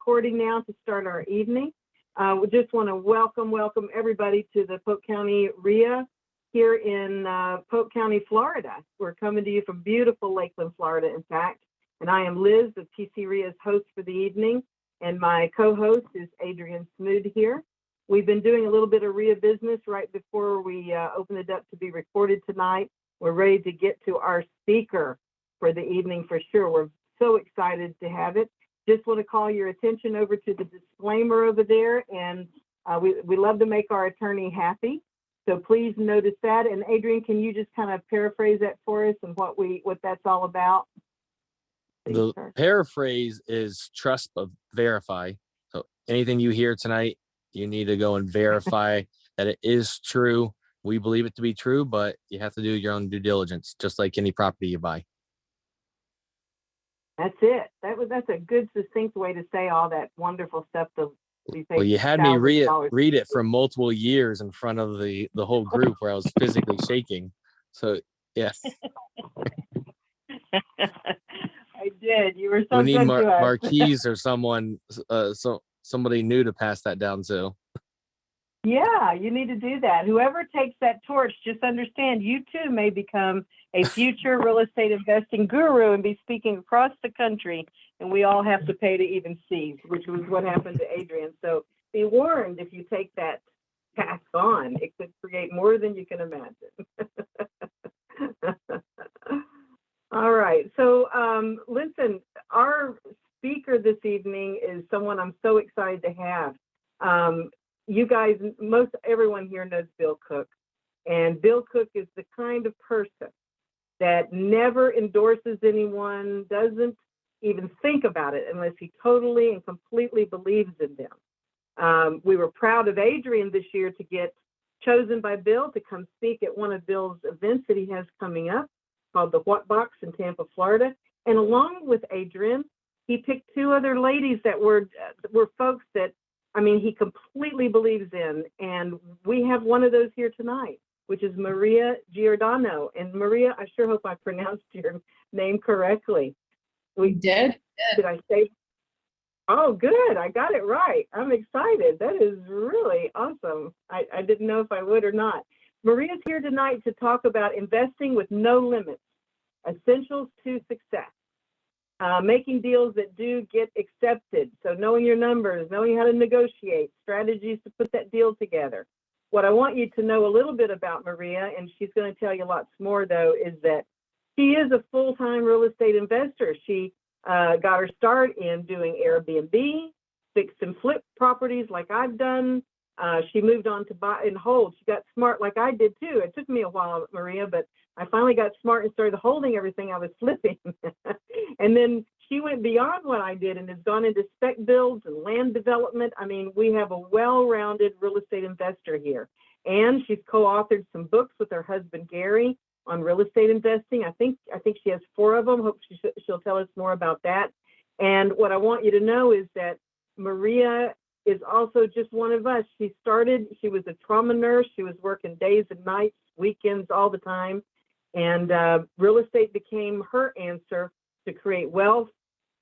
recording now to start our evening. We just want to welcome everybody to the Polk County REIA here in Polk County, Florida. We're coming to you from beautiful Lakeland, Florida, in fact. And I am Liz, the PCREIA's host for the evening. And my co-host is Adrian Smoot here. We've been doing a little bit of REIA business right before we open it up to be recorded tonight. We're ready to get to our speaker for the evening for sure. We're so excited to have it. Just want to call your attention over to the disclaimer over there, and we love to make our attorney happy. So please notice that. And Adrian, can you just kind of paraphrase that for us and what that's all about? The paraphrase is trust but verify. So anything you hear tonight, you need to go and verify that it is true. We believe it to be true, but you have to do your own due diligence, just like any property you buy. That's it. That's a good, succinct way to say all that wonderful stuff. Well, you had me read it for multiple years in front of the whole group where I was physically shaking. So, yes. I did. You were so we need good to us. Marquise or somebody new to pass that down to. Yeah, you need to do that. Whoever takes that torch, just understand you too may become a future real estate investing guru and be speaking across the country, and we all have to pay to even see, which was what happened to Adrian. So be warned, if you take that path on, it could create more than you can imagine. All right. So listen, our speaker this evening is someone I'm so excited to have. You guys, everyone here knows Bill Cook, and Bill Cook is the kind of person that never endorses anyone, doesn't even think about it unless he totally and completely believes in them. We were proud of Adrian this year to get chosen by Bill to come speak at one of Bill's events that he has coming up called the What Box in Tampa, Florida. And along with Adrian, he picked two other ladies that were folks that, I mean, he completely believes in, and we have one of those here tonight, which is Maria Giordano. And Maria, I sure hope I pronounced your name correctly. We did. Did I say? Oh, good. I got it right. I'm excited. That is really awesome. I didn't know if I would or not. Maria's here tonight to talk about investing with no limits, essentials to success. Making deals that do get accepted. So knowing your numbers, knowing how to negotiate, strategies to put that deal together. What I want you to know a little bit about Maria, and she's going to tell you lots more though, is that she is a full-time real estate investor. She got her start in doing AirBNB, fix and flip properties like I've done. She moved on to buy and hold. She got smart like I did too. It took me a while, Maria, but I finally got smart and started holding everything I was flipping. And then she went beyond what I did and has gone into spec builds and land development. I mean, we have a well-rounded real estate investor here. And she's co-authored some books with her husband, Gary, on real estate investing. I think she has 4 of them. Hope she'll tell us more about that. And what I want you to know is that Maria is also just one of us. She was a trauma nurse. She was working days and nights, weekends, all the time. And real estate became her answer to create wealth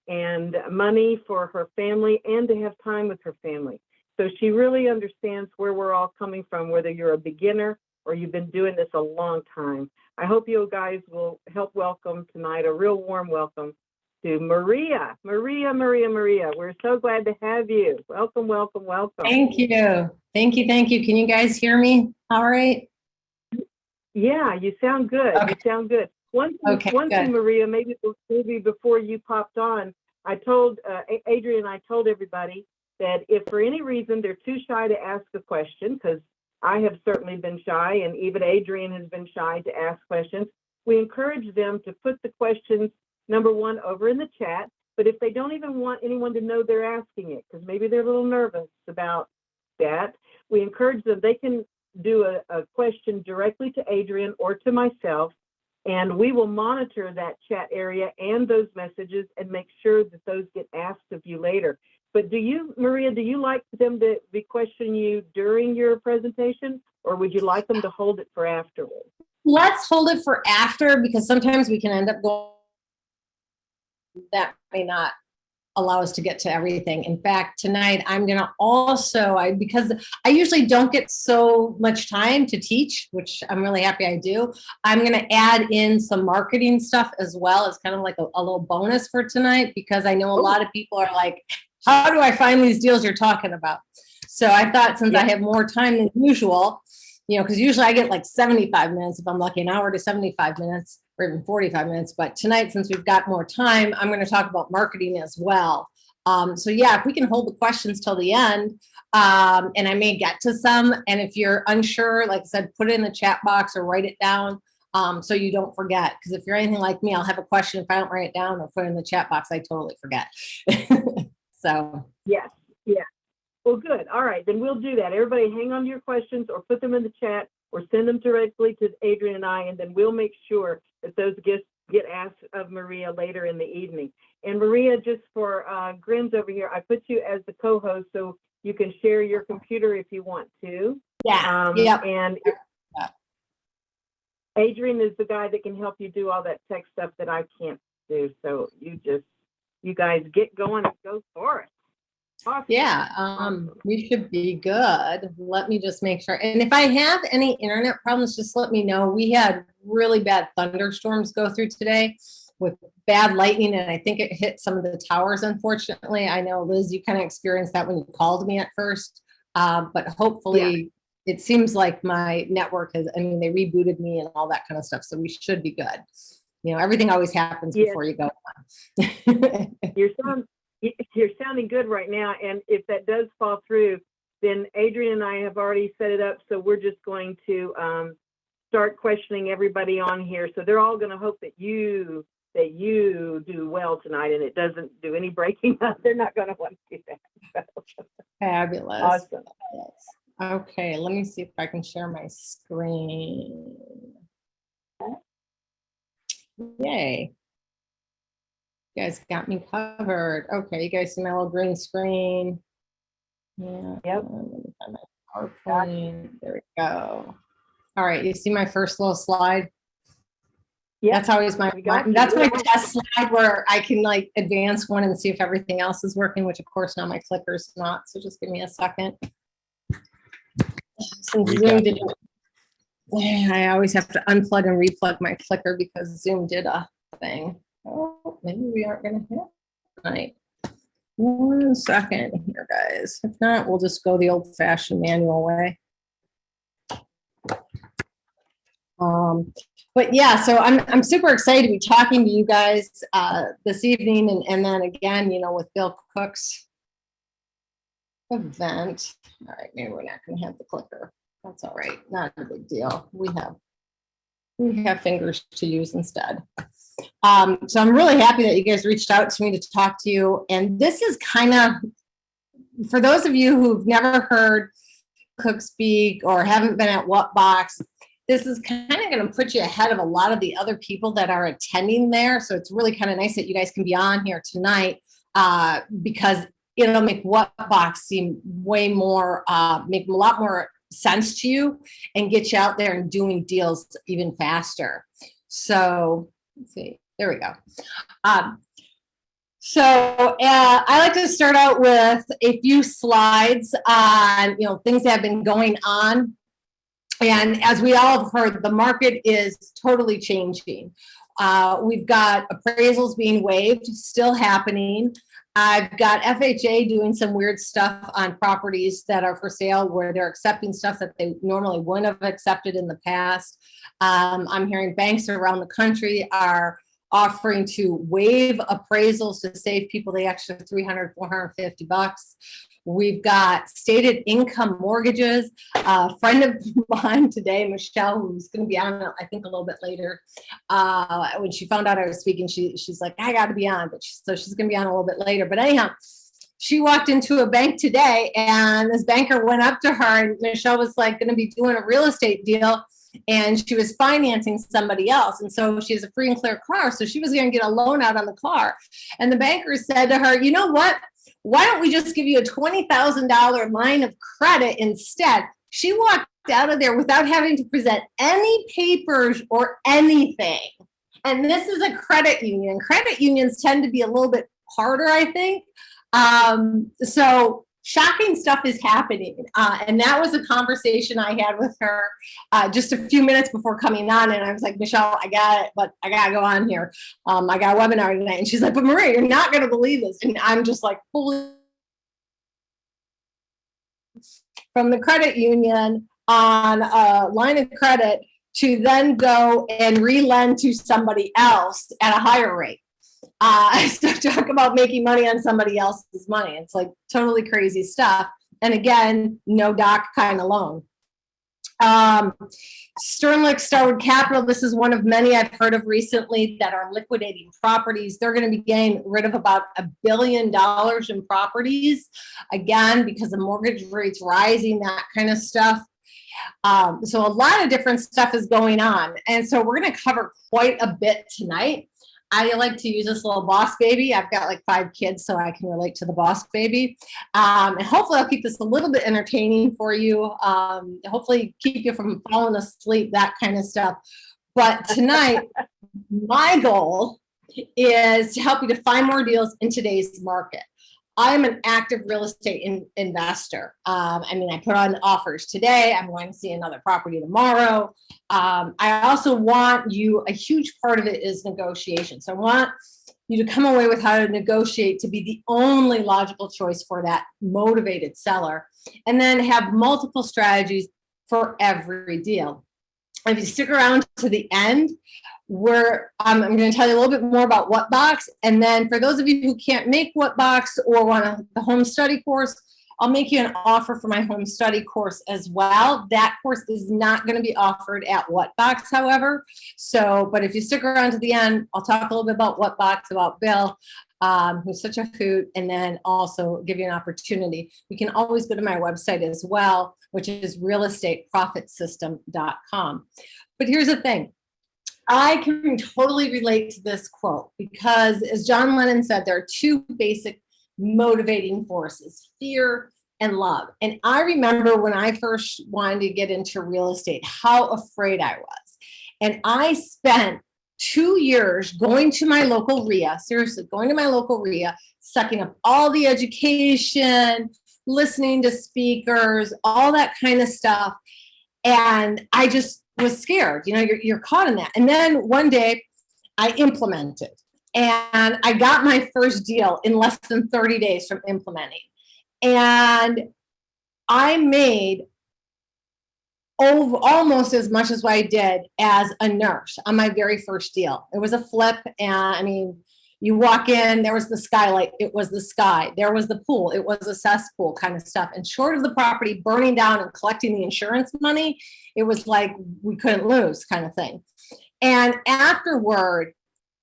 and money for her family and to have time with her family. So she really understands where we're all coming from, whether you're a beginner or you've been doing this a long time. I hope you guys will help welcome tonight, a real warm welcome to Maria. Maria. We're so glad to have you. Welcome. Thank you. Can you guys hear me all right? Yeah, you sound good. Okay. You sound good. One thing, Maria, maybe before you popped on, I told Adrian, I told everybody that if for any reason they're too shy to ask a question, because I have certainly been shy, and even Adrian has been shy to ask questions, we encourage them to put the questions, number one, over in the chat. But if they don't even want anyone to know they're asking it, because maybe they're a little nervous about that, we encourage them, they can do a question directly to Adrian or to myself, and we will monitor that chat area and those messages and make sure that those get asked of you later. But Maria, do you like them to be questioning you during your presentation, or would you like them to hold it for afterwards? Let's hold it for after, because sometimes we can end up going, that may not allow us to get to everything. In fact, tonight I'm going to also, because I usually don't get so much time to teach, which I'm really happy I do. I'm going to add in some marketing stuff as well as kind of like a little bonus for tonight, because I know a lot of people are like, how do I find these deals you're talking about? So I thought, since I have more time than usual, because usually I get like 75 minutes, if I'm lucky, an hour to 75 minutes, or even 45 minutes. But tonight, since we've got more time, I'm going to talk about marketing as well. So yeah, if we can hold the questions till the end, and I may get to some. And if you're unsure, like I said, put it in the chat box or write it down, so you don't forget. Because if you're anything like me, I'll have a question. If I don't write it down or put it in the chat box, I totally forget. So yes, yeah. Well, good. All right, then we'll do that. Everybody hang on to your questions or put them in the chat or send them directly to Adrian and I, and then we'll make sure that those gifts get asked of Maria later in the evening. And Maria, just for grins over here, I put you as the co-host so you can share your computer if you want to. Yeah. And Adrian is the guy that can help you do all that tech stuff that I can't do. So you guys get going and go for it. Awesome. Yeah, we should be good. Let me just make sure. And if I have any internet problems, just let me know. We had really bad thunderstorms go through today with bad lightning, and I think it hit some of the towers, unfortunately. I know, Liz, you kind of experienced that when you called me at first, but hopefully it seems like my network has, they rebooted me and all that kind of stuff, so we should be good. Everything always happens before you go on. You're sounding good right now, and if that does fall through, then Adrian and I have already set it up, so we're just going to start questioning everybody on here. So they're all going to hope that you do well tonight, and it doesn't do any breaking up. They're not going to want to do that. Fabulous. Awesome. Okay, let me see if I can share my screen. Yay. You guys got me covered. Okay, you guys see my little green screen? Yeah. Yep. Let me find my PowerPoint. There we go. All right, you see my first little slide? Yeah. That's always my test slide where I can like advance one and see if everything else is working, which of course now my clicker's not. So just give me a second. Since Zoom didn't, I always have to unplug and replug my clicker because Zoom did a thing. Oh, maybe we aren't going to hit tonight. 1 second here, guys. If not, we'll just go the old-fashioned manual way. But yeah, so I'm super excited to be talking to you guys this evening, and then again, with Bill Cook's event. All right, maybe we're not going to have the clicker. That's all right. Not a big deal. We have fingers to use instead. So I'm really happy that you guys reached out to me to talk to you. And this is kind of, for those of you who've never heard Cook speak or haven't been at What Box, this is kind of going to put you ahead of a lot of the other people that are attending there. So it's really kind of nice that you guys can be on here tonight, because it'll make What Box seem way more, make a lot more sense to you and get you out there and doing deals even faster. So let's see, there we go. I like to start out with a few slides on, things that have been going on. And as we all have heard, the market is totally changing. We've got appraisals being waived, still happening. I've got FHA doing some weird stuff on properties that are for sale where they're accepting stuff that they normally wouldn't have accepted in the past. I'm hearing banks around the country are offering to waive appraisals to save people the extra $300, $450. We've got stated income mortgages. A friend of mine today, Michelle, who's going to be on, I think, a little bit later, when she found out I was speaking, she's like, I got to be on. So she's going to be on a little bit later. But anyhow, she walked into a bank today, and this banker went up to her, and Michelle was like going to be doing a real estate deal, and she was financing somebody else. And so she has a free and clear car. So she was going to get a loan out on the car. And the banker said to her, you know what? Why don't we just give you a $20,000 line of credit instead? She walked out of there without having to present any papers or anything. And this is a credit union. Credit unions tend to be a little bit harder, I think. So shocking stuff is happening. And that was a conversation I had with her just a few minutes before coming on. And I was like, Michelle, I got it, but I got to go on here. I got a webinar tonight. And she's like, but Maria, you're not going to believe this. And I'm just like, fully from the credit union on a line of credit to then go and re-lend to somebody else at a higher rate. So talk about making money on somebody else's money. It's like totally crazy stuff. And again, no doc kind of loan. Sternlicht Starwood Capital, this is one of many I've heard of recently that are liquidating properties. They're going to be getting rid of about $1 billion in properties, again, because the mortgage rates rising, that kind of stuff. So a lot of different stuff is going on. And so we're going to cover quite a bit tonight. I like to use this little boss baby. I've got like 5 kids, so I can relate to the boss baby. And hopefully I'll keep this a little bit entertaining for you. Hopefully keep you from falling asleep, that kind of stuff. But tonight, my goal is to help you to find more deals in today's market. I am an active real estate investor. I put on offers today. I'm going to see another property tomorrow. I also want you, a huge part of it is negotiation. So I want you to come away with how to negotiate to be the only logical choice for that motivated seller, and then have multiple strategies for every deal. If you stick around to the end, I'm going to tell you a little bit more about What Box. And then for those of you who can't make What Box or want the home study course, I'll make you an offer for my home study course as well. That course is not going to be offered at What Box, however. But if you stick around to the end, I'll talk a little bit about What Box, about Bill, who's such a hoot, and then also give you an opportunity. You can always go to my website as well, which is realestateprofitsystem.com. But here's the thing. I can totally relate to this quote because, as John Lennon said, there are 2 basic motivating forces, fear and love. And I remember when I first wanted to get into real estate, how afraid I was. And I spent 2 years going to my local REIA, seriously, going to my local REIA, sucking up all the education, listening to speakers, all that kind of stuff. And I just was scared. You're caught in that. And then one day I implemented, and I got my first deal in less than 30 days from implementing. And I made almost as much as what I did as a nurse on my very first deal. It was a flip. And you walk in, there was the skylight, it was the sky. There was the pool, it was a cesspool kind of stuff. And short of the property burning down and collecting the insurance money, it was like we couldn't lose kind of thing. And afterward,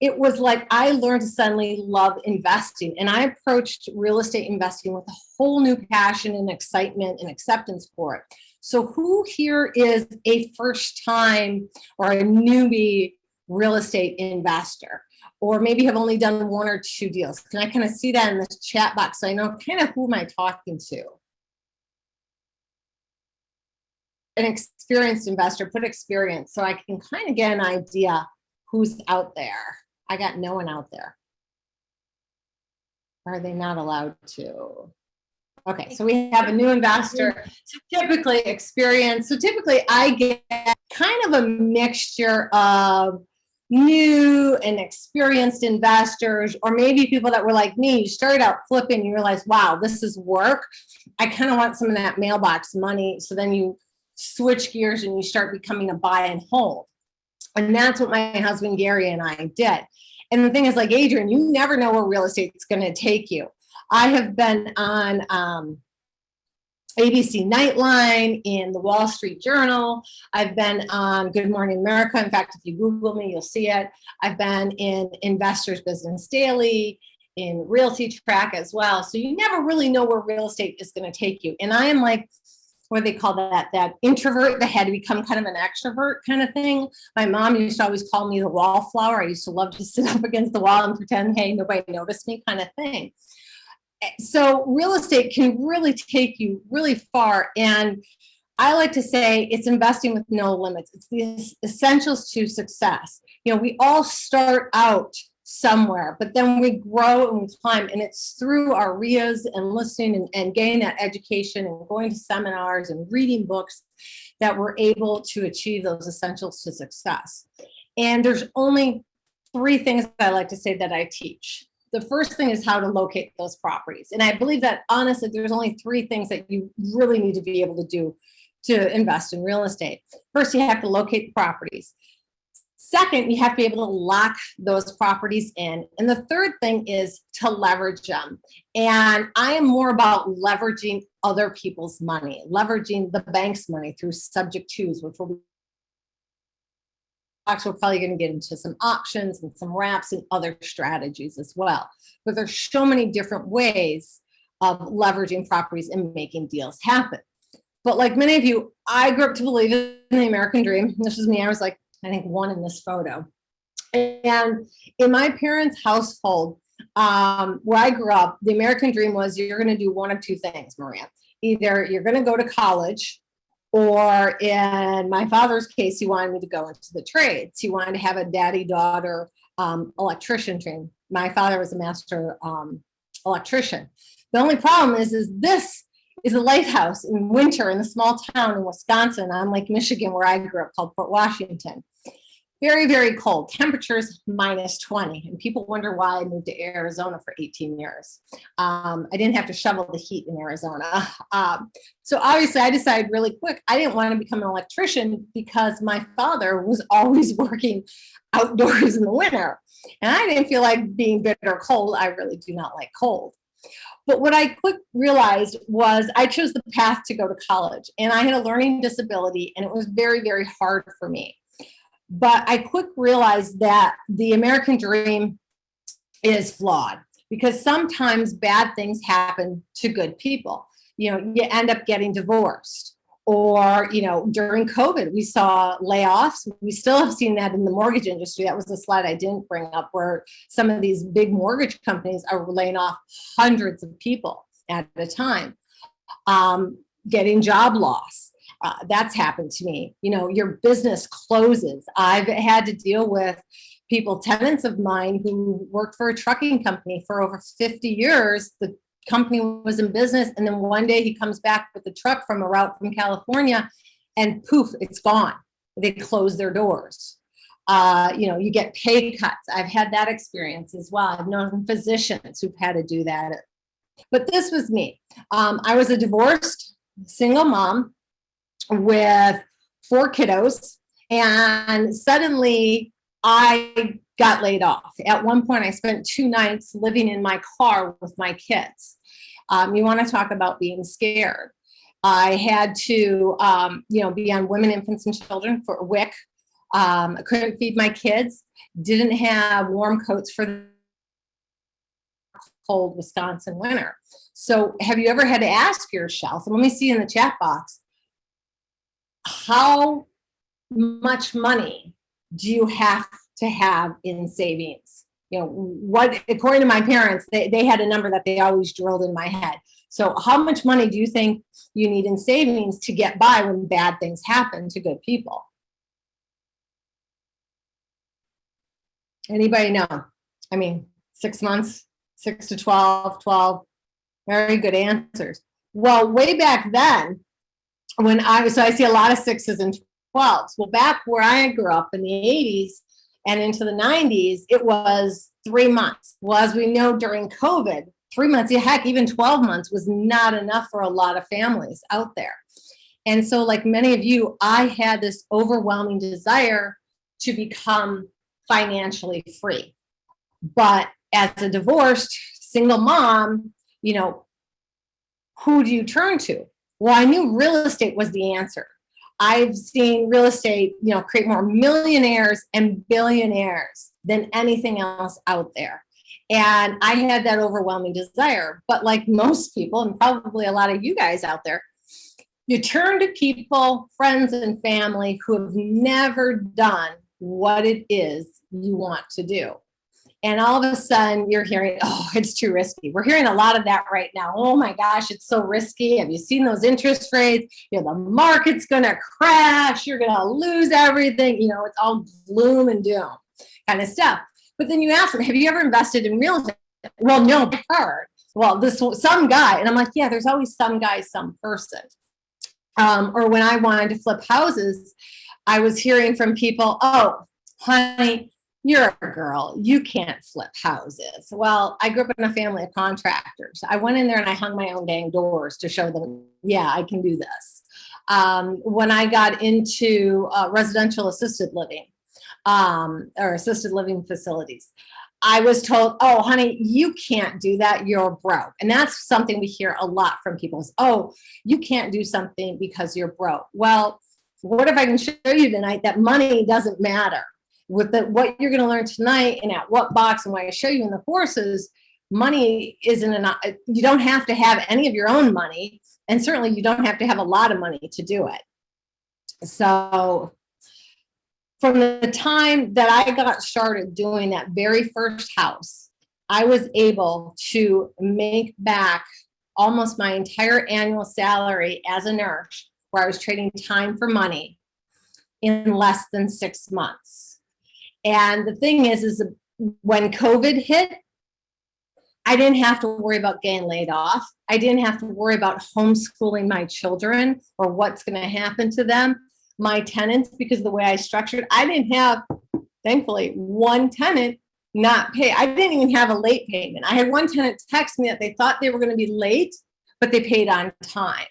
it was like I learned to suddenly love investing. And I approached real estate investing with a whole new passion and excitement and acceptance for it. So who here is a first time or a newbie real estate investor? Or maybe have only done 1 or 2 deals? Can I kind of see that in the chat box so I know kind of who am I talking to? An experienced investor, put experience, so I can kind of get an idea who's out there. I got no one out there. Are they not allowed to? Okay, so we have a new investor. So typically experience. So typically I get kind of a mixture of new and experienced investors, or maybe people that were like me. You started out flipping, you realize, wow, this is work. I kind of want some of that mailbox money. So then you switch gears and you start becoming a buy and hold. And that's what my husband Gary and I did. And the thing is, like Adrian, you never know where real estate is going to take you. I have been on ABC Nightline, in the Wall Street Journal. I've been on Good Morning America. In fact, if you Google me, you'll see it. I've been in Investors Business Daily, in Realty Track as well. So you never really know where real estate is going to take you. And I am like, what do they call that introvert that had to become kind of an extrovert kind of thing. My mom used to always call me the wallflower. I used to love to sit up against the wall and pretend, hey, nobody noticed me kind of thing. So real estate can really take you really far. And I like to say it's investing with no limits. It's the essentials to success. We all start out somewhere, but then we grow and we climb, and it's through our REIAs and listening and getting that education and going to seminars and reading books that we're able to achieve those essentials to success. And there's only 3 things I like to say that I teach. The first thing is how to locate those properties. And I believe that honestly, there's only 3 things that you really need to be able to do to invest in real estate. First, you have to locate the properties. Second, you have to be able to lock those properties in. And the third thing is to leverage them. And I am more about leveraging other people's money, leveraging the bank's money through subject twos, which will be we're probably going to get into some options and some wraps and other strategies as well. But there's so many different ways of leveraging properties and making deals happen. But like many of you, I grew up to believe in the American dream. This was me. I was like, I think 1 in this photo. And in my parents' household, where I grew up, the American dream was you're going to do 1 of 2 things, Maria. Either you're going to go to college, or in my father's case, he wanted me to go into the trades. He wanted to have a daddy-daughter electrician train. My father was a master electrician. The only problem is this is a lighthouse in winter in a small town in Wisconsin on Lake Michigan, where I grew up, called Port Washington. Very, very cold. Temperatures -20. And people wonder why I moved to Arizona for 18 years. I didn't have to shovel the heat in Arizona. So obviously I decided really quick, I didn't want to become an electrician because my father was always working outdoors in the winter. And I didn't feel like being bitter or cold. I really do not like cold. But what I quick realized was I chose the path to go to college, and I had a learning disability, and it was very, very hard for me. But I quick realized that the American dream is flawed, because sometimes bad things happen to good people. You know, you end up getting divorced, or, you know, during COVID, we saw layoffs. We still have seen that in the mortgage industry. That was the slide I didn't bring up, where some of these big mortgage companies are laying off hundreds of people at a time. Getting job loss. That's happened to me. You know, your business closes. I've had to deal with people, tenants of mine, who worked for a trucking company for over 50 years. The company was in business, and then one day he comes back with a truck from a route from California, and poof, it's gone. They close their doors. You know, you get pay cuts. I've had that experience as well. I've known physicians who've had to do that. But this was me. I was a divorced single mom with 4 kiddos, and suddenly I got laid off. At one point, I spent 2 nights living in my car with my kids. You want to talk about being scared. I had to, you know, be on women, infants, and children for WIC. I couldn't feed my kids, didn't have warm coats for the cold Wisconsin winter. So have you ever had to ask yourself, and let me see in the chat box, how much money do you have to have in savings? You know, what, according to my parents, they had a number that they always drilled in my head. So how much money do you think you need in savings to get by when bad things happen to good people? Anybody know? I mean, 6 months, 6 to 12, very good answers. Well, way back then, when so I see a lot of 6s and 12s. Well, back where I grew up in the 80s and into the 90s, it was 3 months. Well, as we know, during COVID, 3 months, heck, even 12 months was not enough for a lot of families out there. And so, like many of you, I had this overwhelming desire to become financially free. But as a divorced single mom, you know, who do you turn to? Well, I knew real estate was the answer. I've seen real estate, you know, create more millionaires and billionaires than anything else out there. And I had that overwhelming desire. But like most people, and probably a lot of you guys out there, you turn to people, friends and family who have never done what it is you want to do. And all of a sudden you're hearing, oh, it's too risky. We're hearing a lot of that right now. Oh my gosh, it's so risky. Have you seen those interest rates? You know, the market's going to crash. You're going to lose everything. You know, it's all gloom and doom kind of stuff. But then you ask them, have you ever invested in real estate? Well, no, I've heard. Well, some guy. And I'm like, yeah, there's always some guy, some person. Or when I wanted to flip houses, I was hearing from people, oh, honey, you're a girl. You can't flip houses. Well, I grew up in a family of contractors. I went in there and I hung my own dang doors to show them, yeah, I can do this. When I got into residential assisted living or assisted living facilities, I was told, oh, honey, you can't do that. You're broke. And that's something we hear a lot from people is, oh, you can't do something because you're broke. Well, what if I can show you tonight that money doesn't matter? With what you're going to learn tonight and at what box and what I show you in the courses, money isn't enough. You don't have to have any of your own money. And certainly you don't have to have a lot of money to do it. So from the time that I got started doing that very first house, I was able to make back almost my entire annual salary as a nurse, where I was trading time for money, in less than 6 months. And the thing is when COVID hit, I didn't have to worry about getting laid off. I didn't have to worry about homeschooling my children or what's going to happen to them. My tenants, because of the way I structured, I didn't have, thankfully, one tenant not pay. I didn't even have a late payment. I had one tenant text me that they thought they were going to be late, but they paid on time.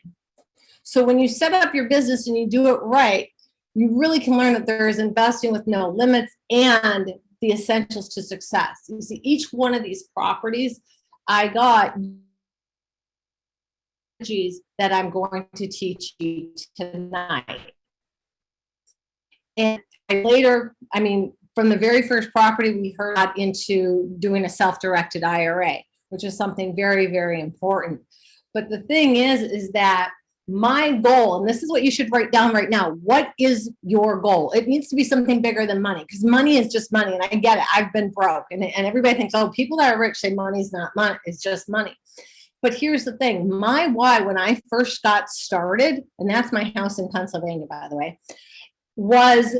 So when you set up your business and you do it right, you really can learn that there is investing with no limits and the essentials to success. You see, each one of these properties, I got strategies that I'm going to teach you tonight. And later, from the very first property, we heard into doing a self-directed IRA, which is something very, very important. But the thing is that my goal, and this is what you should write down right now, what is your goal? It needs to be something bigger than money, because money is just money. And I get it. I've been broke. And everybody thinks, oh, people that are rich say money's not money. It's just money. But here's the thing. My why when I first got started, and that's my house in Pennsylvania, by the way, was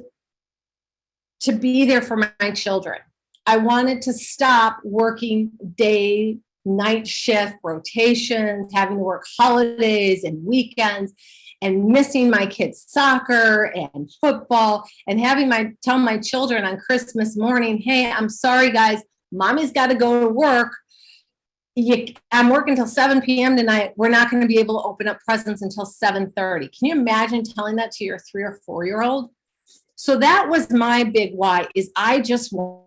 to be there for my children. I wanted to stop working day, night shift rotations, having to work holidays and weekends, and missing my kids' soccer and football, and having tell my children on Christmas morning, hey, I'm sorry, guys, mommy's got to go to work. I'm working till 7 p.m. tonight. We're not going to be able to open up presents until 7:30. Can you imagine telling that to your 3 or 4-year-old? So that was my big why, is I just want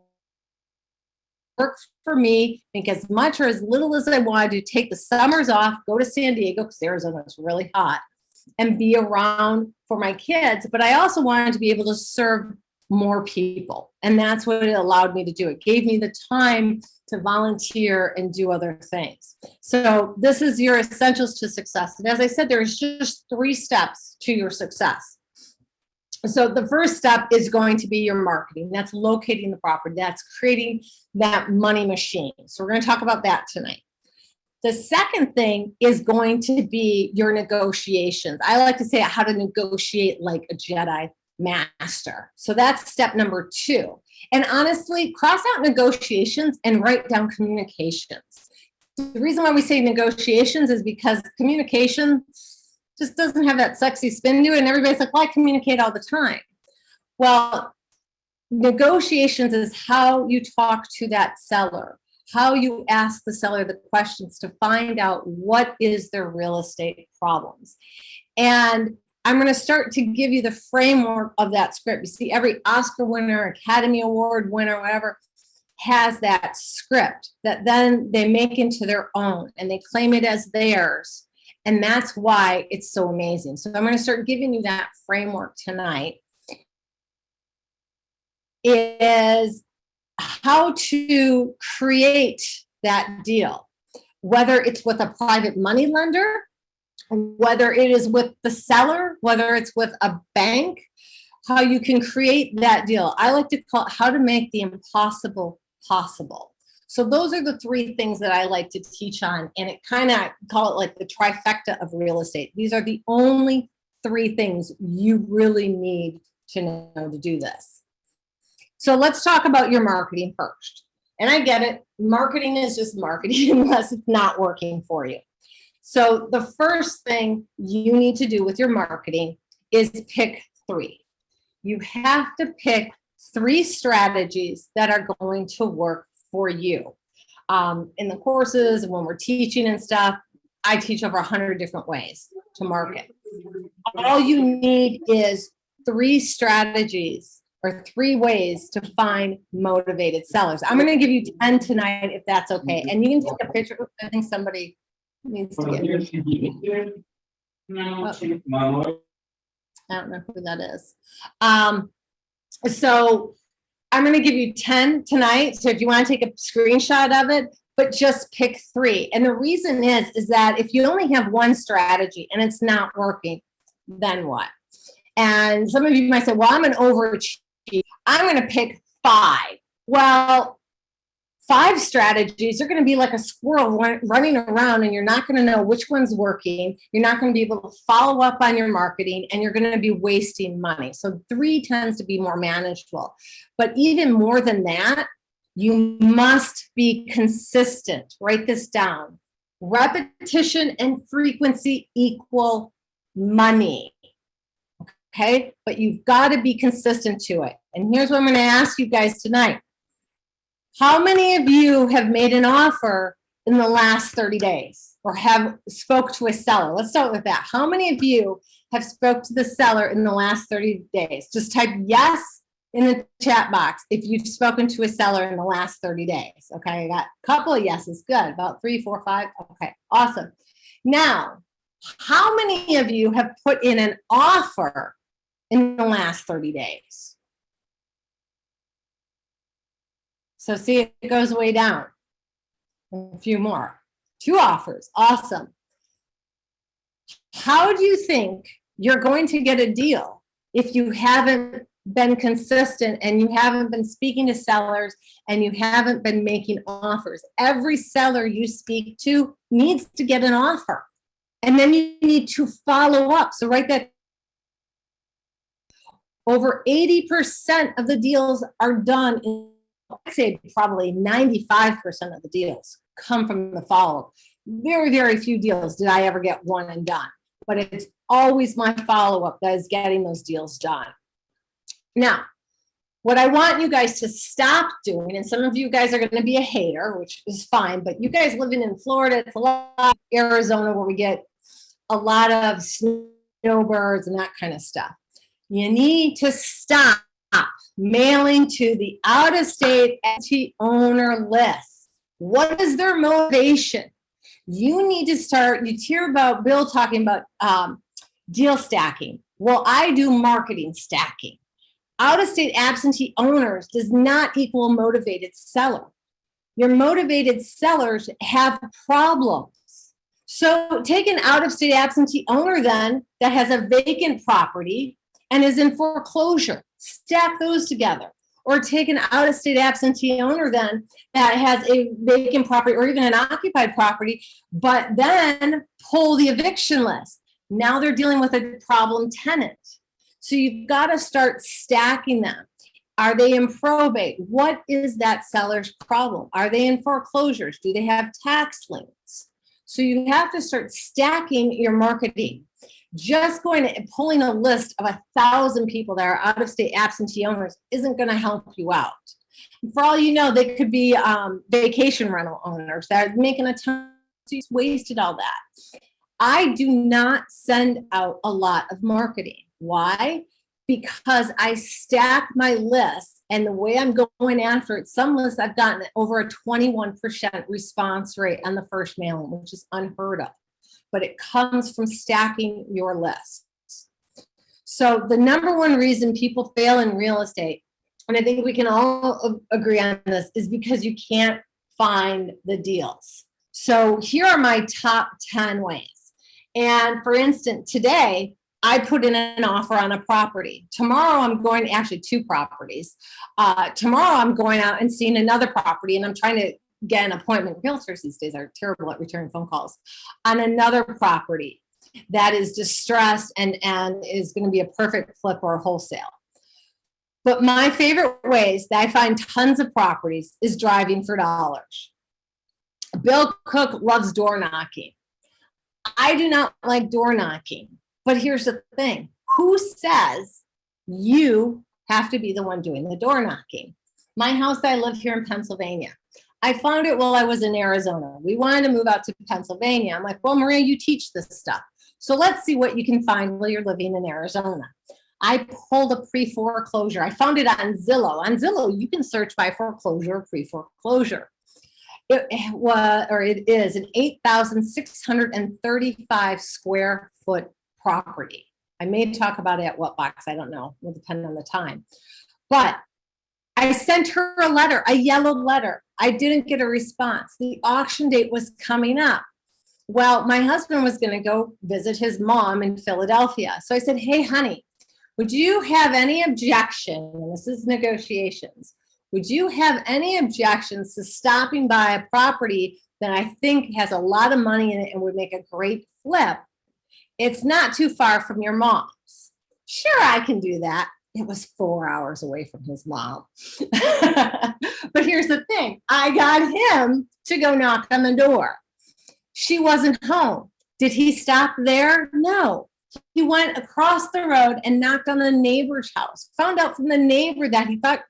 to work for me, make as much or as little as I wanted to, take the summers off, go to San Diego, because Arizona is really hot, and be around for my kids. But I also wanted to be able to serve more people. And that's what it allowed me to do. It gave me the time to volunteer and do other things. So this is your essentials to success. And as I said, there's just 3 steps to your success. So the first step is going to be your marketing. That's locating the property. That's creating that money machine. So we're going to talk about that tonight. The second thing is going to be your negotiations. I like to say how to negotiate like a Jedi master. So that's step number 2. And honestly, cross out negotiations and write down communications. The reason why we say negotiations is because communication just doesn't have that sexy spin to it. And everybody's like, well, I communicate all the time. Well, negotiations is how you talk to that seller, how you ask the seller the questions to find out what is their real estate problems. And I'm going to start to give you the framework of that script. You see, every Oscar winner, Academy Award winner, whatever, has that script that then they make into their own and they claim it as theirs. And that's why it's so amazing. So I'm going to start giving you that framework tonight. It is how to create that deal, whether it's with a private money lender, whether it is with the seller, whether it's with a bank, how you can create that deal. I like to call it how to make the impossible possible. So those are the 3 things that I like to teach on, and it kind of call it like the trifecta of real estate. These are the only 3 things you really need to know to do this. So let's talk about your marketing first. And I get it. Marketing is just marketing unless it's not working for you. So the first thing you need to do with your marketing is pick 3. You have to pick 3 strategies that are going to work for you. In the courses and when we're teaching and stuff, I teach over 100 different ways to market. All you need is 3 strategies or 3 ways to find motivated sellers. I'm going to give you 10 tonight if that's okay. And you can take a picture. I think somebody needs to get I don't know who that is. So I'm going to give you 10 tonight. So if you want to take a screenshot of it, but just pick 3. And the reason is that if you only have one strategy and it's not working, then what? And some of you might say, well, I'm an overachiever. I'm going to pick 5. Well, 5 strategies are going to be like a squirrel running around, and you're not going to know which one's working. You're not going to be able to follow up on your marketing, and you're going to be wasting money. So 3 tends to be more manageable. But even more than that, you must be consistent. Write this down. Repetition and frequency equal money. Okay? But you've got to be consistent to it. And here's what I'm going to ask you guys tonight. How many of you have made an offer in the last 30 days or have spoke to a seller? Let's start with that. How many of you have spoke to the seller in the last 30 days? Just type yes in the chat box if you've spoken to a seller in the last 30 days. Okay, I got a couple of yeses. Good. About 3, 4, 5. Okay, awesome. Now, how many of you have put in an offer in the last 30 days? So see, it goes way down. A few more. 2 offers. Awesome. How do you think you're going to get a deal if you haven't been consistent and you haven't been speaking to sellers and you haven't been making offers? Every seller you speak to needs to get an offer. And then you need to follow up. So write that. Over 80% of the deals are done in, I'd say probably 95% of the deals come from the follow-up. Very, very few deals did I ever get one and done, but it's always my follow-up that is getting those deals done. Now, what I want you guys to stop doing, and some of you guys are going to be a hater, which is fine, but you guys living in Florida, it's a lot of Arizona where we get a lot of snowbirds and that kind of stuff. You need to stop mailing to the out-of-state entity owner list. What is their motivation? You need to start, you hear about Bill talking about deal stacking. Well, I do marketing stacking. Out-of-state absentee owners does not equal motivated seller. Your motivated sellers have problems. So take an out-of-state absentee owner then that has a vacant property and is in foreclosure. Stack those together. Or take an out-of-state absentee owner then that has a vacant property or even an occupied property, but then pull the eviction list. Now they're dealing with a problem tenant. So you've got to start stacking them. Are they in probate? What is that seller's problem? Are they in foreclosures? Do they have tax liens? So you have to start stacking your marketing. Just going to pulling a list of 1,000 people that are out-of-state absentee owners isn't going to help you out. For all you know, they could be vacation rental owners that are making a ton. So you wasted all that. I do not send out a lot of marketing. Why? Because I stack my list, and the way I'm going after it, some lists I've gotten over a 21% response rate on the first mailing, which is unheard of. But it comes from stacking your lists. So the number one reason people fail in real estate, and I think we can all agree on this, is because you can't find the deals. So here are my top 10 ways. And for instance, today, I put in an offer on a property. Tomorrow I'm going, actually 2 properties. Tomorrow I'm going out and seeing another property, and I'm trying to get an appointment. Realtors these days are terrible at returning phone calls on another property that is distressed and is going to be a perfect flip or a wholesale. But my favorite ways that I find tons of properties is driving for dollars. Bill Cook loves door knocking. I do not like door knocking, but here's the thing. Who says you have to be the one doing the door knocking? My house, I live here in Pennsylvania. I found it while I was in Arizona. We wanted to move out to Pennsylvania. I'm like, well, Maria, you teach this stuff. So let's see what you can find while you're living in Arizona. I pulled a pre-foreclosure. I found it on Zillow. On Zillow, you can search by foreclosure or pre-foreclosure. It is an 8,635 square foot property. I may talk about it at what box, I don't know, will depend on the time. But I sent her a letter, a yellow letter. I didn't get a response. The auction date was coming up. Well, my husband was going to go visit his mom in Philadelphia. So I said, hey, honey, would you have any objection, and this is negotiations, would you have any objections to stopping by a property that I think has a lot of money in it and would make a great flip? It's not too far from your mom's. Sure, I can do that. It was 4 hours away from his mom. But here's the thing. I got him to go knock on the door. She wasn't home. Did he stop there? No. He went across the road and knocked on the neighbor's house. Found out from the neighbor that he thought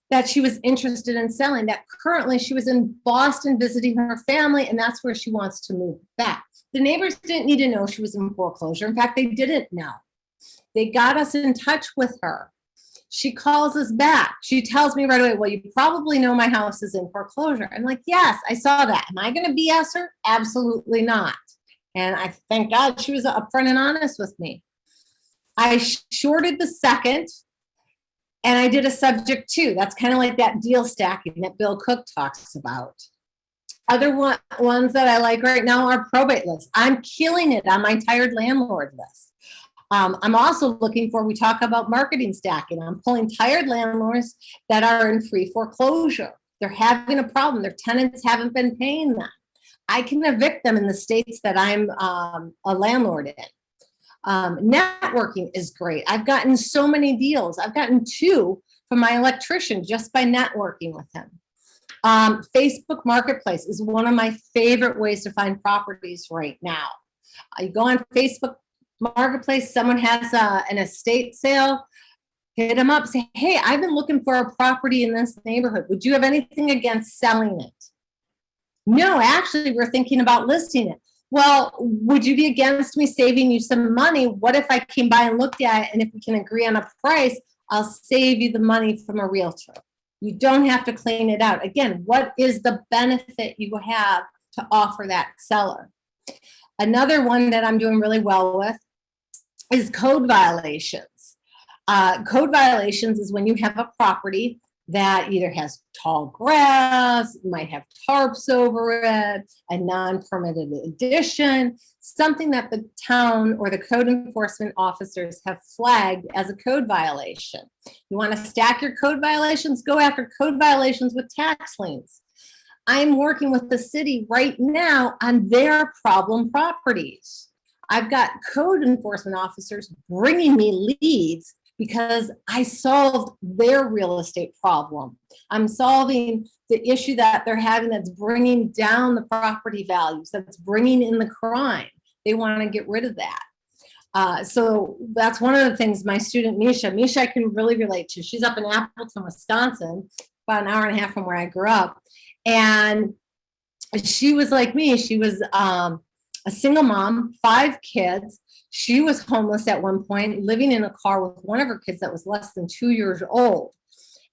that she was interested in selling, that currently she was in Boston visiting her family, and that's where she wants to move back. The neighbors didn't need to know she was in foreclosure. In fact, they didn't know. They got us in touch with her. She calls us back. She tells me right away, well, you probably know my house is in foreclosure. I'm like, yes, I saw that. Am I going to BS her? Absolutely not. And I thank God she was upfront and honest with me. I shorted the second, and I did a subject to. That's kind of like that deal stacking that Bill Cook talks about. Other ones that I like right now are probate lists. I'm killing it on my tired landlord list. I'm also looking for, we talk about marketing stacking. I'm pulling tired landlords that are in free foreclosure. They're having a problem. Their tenants haven't been paying them. I can evict them in the states that I'm a landlord in. Networking is great. I've gotten so many deals. I've gotten 2 from my electrician just by networking with him. Facebook Marketplace is one of my favorite ways to find properties right now. You go on Facebook Marketplace, someone has an estate sale, hit them up, say, hey, I've been looking for a property in this neighborhood. Would you have anything against selling it? No, actually, we're thinking about listing it. Well, would you be against me saving you some money? What if I came by and looked at it, and if we can agree on a price, I'll save you the money from a realtor. You don't have to clean it out. Again, what is the benefit you have to offer that seller? Another one that I'm doing really well with is code violations. Code violations is when you have a property that either has tall grass, might have tarps over it, a non-permitted addition, something that the town or the code enforcement officers have flagged as a code violation. You want to stack your code violations? Go after code violations with tax liens. I'm working with the city right now on their problem properties. I've got code enforcement officers bringing me leads because I solved their real estate problem. I'm solving the issue that they're having that's bringing down the property values, that's bringing in the crime. They want to get rid of that. So that's one of the things my student Misha I can really relate to. She's up in Appleton, Wisconsin, about an hour and a half from where I grew up. And she was like me. She was a single mom, 5 kids. She was homeless at one point, living in a car with one of her kids that was less than 2 years old.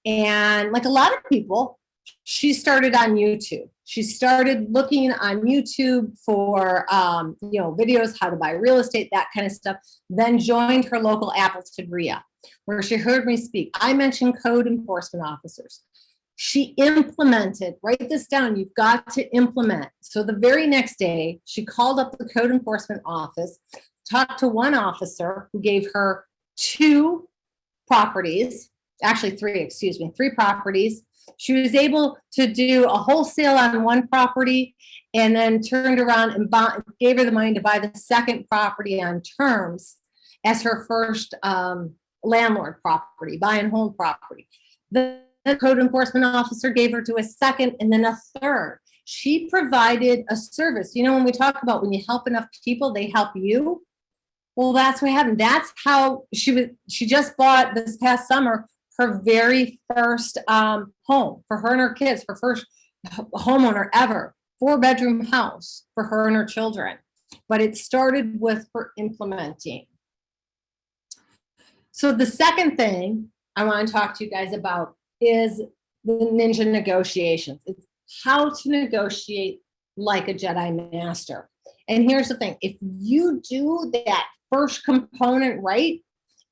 And like a lot of people, she started on YouTube. She started looking on YouTube for, videos, how to buy real estate, that kind of stuff. Then joined her local Appleton REIA, where she heard me speak. I mentioned code enforcement officers. She implemented, write this down, you've got to implement. So the very next day, she called up the code enforcement office, talked to one officer who gave her 2 properties, actually 3 properties. She was able to do a wholesale on one property and then turned around and gave her the money to buy the second property on terms as her first landlord property, buy and hold property. The code enforcement officer gave her to a second and then a third. She provided a service. You know, when we talk about when you help enough people, they help you. Well, that's what happened. That's how she just bought this past summer her very first home for her and her kids, her first homeowner ever, 4-bedroom house for her and her children. But it started with her implementing. So the second thing I want to talk to you guys about is the ninja negotiations. It's how to negotiate like a Jedi Master. And here's the thing, if you do that first component right,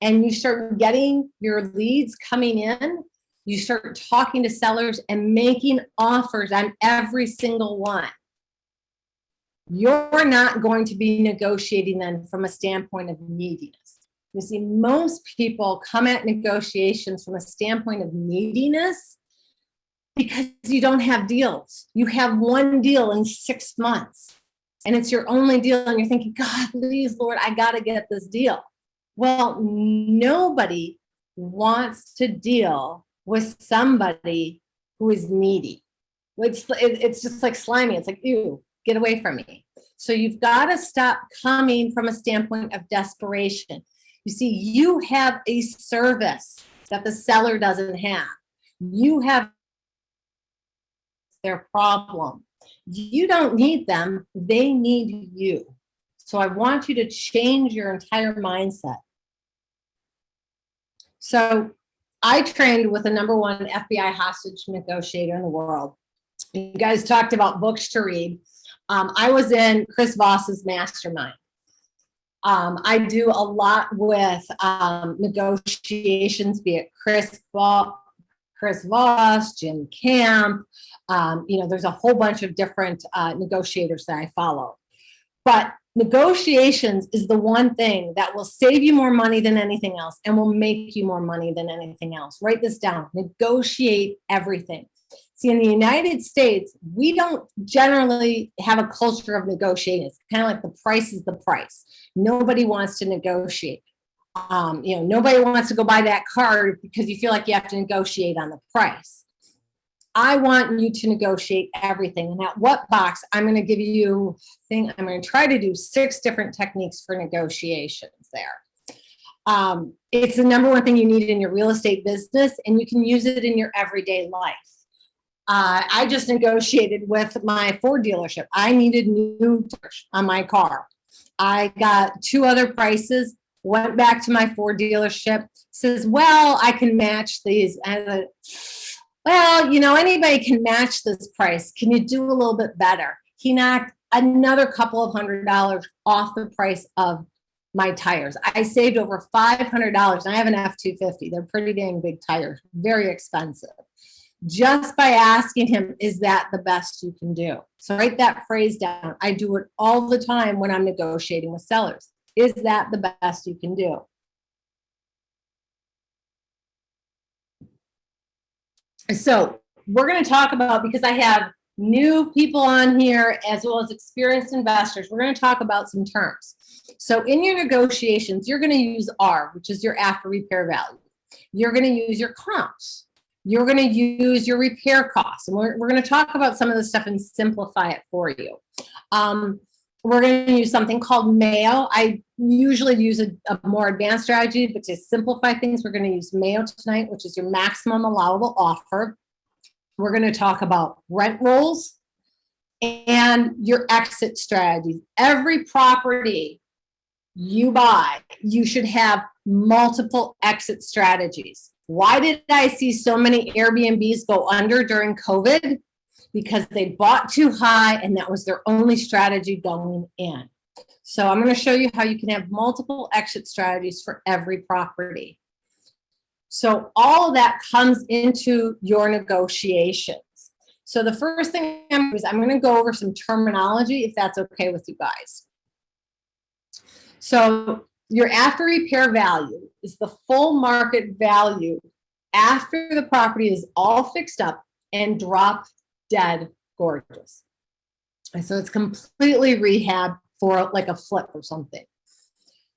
and you start getting your leads coming in, you start talking to sellers and making offers on every single one, you're not going to be negotiating then from a standpoint of neediness. You see, most people come at negotiations from a standpoint of neediness because you don't have deals. You have one deal in 6 months and it's your only deal and you're thinking, God, please, Lord, I got to get this deal. Well, nobody wants to deal with somebody who is needy. It's just like slimy. It's like, ew, get away from me. So you've got to stop coming from a standpoint of desperation. You see, you have a service that the seller doesn't have. You have their problem. You don't need them. They need you. So I want you to change your entire mindset. So I trained with the #1 FBI hostage negotiator in the world. You guys talked about books to read. I was in Chris Voss's mastermind. I do a lot with negotiations, be it Chris Voss, Jim Camp. There's a whole bunch of different negotiators that I follow. But negotiations is the one thing that will save you more money than anything else and will make you more money than anything else. Write this down. Negotiate everything. See, in the United States, we don't generally have a culture of negotiating. It's kind of like the price is the price. Nobody wants to negotiate. Nobody wants to go buy that car because you feel like you have to negotiate on the price. I want you to negotiate everything. And at what box, I'm going to give you, I'm going to try to do 6 different techniques for negotiations there. It's the #1 thing you need in your real estate business, and you can use it in your everyday life. I just negotiated with my Ford dealership. I needed new tires on my car. I got 2 other prices, went back to my Ford dealership, says, well, I can match these. And well, anybody can match this price. Can you do a little bit better? He knocked another couple of $100 off the price of my tires. I saved over $500. I have an F-250. They're pretty dang big tires, very expensive. Just by asking him, is that the best you can do? So write that phrase down. I do it all the time when I'm negotiating with sellers. Is that the best you can do? So we're going to talk about, because I have new people on here as well as experienced investors, we're going to talk about some terms. So in your negotiations, you're going to use R, which is your after repair value. You're going to use your comps. You're going to use your repair costs. And we're going to talk about some of this stuff and simplify it for you. We're going to use something called Mayo. I usually use a more advanced strategy, but to simplify things, we're going to use Mayo tonight, which is your maximum allowable offer. We're going to talk about rent rolls and your exit strategies. Every property you buy, you should have multiple exit strategies. Why did I see so many Airbnbs go under during COVID? Because they bought too high and that was their only strategy going in. So I'm going to show you how you can have multiple exit strategies for every property. So all of that comes into your negotiations. So the first thing I'm going to go over some terminology, if that's okay with you guys. So your after repair value is the full market value after the property is all fixed up and drop dead gorgeous. And so it's completely rehab for like a flip or something.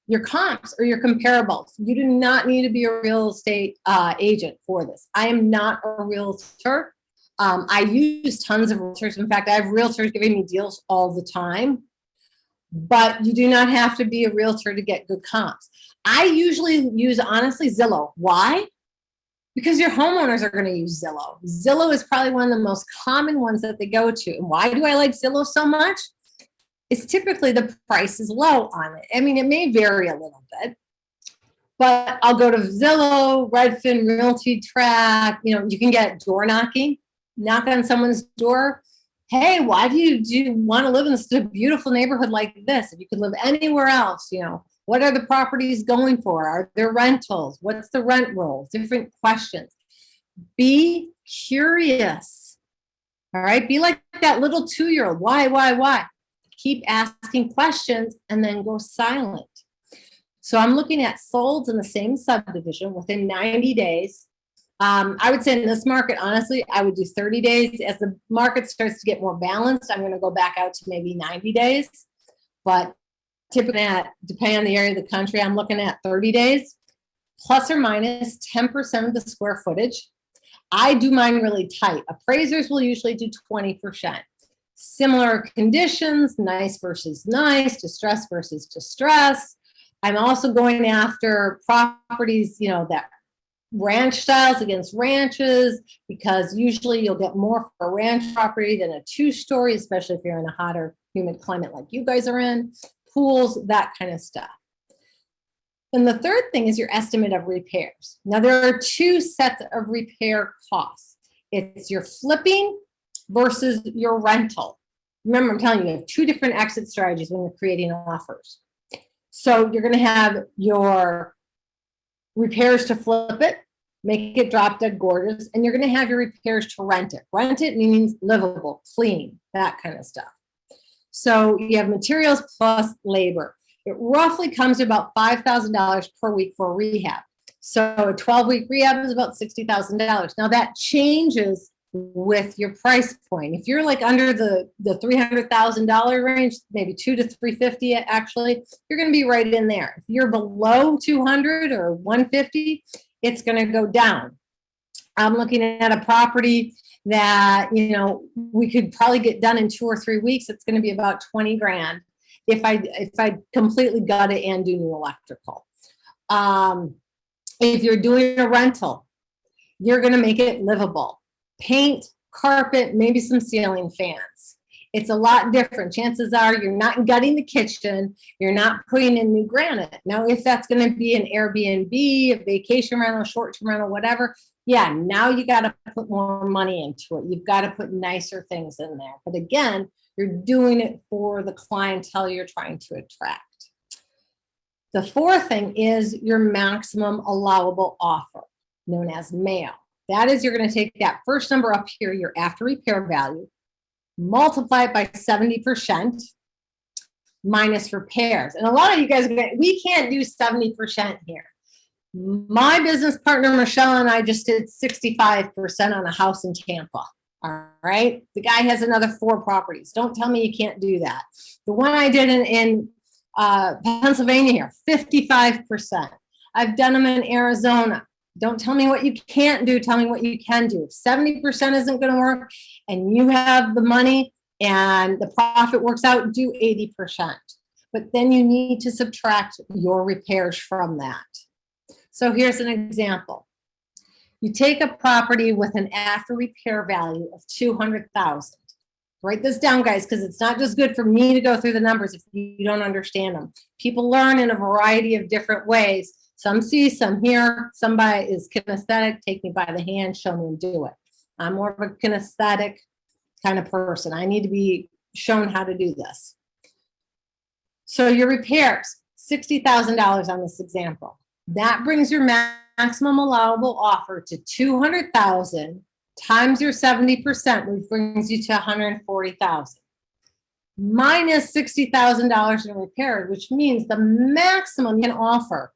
your comps or your comparables. You do not need to be a real estate agent for this. I am not a realtor. I use tons of realtors. In fact, I have realtors giving me deals all the time, but you do not have to be a realtor to get good comps. I usually use, honestly, Zillow. Why? Because your homeowners are going to use Zillow. Zillow is probably one of the most common ones that they go to. And why do I like Zillow so much? It's typically the price is low on it. I mean, it may vary a little bit, but I'll go to Zillow, Redfin, Realty Track. You know, you can get door knocking, knock on someone's door. Hey, why do you want to live in this beautiful neighborhood like this? If you could live anywhere else, you know, what are the properties going for? Are there rentals? What's the rent roll? Different questions. Be curious. All right. Be like that little 2-year-old. Why? Keep asking questions and then go silent. So I'm looking at solds in the same subdivision within 90 days. I would say in this market, honestly, I would do 30 days. As the market starts to get more balanced, I'm going to go back out to maybe 90 days. But typically, depending on the area of the country, I'm looking at 30 days, plus or minus 10% of the square footage. I do mine really tight. Appraisers will usually do 20%. Similar conditions, nice versus nice, distress versus distress. I'm also going after properties, you know, that ranch styles against ranches, because usually you'll get more for a ranch property than a 2-story, especially if you're in a hotter, humid climate like you guys are in, pools, that kind of stuff. And the third thing is your estimate of repairs. Now, there are 2 sets of repair costs. It's your flipping versus your rental. Remember, I'm telling you, you have 2 different exit strategies when you're creating offers. So you're going to have your repairs to flip it, make it drop dead gorgeous, and you're going to have your repairs to rent it. Rent it means livable, clean, that kind of stuff. So you have materials plus labor. It roughly comes to about $5,000 per week for a rehab. So a 12-week rehab is about $60,000. Now that changes with your price point. If you're like under the $300,000 range, maybe $200,000 to $350,000 actually, you're going to be right in there. If you're below 200 or 150, it's going to go down. I'm looking at a property that, you know, we could probably get done in 2 or 3 weeks. It's going to be about 20 grand if I completely gut it and do new electrical. If you're doing a rental, you're going to make it livable. Paint, carpet, maybe some ceiling fans. It's a lot different. Chances are you're not gutting the kitchen. You're not putting in new granite. Now, if that's going to be an Airbnb, a vacation rental, short-term rental, whatever, yeah, now you got to put more money into it. You've got to put nicer things in there. But again, you're doing it for the clientele you're trying to attract. The fourth thing is your maximum allowable offer, known as MAO. That is, you're going to take that first number up here, your after repair value, multiply it by 70% minus repairs. And a lot of you guys are going, we can't do 70% here. My business partner, Michelle, and I just did 65% on a house in Tampa. All right. The guy has another 4 properties. Don't tell me you can't do that. The one I did in Pennsylvania here, 55%. I've done them in Arizona. Don't tell me what you can't do. Tell me what you can do. If 70% isn't going to work and you have the money and the profit works out, do 80%. But then you need to subtract your repairs from that. So here's an example. You take a property with an after repair value of $200,000. Write this down, guys, because it's not just good for me to go through the numbers if you don't understand them. People learn in a variety of different ways. Some see, some hear, somebody is kinesthetic, take me by the hand, show me and do it. I'm more of a kinesthetic kind of person. I need to be shown how to do this. So your repairs, $60,000 on this example. That brings your maximum allowable offer to $200,000 times your 70%, which brings you to $140,000. Minus $60,000 in repairs, which means the maximum you can offer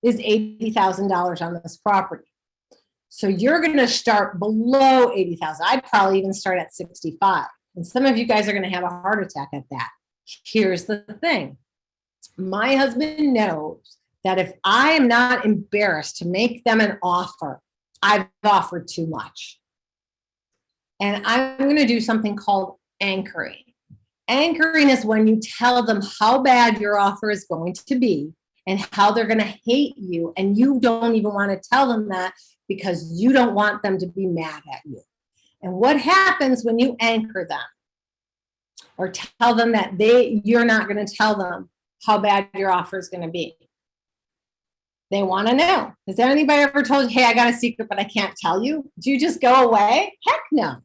is $80,000 on this property. So you're going to start below $80,000. I'd probably even start at 65. And some of you guys are going to have a heart attack at that. Here's the thing. My husband knows that if I am not embarrassed to make them an offer, I've offered too much. And I'm going to do something called anchoring. Anchoring is when you tell them how bad your offer is going to be and how they're going to hate you. And you don't even want to tell them that because you don't want them to be mad at you. And what happens when you anchor them or tell them that you're not going to tell them how bad your offer is going to be? They want to know. Has anybody ever told you, hey, I got a secret, but I can't tell you? Do you just go away? Heck no.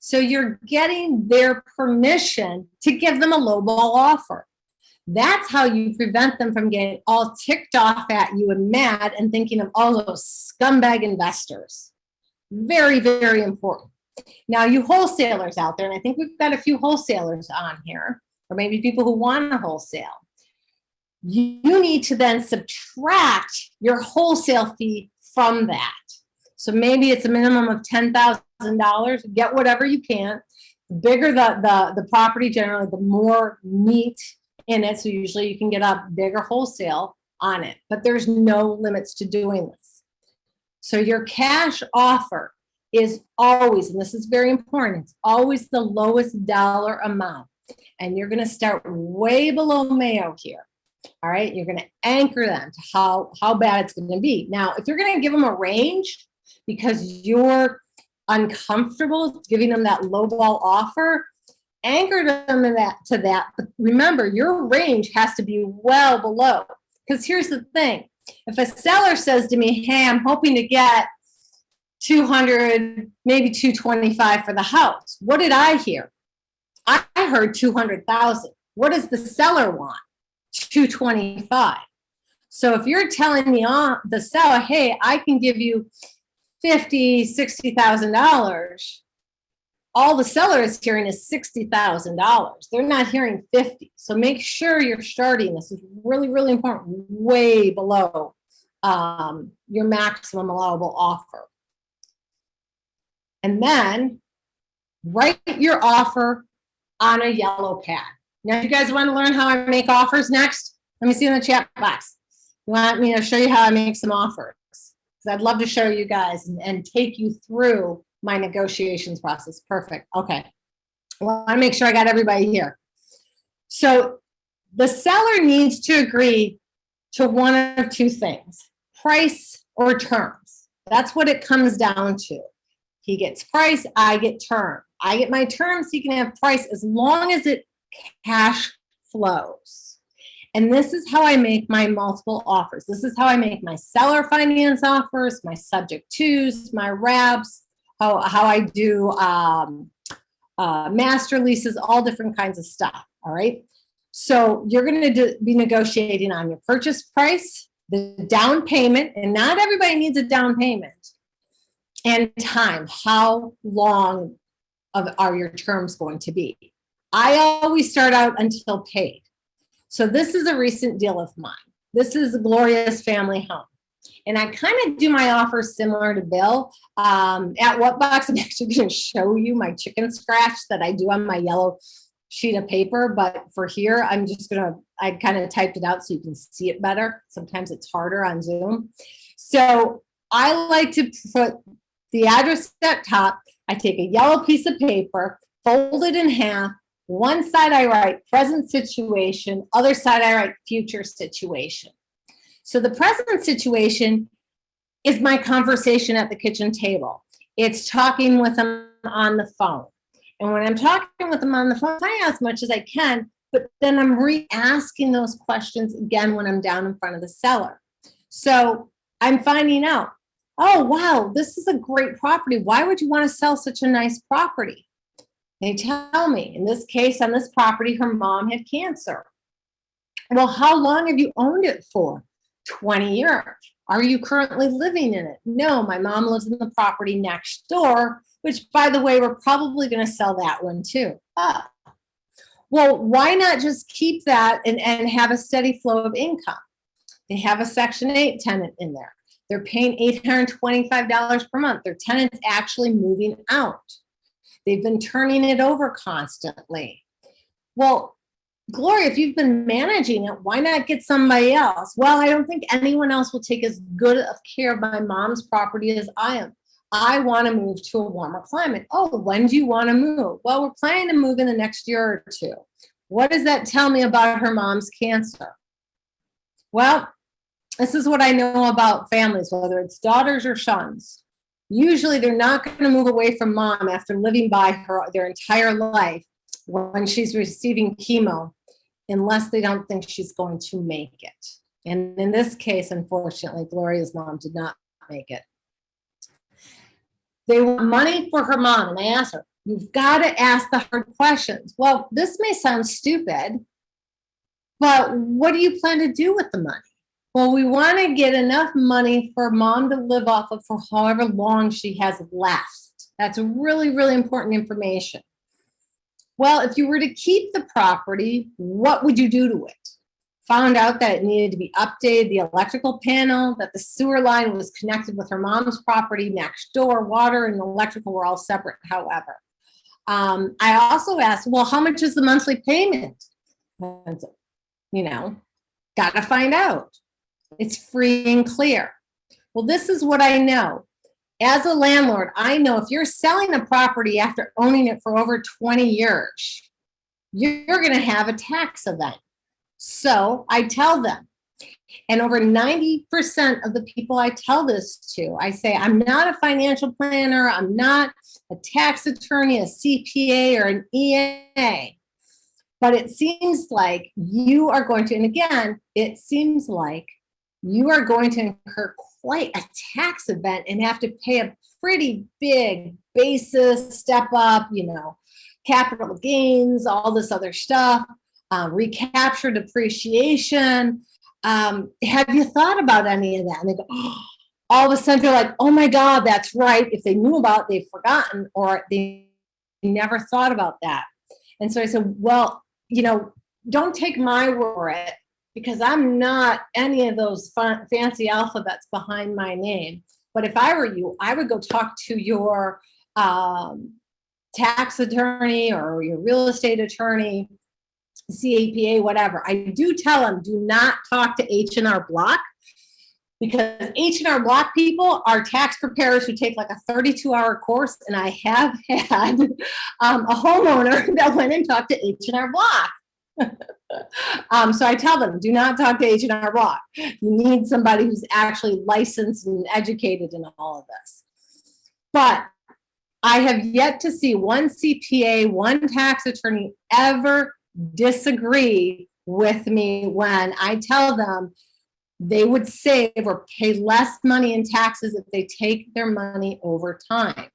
So you're getting their permission to give them a lowball offer. That's how you prevent them from getting all ticked off at you and mad and thinking of all those scumbag investors. Very, very important. Now, you wholesalers out there, and I think we've got a few wholesalers on here, or maybe people who want to wholesale. You need to then subtract your wholesale fee from that. So maybe it's a minimum of $10,000. Get whatever you can. The bigger the property, generally, the more meat in it. So usually you can get a bigger wholesale on it. But there's no limits to doing this. So your cash offer is always, and this is very important, it's always the lowest dollar amount. And you're going to start way below Mayo here. All right, you're going to anchor them to how bad it's going to be. Now, if you're going to give them a range because you're uncomfortable giving them that lowball offer, anchor them to that. But remember, your range has to be well below. Because here's the thing. If a seller says to me, hey, I'm hoping to get 200, maybe 225 for the house. What did I hear? I heard 200,000. What does the seller want? 225. So if you're telling the seller, hey, I can give you $50,000, $60,000, all the seller is hearing is $60,000. They're not hearing 50. So make sure you're starting, this is really, really important, way below your maximum allowable offer. And then write your offer on a yellow pad. Now, if you guys want to learn how I make offers next, let me see in the chat box. You want me to show you how I make some offers? Because I'd love to show you guys and take you through my negotiations process. Perfect. Okay. Well, I want to make sure I got everybody here. So the seller needs to agree to one of two things, price or terms. That's what it comes down to. He gets price, I get term. I get my terms, he can have price as long as it cash flows. And this is how I make my multiple offers. This is how I make my seller finance offers, my subject twos, my wraps, how I do master leases, all different kinds of stuff. All right. So you're going to be negotiating on your purchase price, the down payment, and not everybody needs a down payment, and time. How long are your terms going to be? I always start out until paid. So this is a recent deal of mine. This is a Gloria's family home. And I kind of do my offers similar to Bill. At What Box, I'm actually going to show you my chicken scratch that I do on my yellow sheet of paper. But for here, I'm just going to, I kind of typed it out so you can see it better. Sometimes it's harder on Zoom. So I like to put the address at top. I take a yellow piece of paper, fold it in half. One side I write present situation, other side I write future situation. So the present situation is my conversation at the kitchen table. It's talking with them on the phone. And when I'm talking with them on the phone, I ask as much as I can, but then I'm re-asking those questions again when I'm down in front of the seller. So I'm finding out, oh, wow, this is a great property. Why would you want to sell such a nice property? They tell me, in this case, on this property, her mom had cancer. Well, how long have you owned it for? 20 years. Are you currently living in it? No, my mom lives in the property next door, which, by the way, we're probably going to sell that one too. Well, why not just keep that and have a steady flow of income? They have a Section 8 tenant in there. They're paying $825 per month. Their tenant's actually moving out. They've been turning it over constantly. Well, Gloria, if you've been managing it, why not get somebody else? Well, I don't think anyone else will take as good of care of my mom's property as I am. I want to move to a warmer climate. Oh, when do you want to move? Well, we're planning to move in the next year or two. What does that tell me about her mom's cancer? Well, this is what I know about families, whether it's daughters or sons. Usually they're not going to move away from mom after living by her their entire life when she's receiving chemo, unless they don't think she's going to make it. And in this case, unfortunately, Gloria's mom did not make it. They want money for her mom. And I asked her, you've got to ask the hard questions. Well, this may sound stupid, but what do you plan to do with the money? Well, we want to get enough money for mom to live off of for however long she has left. That's really, really important information. Well, if you were to keep the property, what would you do to it? Found out that it needed to be updated, the electrical panel, that the sewer line was connected with her mom's property next door, water and electrical were all separate, however. I also asked, well, how much is the monthly payment? And, got to find out. It's free and clear. Well, this is what I know. As a landlord, I know if you're selling a property after owning it for over 20 years, you're going to have a tax event. So I tell them, and over 90% of the people I tell this to, I say, I'm not a financial planner, I'm not a tax attorney, a CPA, or an EA, but it seems like you are going to, and again, it seems like you are going to incur quite a tax event and have to pay a pretty big basis, step up, capital gains, all this other stuff, recapture depreciation. Have you thought about any of that? And they go, oh, all of a sudden they're like, oh my God, that's right. If they knew about it, they've forgotten, or they never thought about that. And so I said, well, don't take my word for it, because I'm not any of those fancy alphabets behind my name. But if I were you, I would go talk to your tax attorney or your real estate attorney, CAPA, whatever. I do tell them, do not talk to H&R Block, because H&R Block people are tax preparers who take like a 32-hour course. And I have had a homeowner that went and talked to H&R Block. So I tell them, do not talk to H&R Block. You need somebody who's actually licensed and educated in all of this. But I have yet to see one CPA, one tax attorney ever disagree with me when I tell them they would save or pay less money in taxes if they take their money over time.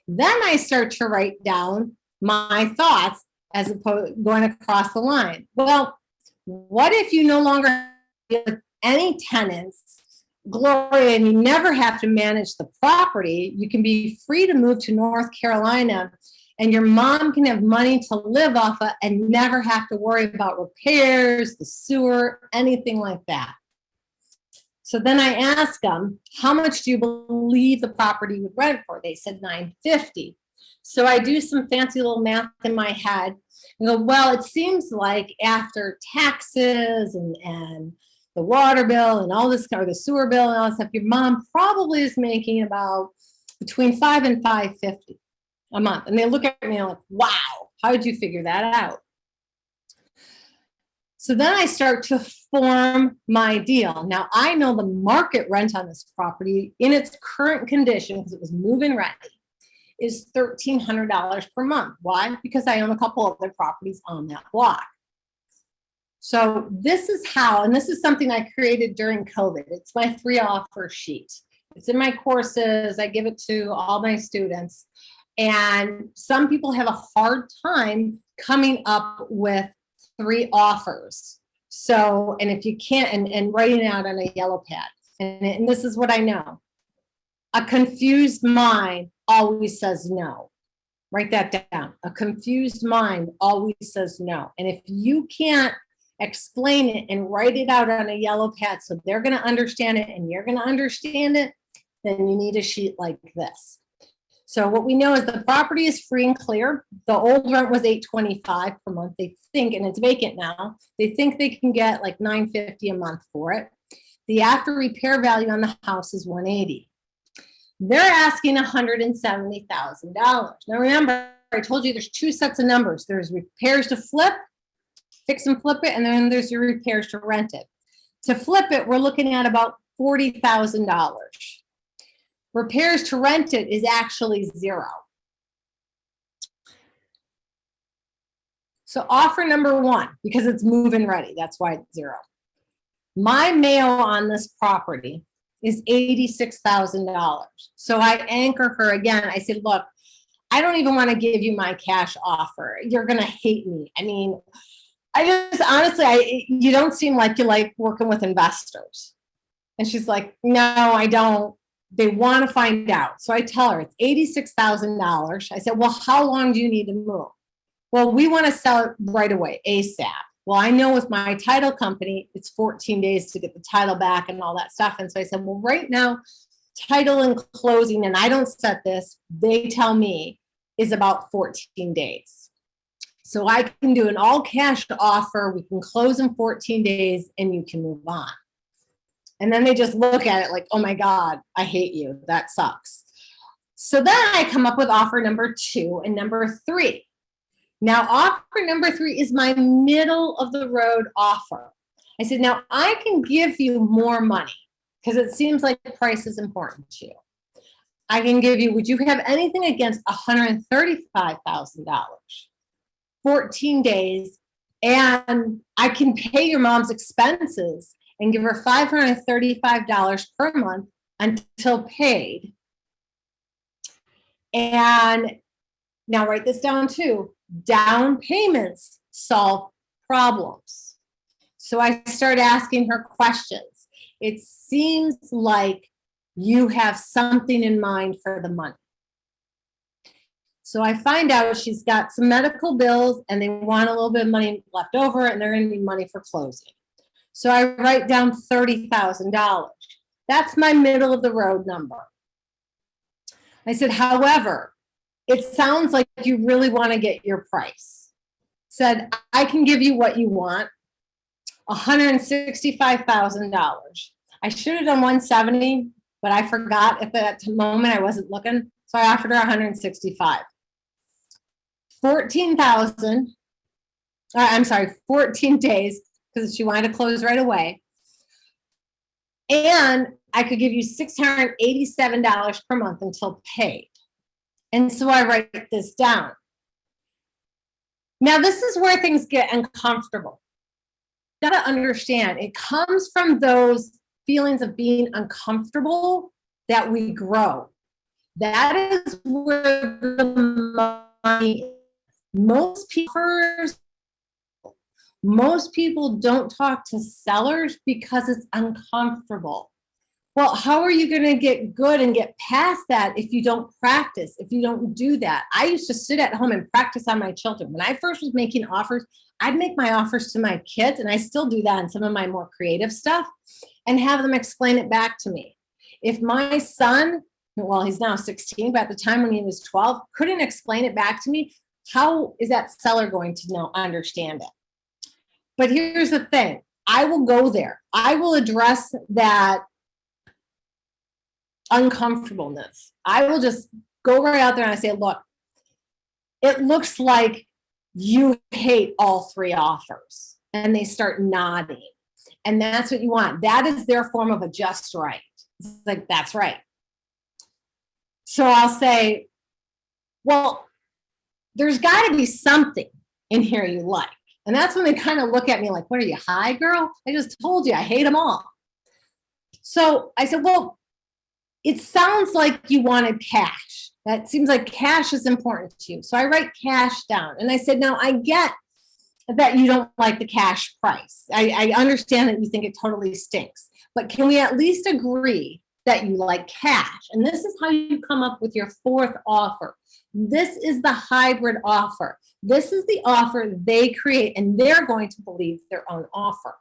Then I start to write down my thoughts as opposed to going across the line. Well, what if you no longer have any tenants, Gloria, and you never have to manage the property? You can be free to move to North Carolina, and your mom can have money to live off of and never have to worry about repairs, the sewer, anything like that. So then I asked them, how much do you believe the property would rent for? They said $950. So I do some fancy little math in my head and go, well, it seems like after taxes and the water bill and all this, or the sewer bill and all this stuff, your mom probably is making about between $500 and $550 a month. And they look at me like, wow, how did you figure that out? So then I start to form my deal. Now I know the market rent on this property in its current condition, because it was move-in ready, is $1,300 per month. Why? Because I own a couple other properties on that block. So this is how, and this is something I created during COVID. It's my 3 offer sheet. It's in my courses. I give it to all my students. And some people have a hard time coming up with 3 offers. So, and if you can't, and writing it out on a yellow pad. And this is what I know. A confused mind always says no. Write that down. A confused mind always says no. And if you can't explain it and write it out on a yellow pad so they're going to understand it and you're going to understand it, then you need a sheet like this. So what we know is the property is free and clear. The old rent was $825 per month. They think, and it's vacant now, they think they can get like $950 a month for it. The after repair value on the house is $180. They're asking $170,000. Now remember, I told you there's two sets of numbers. There's repairs to flip, fix and flip it, and then there's your repairs to rent it. To flip it, we're looking at about $40,000. Repairs to rent it is actually $0. So offer number one, because it's move-in ready, that's why it's $0. My mail on this property is $86,000. So I anchor her again. I said, look, I don't even want to give you my cash offer. You're going to hate me. I mean, I just honestly, you don't seem like you like working with investors. And she's like, no, I don't. They want to find out. So I tell her it's $86,000. I said, well, how long do you need to move? Well, we want to sell it right away, ASAP. Well, I know with my title company, it's 14 days to get the title back and all that stuff. And so I said, well, right now, title and closing, and I don't set this, they tell me, is about 14 days. So I can do an all cash offer. We can close in 14 days and you can move on. And then they just look at it like, oh my God, I hate you. That sucks. So then I come up with offer number 2 and number 3. Now, offer number 3 is my middle of the road offer. I said, now I can give you more money because it seems like the price is important to you. I can give you, would you have anything against $135,000, 14 days, and I can pay your mom's expenses and give her $535 per month until paid. And now write this down too. Down payments solve problems. So I start asking her questions. It seems like you have something in mind for the money. So I find out she's got some medical bills and they want a little bit of money left over and they're going to need money for closing. So I write down $30,000. That's my middle of the road number. I said, however, it sounds like you really want to get your price. Said, I can give you what you want, $165,000. I should have done 170, but I forgot at that moment I wasn't looking. So I offered her 165. 14 days, because she wanted to close right away. And I could give you $687 per month until paid. And so I write this down. Now, this is where things get uncomfortable. You got to understand, it comes from those feelings of being uncomfortable that we grow. That is where the money is. Most people don't talk to sellers because it's uncomfortable. Well, how are you going to get good and get past that if you don't practice, if you don't do that? I used to sit at home and practice on my children. When I first was making offers, I'd make my offers to my kids, and I still do that in some of my more creative stuff, and have them explain it back to me. If my son, well, he's now 16, but at the time when he was 12, couldn't explain it back to me, how is that seller going to understand it? But here's the thing. I will go there. I will address that uncomfortableness. I will just go right out there and I say, look, it looks like you hate all 3 offers. And they start nodding. And that's what you want. That is their form of a just right. It's like, that's right. So I'll say, well, there's got to be something in here you like. And that's when they kind of look at me like, what are you, high, girl? I just told you I hate them all. So I said, well, it sounds like you wanted cash. That seems like cash is important to you. So I write cash down. And I said, now I get that you don't like the cash price. I understand that you think it totally stinks. But can we at least agree that you like cash? And this is how you come up with your 4th offer. This is the hybrid offer. This is the offer they create, and they're going to believe their own offer.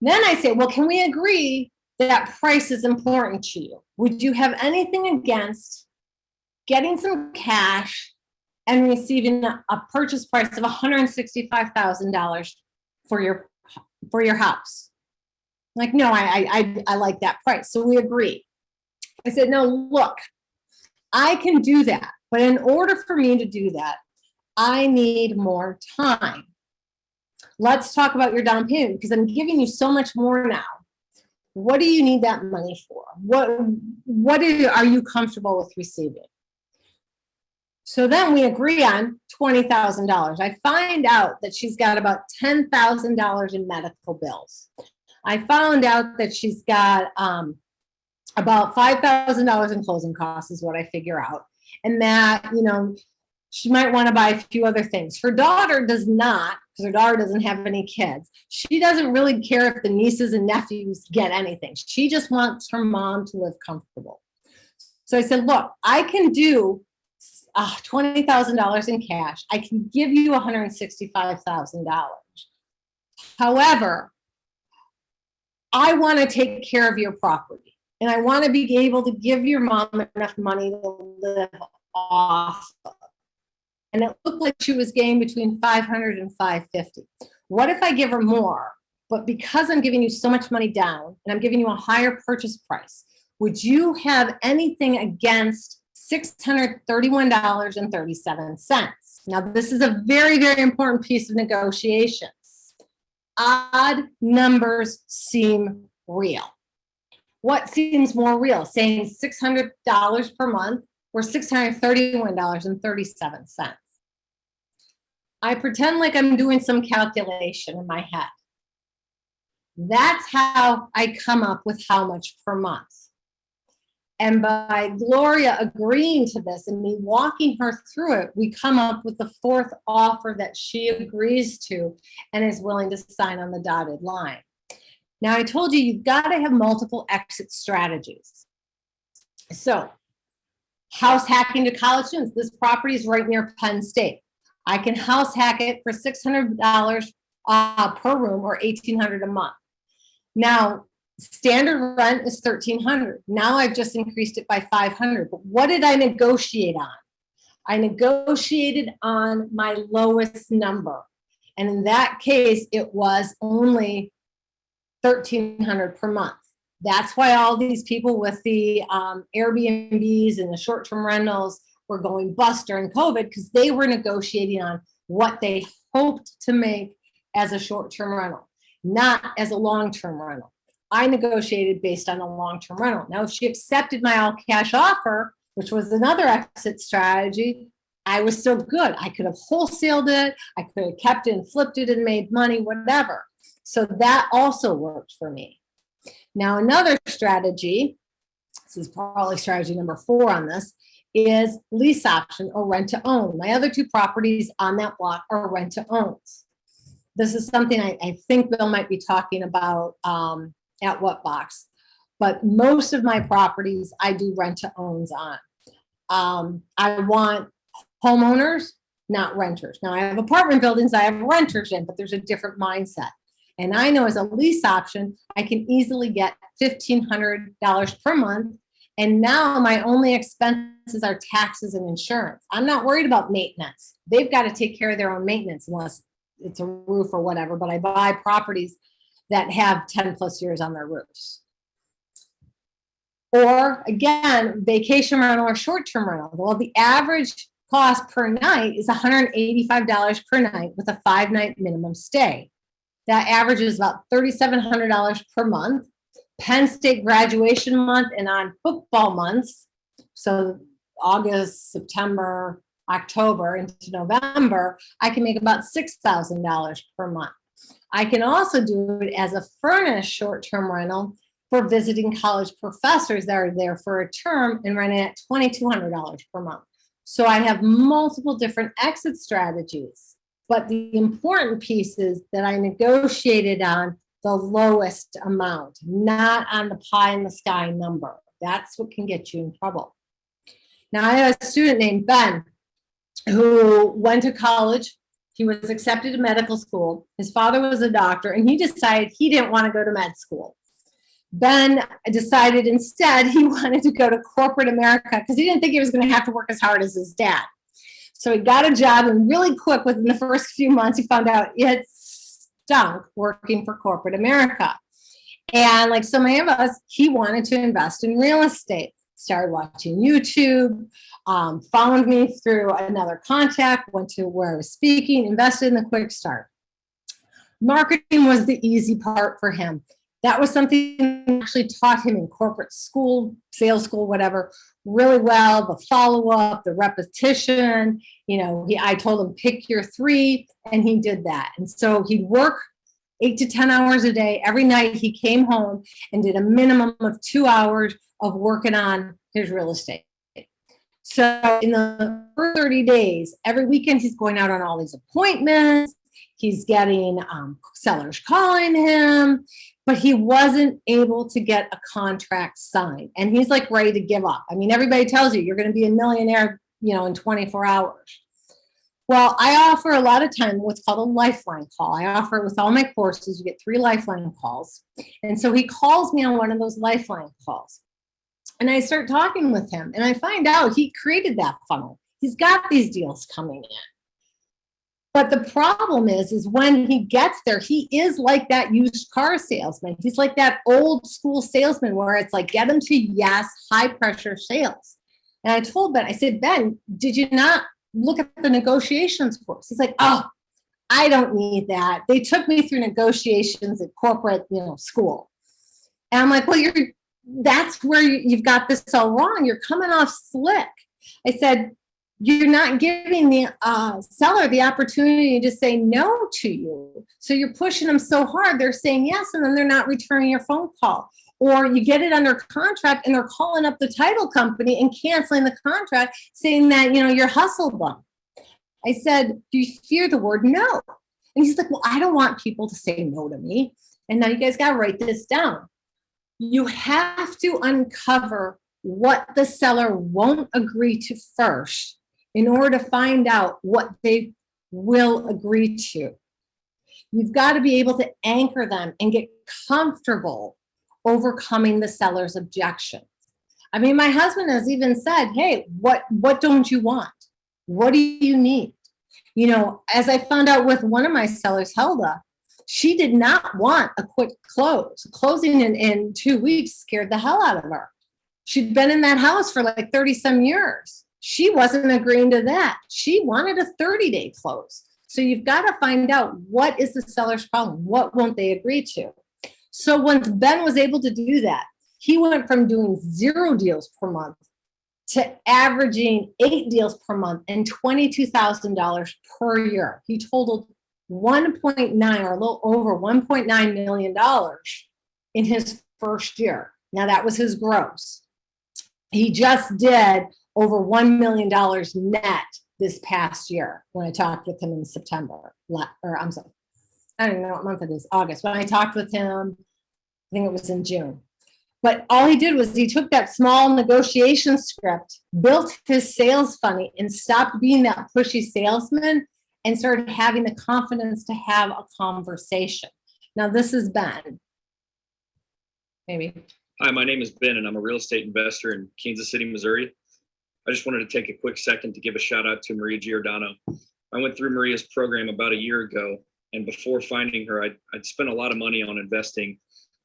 Then I say, well, can we agree that price is important to you? Would you have anything against getting some cash and receiving a purchase price of $165,000 for your house. Like, no, I like that price. So we agreed. I said, no, look, I can do that. But in order for me to do that, I need more time. Let's talk about your down payment because I'm giving you so much more now. What do you need that money for? What are you comfortable with receiving? So then we agree on $20,000. I find out that she's got about $10,000 in medical bills. I found out that she's got about $5,000 in closing costs is what I figure out. And that, she might want to buy a few other things. Her daughter does not, because her daughter doesn't have any kids. She doesn't really care if the nieces and nephews get anything. She just wants her mom to live comfortable. So I said, look, I can do $20,000 in cash. I can give you $165,000. However, I want to take care of your property. And I want to be able to give your mom enough money to live off of. And it looked like she was getting between $500 and $550. What if I give her more? But because I'm giving you so much money down and I'm giving you a higher purchase price, would you have anything against $631.37? Now, this is a very, very important piece of negotiations. Odd numbers seem real. What seems more real, saying $600 per month or $631.37? I pretend like I'm doing some calculation in my head. That's how I come up with how much per month. And by Gloria agreeing to this and me walking her through it, we come up with the fourth offer that she agrees to and is willing to sign on the dotted line. Now, I told you, you've got to have multiple exit strategies. So, house hacking to college students. This property is right near Penn State. I can house hack it for $600 per room or $1,800 a month. Now, standard rent is $1,300. Now I've just increased it by $500. But what did I negotiate on? I negotiated on my lowest number. And in that case, it was only $1,300 per month. That's why all these people with the AirBNBs and the short-term rentals were going bust during COVID, because they were negotiating on what they hoped to make as a short-term rental, not as a long-term rental. I negotiated based on a long-term rental. Now, if she accepted my all-cash offer, which was another exit strategy, I was still good. I could have wholesaled it. I could have kept it and flipped it and made money, whatever. So that also worked for me. Now, another strategy, this is probably strategy number 4 on this, is lease option or rent to own. My other 2 properties on that block are rent to owns. This is something I think Bill might be talking about at what box, but most of my properties I do rent to owns on. I want homeowners, not renters. Now, I have apartment buildings I have renters in, but there's a different mindset. And I know as a lease option, I can easily get $1,500 per month. And now my only expenses are taxes and insurance. I'm not worried about maintenance. They've got to take care of their own maintenance unless it's a roof or whatever, but I buy properties that have 10 plus years on their roofs. Or again, vacation rental or short-term rental. Well, the average cost per night is $185 per night with a 5-night minimum stay. That averages about $3,700 per month. Penn State graduation month and on football months, so August, September, October into November, I can make about $6,000 per month. I can also do it as a furnished short-term rental for visiting college professors that are there for a term and rent it at $2,200 per month. So I have multiple different exit strategies. But the important piece is that I negotiated on the lowest amount, not on the pie in the sky number. That's what can get you in trouble. Now, I have a student named Ben who went to college. He was accepted to medical school. His father was a doctor, and he decided he didn't want to go to med school. Ben decided instead he wanted to go to corporate America because he didn't think he was going to have to work as hard as his dad. So he got a job, and really quick, within the first few months, he found out it stunk working for corporate America. And like so many of us, he wanted to invest in real estate. Started watching YouTube, found me through another contact, went to where I was speaking, invested in the quick start. Marketing was the easy part for him. That was something I actually taught him in corporate school, sales school, whatever, really well. The follow-up, the repetition, I told him pick your 3, and he did that. And so he'd work 8 to 10 hours a day. Every night he came home and did a minimum of 2 hours of working on his real estate. So in the first 30 days, every weekend he's going out on all these appointments. He's getting sellers calling him, but he wasn't able to get a contract signed. And he's like ready to give up. I mean, everybody tells you you're going to be a millionaire, in 24 hours. Well, I offer a lot of time what's called a lifeline call. I offer it with all my courses. You get 3 lifeline calls. And so he calls me on one of those lifeline calls. And I start talking with him, and I find out he created that funnel. He's got these deals coming in. But the problem is when he gets there, he is like that used car salesman. He's like that old school salesman where it's like, get him to yes, high pressure sales. And I told Ben, I said, Ben, did you not look at the negotiations course? He's like, oh, I don't need that. They took me through negotiations at corporate, school. And I'm like, well, that's where you've got this all wrong. You're coming off slick. I said, you're not giving the seller the opportunity to say no to you. So you're pushing them so hard, they're saying yes, and then they're not returning your phone call. Or you get it under contract and they're calling up the title company and canceling the contract, saying that, you're hustled them. I said, do you fear the word no? And he's like, well, I don't want people to say no to me. And now you guys got to write this down. You have to uncover what the seller won't agree to first in order to find out what they will agree to. You've got to be able to anchor them and get comfortable overcoming the seller's objections. I mean, my husband has even said, hey, what don't you want? What do you need? As I found out with one of my sellers, Helda, she did not want a quick close. Closing in 2 weeks scared the hell out of her. She'd been in that house for like 30 some years. She wasn't agreeing to that. She wanted a 30-day close. So you've got to find out what is the seller's problem. What won't they agree to? So once Ben was able to do that, he went from doing 0 deals per month to averaging 8 deals per month and $22,000 per year. He totaled 1.9 or a little over $1.9 million in his first year. Now that was his gross. He just did over $1 million net this past year when I talked with him in September, or I'm sorry, I don't even know what month it is, August. When I talked with him, I think it was in June. But all he did was he took that small negotiation script, built his sales funnel, and stopped being that pushy salesman and started having the confidence to have a conversation. Now this is Ben. Maybe. Hi, my name is Ben, and I'm a real estate investor in Kansas City, Missouri. I just wanted to take a quick second to give a shout out to Maria Giordano. I went through Maria's program about a year ago, and before finding her, I'd spent a lot of money on investing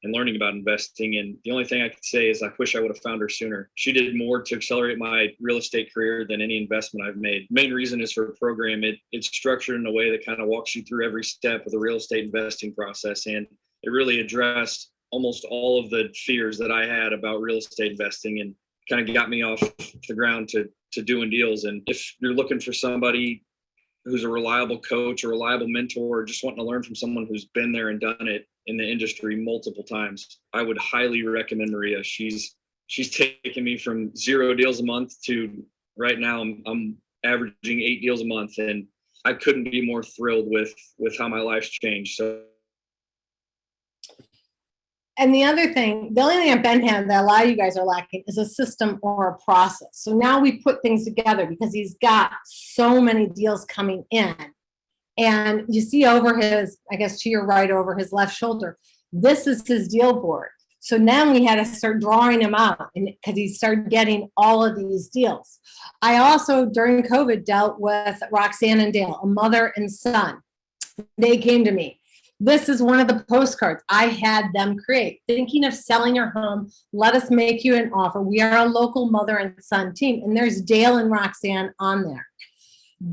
and learning about investing. And the only thing I could say is I wish I would have found her sooner. She did more to accelerate my real estate career than any investment I've made. Main reason is her program. It's structured in a way that kind of walks you through every step of the real estate investing process. And it really addressed almost all of the fears that I had about real estate investing and kind of got me off the ground to doing deals. And if you're looking for somebody who's a reliable coach, a reliable mentor, or just wanting to learn from someone who's been there and done it in the industry multiple times, I would highly recommend Maria. She's taken me from 0 deals a month to right now I'm averaging 8 deals a month, and I couldn't be more thrilled with how my life's changed. So. And the other thing, the only thing that Ben had that a lot of you guys are lacking is a system or a process. So now we put things together because he's got so many deals coming in. And you see over his, I guess to your right, over his left shoulder, this is his deal board. So now we had to start drawing him out because he started getting all of these deals. I also, during COVID, dealt with Roxanne and Dale, a mother and son. They came to me. This is one of the postcards I had them create. Thinking of selling your home, let us make you an offer. We are a local mother and son team. And there's Dale and Roxanne on there.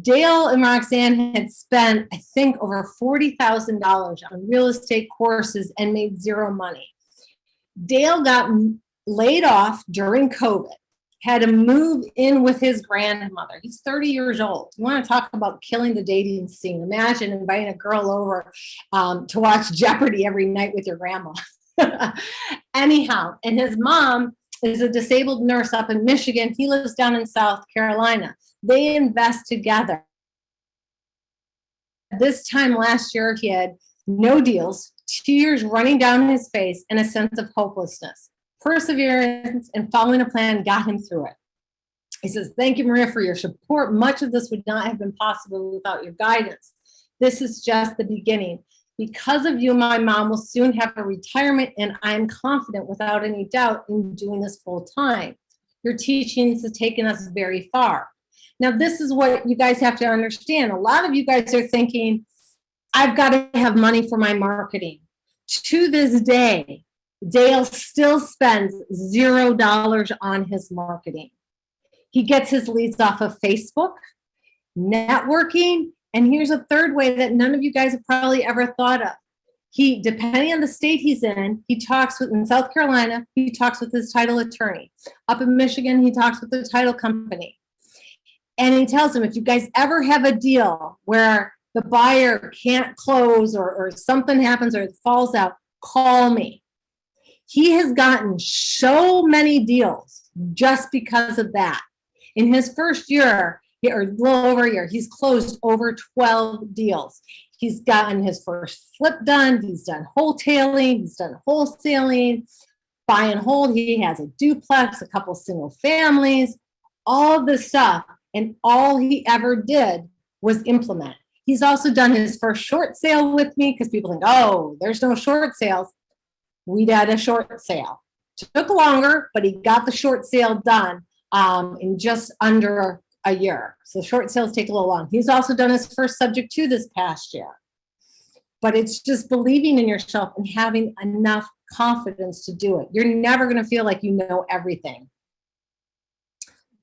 Dale and Roxanne had spent, I think, over $40,000 on real estate courses and made zero money. Dale got laid off during COVID, had to move in with his grandmother. He's 30 years old. You want to talk about killing the dating scene. Imagine inviting a girl over to watch Jeopardy every night with your grandma. Anyhow, and his mom is a disabled nurse up in Michigan. He lives down in South Carolina. They invest together. This time last year, he had no deals, tears running down his face, and a sense of hopelessness. Perseverance and following a plan got him through it. He says, thank you, Maria, for your support. Much of this would not have been possible without your guidance. This is just the beginning. Because of you, my mom will soon have a retirement, and I am confident without any doubt in doing this full time. Your teachings have taken us very far. Now, this is what you guys have to understand. A lot of you guys are thinking, I've got to have money for my marketing. To this day, Dale still spends $0 on his marketing. He gets his leads off of Facebook, networking, and here's a third way that none of you guys have probably ever thought of. He, depending on the state he's in South Carolina, he talks with his title attorney. Up in Michigan, he talks with the title company. And he tells them, if you guys ever have a deal where the buyer can't close or something happens or it falls out, call me. He has gotten so many deals just because of that. In his first year, or a little over a year, he's closed over 12 deals. He's gotten his first flip done. He's done wholetailing. He's done wholesaling, buy and hold. He has a duplex, a couple single families, all this stuff. And all he ever did was implement. He's also done his first short sale with me because people think, oh, there's no short sales. We did a short sale. Took longer, but he got the short sale done in just under a year. So short sales take a little long. He's also done his first subject to this past year. But it's just believing in yourself and having enough confidence to do it. You're never going to feel like you know everything.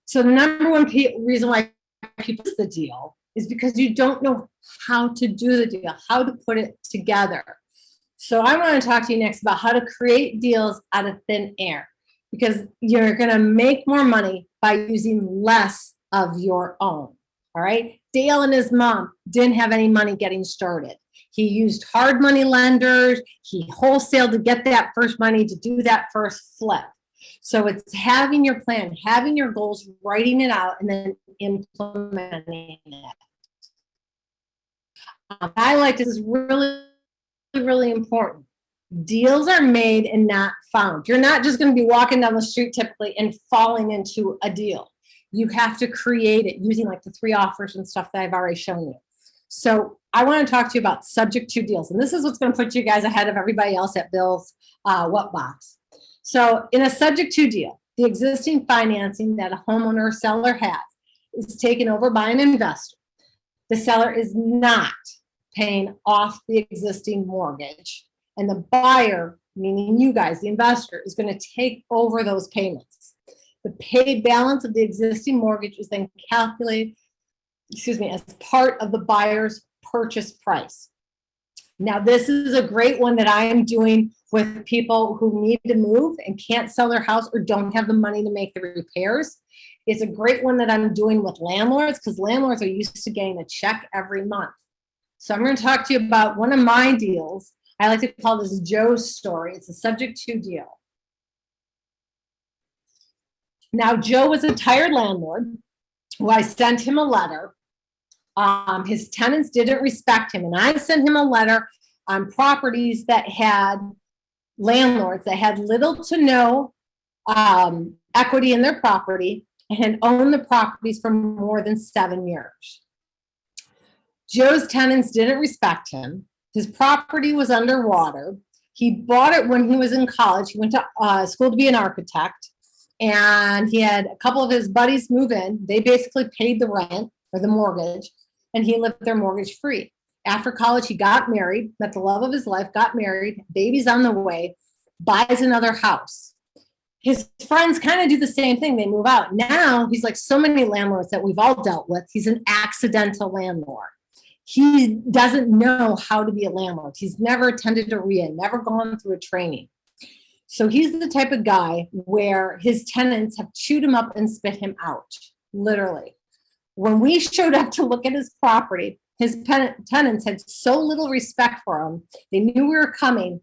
So the number one reason why people do the deal is because you don't know how to do the deal, how to put it together. So I want to talk to you next about how to create deals out of thin air, because you're going to make more money by using less of your own. All right. Dale and his mom didn't have any money getting started. He used hard money lenders. He wholesaled to get that first money to do that first flip. So it's having your plan, having your goals, writing it out, and then implementing it. I like this is really, really important. Deals are made and not found. You're not just going to be walking down the street typically and falling into a deal. You have to create it using like the 3 offers and stuff that I've already shown you. So I want to talk to you about subject to deals. And this is what's going to put you guys ahead of everybody else at Bill's What Box. So in a subject to deal, the existing financing that a homeowner or seller has is taken over by an investor. The seller is not paying off the existing mortgage, and the buyer, meaning you guys, the investor, is going to take over those payments. The paid balance of the existing mortgage is then calculated, as part of the buyer's purchase price. Now, this is a great one that I am doing with people who need to move and can't sell their house or don't have the money to make the repairs. It's a great one that I'm doing with landlords because landlords are used to getting a check every month. So I'm going to talk to you about one of my deals. I like to call this Joe's story. It's a subject to deal. Now, Joe was a tired landlord who I sent him a letter. His tenants didn't respect him, and I sent him a letter on properties that had landlords that had little to no equity in their property and had owned the properties for more than 7 years. Joe's tenants didn't respect him. His property was underwater. He bought it when he was in college. He went to school to be an architect, and he had a couple of his buddies move in. They basically paid the rent or the mortgage, and he lived there mortgage free. After college, he got married, met the love of his life, got married, baby's on the way, buys another house. His friends kind of do the same thing. They move out. Now he's like so many landlords that we've all dealt with. He's an accidental landlord. He doesn't know how to be a landlord. He's never attended a REIA, never gone through a training. So he's the type of guy where his tenants have chewed him up and spit him out, literally. When we showed up to look at his property, his tenants had so little respect for him. They knew we were coming.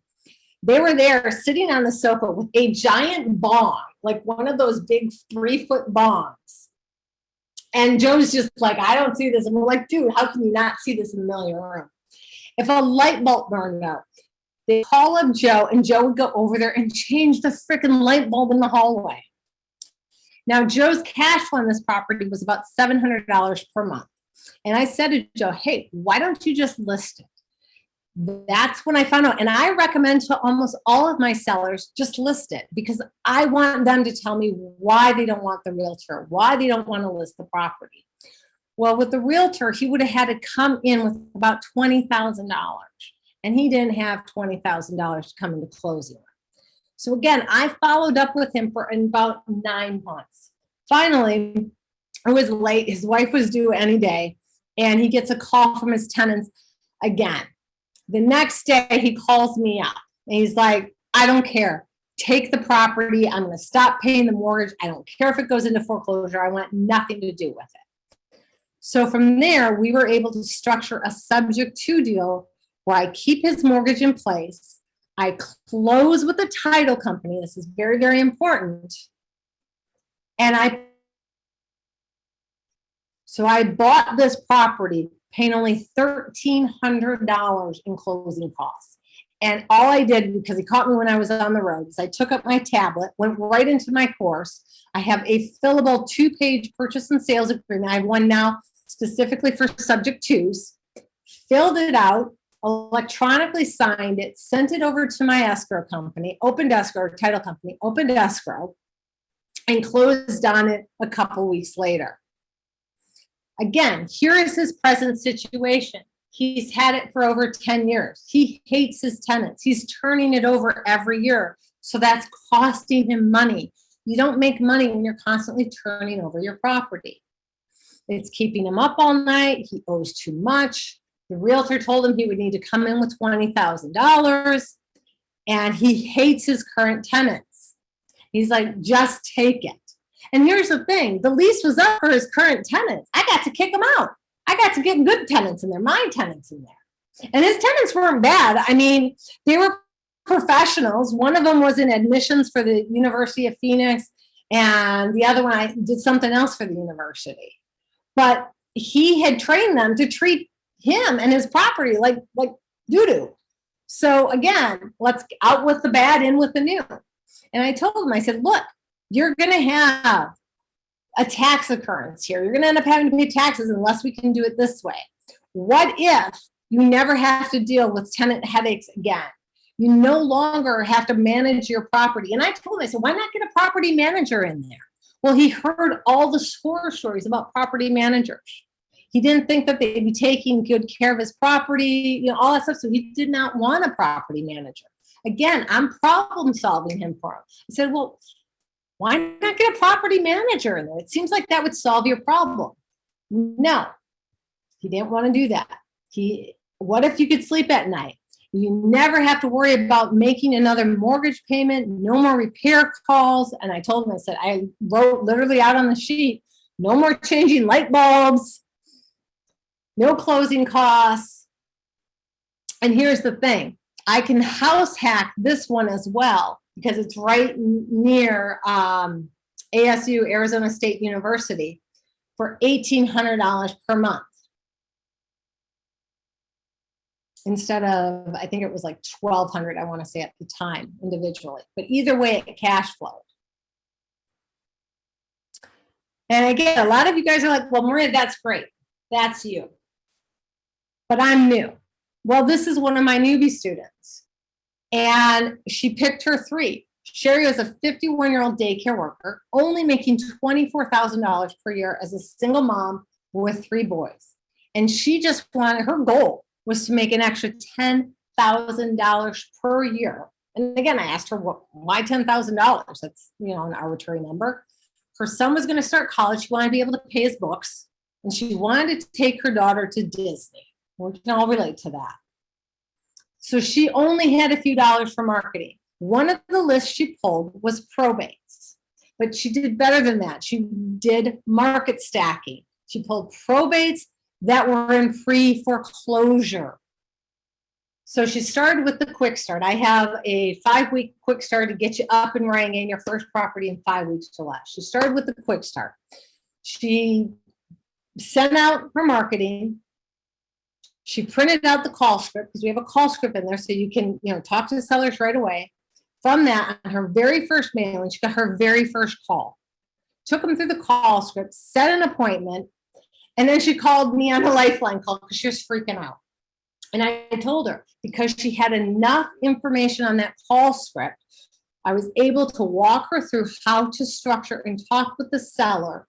They were there sitting on the sofa with a giant bong, like one of those big 3-foot bongs. And Joe's just like, I don't see this. And we're like, dude, how can you not see this in the middle of your room? If a light bulb burned out, they call up Joe, and Joe would go over there and change the freaking light bulb in the hallway. Now, Joe's cash flow on this property was about $700 per month. And I said to Joe, hey, why don't you just list it? That's when I found out. And I recommend to almost all of my sellers, just list it, because I want them to tell me why they don't want the realtor, why they don't want to list the property. Well, with the realtor, he would have had to come in with about $20,000. And he didn't have $20,000 to come into closing. So again, I followed up with him for about 9 months. Finally, it was late. His wife was due any day. And he gets a call from his tenants again. The next day, he calls me up. And he's like, I don't care. Take the property. I'm going to stop paying the mortgage. I don't care if it goes into foreclosure. I want nothing to do with it. So from there, we were able to structure a subject to deal where I keep his mortgage in place. I close with the title company. This is very, very important. And I bought this property paying only $1,300 in closing costs. And all I did, because he caught me when I was on the road, is I took up my tablet, went right into my course. I have a fillable 2-page purchase and sales agreement. I have one now specifically for subject twos, filled it out, electronically signed it, sent it over to my escrow company, opened escrow, title company, opened escrow, and closed on it a couple weeks later. Again, here is his present situation. He's had it for over 10 years. He hates his tenants. He's turning it over every year. So that's costing him money. You don't make money when you're constantly turning over your property. It's keeping him up all night. He owes too much. The realtor told him he would need to come in with $20,000, and he hates his current tenants. He's like, just take it. And here's the thing, the lease was up for his current tenants. I got to kick them out. I got to get good tenants in there, my tenants in there. And his tenants weren't bad. I mean, they were professionals. One of them was in admissions for the University of Phoenix, and the other one I did something else for the university. But he had trained them to treat him and his property like doo-doo. So again, let's out with the bad, in with the new. And I told him, I said, look, you're going to have a tax occurrence here. You're going to end up having to pay taxes unless we can do it this way. What if you never have to deal with tenant headaches again? You no longer have to manage your property. And I told him, I said, why not get a property manager in there? Well, he heard all the horror stories about property managers. He didn't think that they'd be taking good care of his property, all that stuff. So he did not want a property manager. Again, I'm problem solving him for him. I said, well, why not get a property manager in there? It seems like that would solve your problem. No, he didn't want to do that. What if you could sleep at night? You never have to worry about making another mortgage payment, no more repair calls. And I told him, I said, I wrote literally out on the sheet, no more changing light bulbs, no closing costs. And here's the thing, I can house hack this one as well, because it's right near ASU, Arizona State University, for $1,800 per month. Instead of, I think it was like $1,200, I want to say at the time, individually. But either way, it cash flowed. And again, a lot of you guys are like, well, Maria, that's great. That's you. But I'm new. Well, this is one of my newbie students. And she picked her three. Sherry was a 51-year-old daycare worker, only making $24,000 per year as a single mom with three boys. And she just wanted, her goal was to make an extra $10,000 per year. And again, I asked her, why $10,000? That's, an arbitrary number. Her son was going to start college. She wanted to be able to pay his books. And she wanted to take her daughter to Disney. We can all relate to that. So she only had a few dollars for marketing. One of the lists she pulled was probates, but she did better than that. She did market stacking. She pulled probates that were in pre-foreclosure. So she started with the quick start. I have a 5-week quick start to get you up and running in your first property in 5 weeks or less. She started with the quick start. She sent out her marketing. She printed out the call script because we have a call script in there so you can, talk to the sellers right away. From that, on her very first mailing, she got her very first call. Took them through the call script, set an appointment, and then she called me on a lifeline call because she was freaking out. And I told her, because she had enough information on that call script, I was able to walk her through how to structure and talk with the seller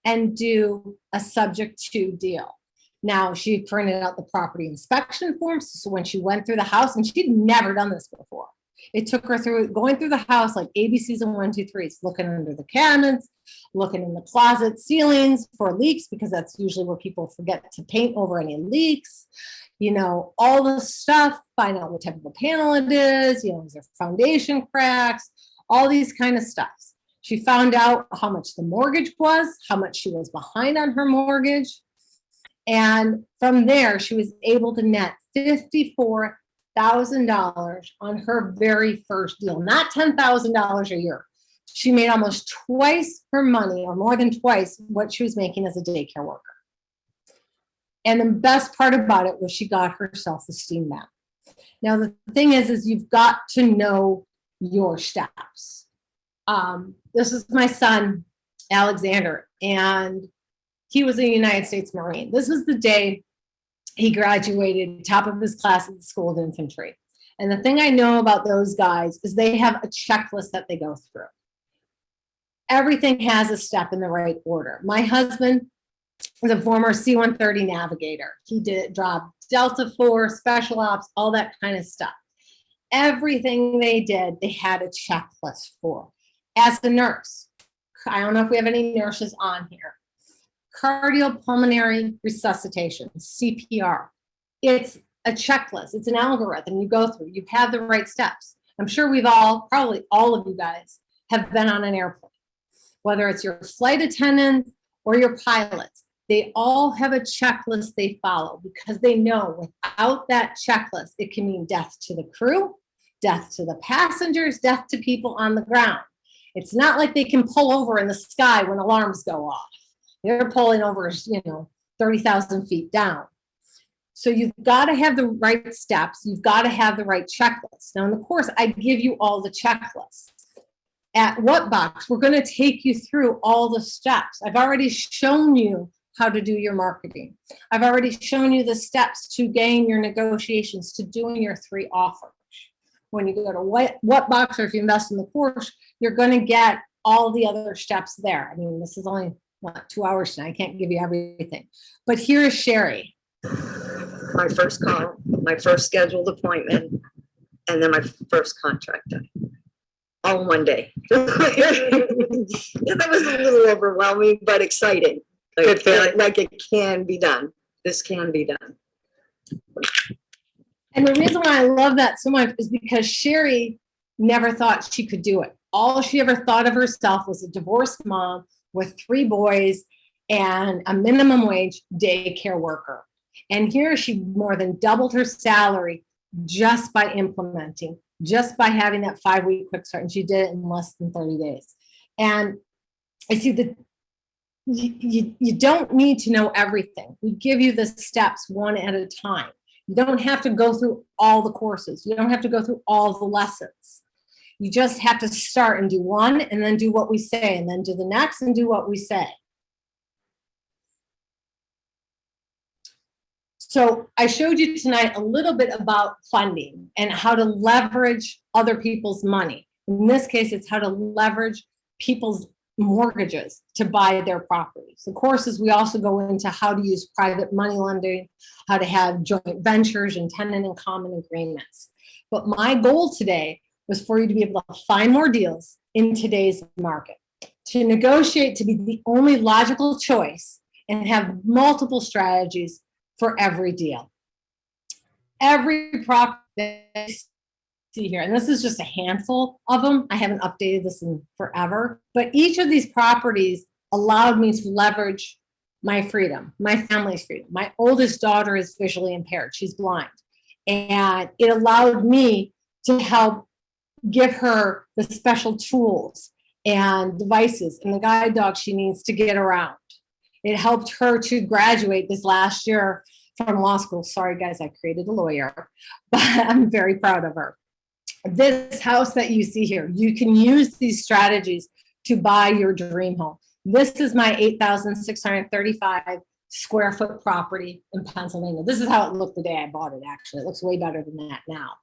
and do a subject to deal. Now, she printed out the property inspection forms. So when she went through the house, and she'd never done this before, it took her through going through the house like ABCs and 1, 2, 3s, looking under the cabinets, looking in the closet ceilings for leaks, because that's usually where people forget to paint over any leaks, all the stuff, find out what type of a panel it is, is there foundation cracks, all these kind of stuff. She found out how much the mortgage was, how much she was behind on her mortgage. And from there, she was able to net $54,000 on her very first deal, not $10,000 a year. She made almost twice her money, or more than twice what she was making as a daycare worker. And the best part about it was she got her self-esteem back. Now, the thing is you've got to know your steps. This is my son, Alexander, and he was a United States Marine. This was the day he graduated, top of his class at the School of Infantry. And the thing I know about those guys is they have a checklist that they go through. Everything has a step in the right order. My husband was a former C-130 navigator. He did drop Delta Force, Special Ops, all that kind of stuff. Everything they did, they had a checklist for. As a nurse, I don't know if we have any nurses on here. Cardiopulmonary resuscitation, CPR. It's a checklist. It's an algorithm you go through. You have the right steps. I'm sure probably all of you guys have been on an airplane, whether it's your flight attendants or your pilots. They all have a checklist they follow because they know without that checklist, it can mean death to the crew, death to the passengers, death to people on the ground. It's not like they can pull over in the sky when alarms go off. They're pulling over, 30,000 feet down. So you've got to have the right steps. You've got to have the right checklist. Now in the course, I give you all the checklists. At What Box, we're going to take you through all the steps. I've already shown you how to do your marketing. I've already shown you the steps to gain your negotiations, to doing your 3 offers. When you go to What Box, or if you invest in the course, you're going to get all the other steps there. I mean, this is only 2 hours tonight. I can't give you everything. But here is Sherry. My first call, my first scheduled appointment, and then my first contract done. All in one day. That was a little overwhelming, but exciting. Like it can be done. This can be done. And the reason why I love that so much is because Sherry never thought she could do it. All she ever thought of herself was a divorced mom with 3 boys and a minimum wage daycare worker. And here she more than doubled her salary just by implementing, just by having that 5-week quick start. And she did it in less than 30 days. And I see that you don't need to know everything. We give you the steps one at a time. You don't have to go through all the courses. You don't have to go through all the lessons. You just have to start and do one, and then do what we say, and then do the next and do what we say. So I showed you tonight a little bit about funding and how to leverage other people's money. In this case, it's how to leverage people's mortgages to buy their properties. The courses, we also go into how to use private money lending, how to have joint ventures and tenant in common agreements. But my goal today was for you to be able to find more deals in today's market, to negotiate to be the only logical choice and have multiple strategies for every deal. Every property that you see here, and this is just a handful of them. I haven't updated this in forever, but each of these properties allowed me to leverage my freedom, my family's freedom. My oldest daughter is visually impaired. She's blind. And it allowed me to help give her the special tools and devices and the guide dog she needs to get around. It helped her to graduate this last year from law school. Sorry, guys, I created a lawyer, but I'm very proud of her. This house that you see here, you can use these strategies to buy your dream home. This is my 8,635 square foot property in Pennsylvania. This is how it looked the day I bought it, actually. It looks way better than that now.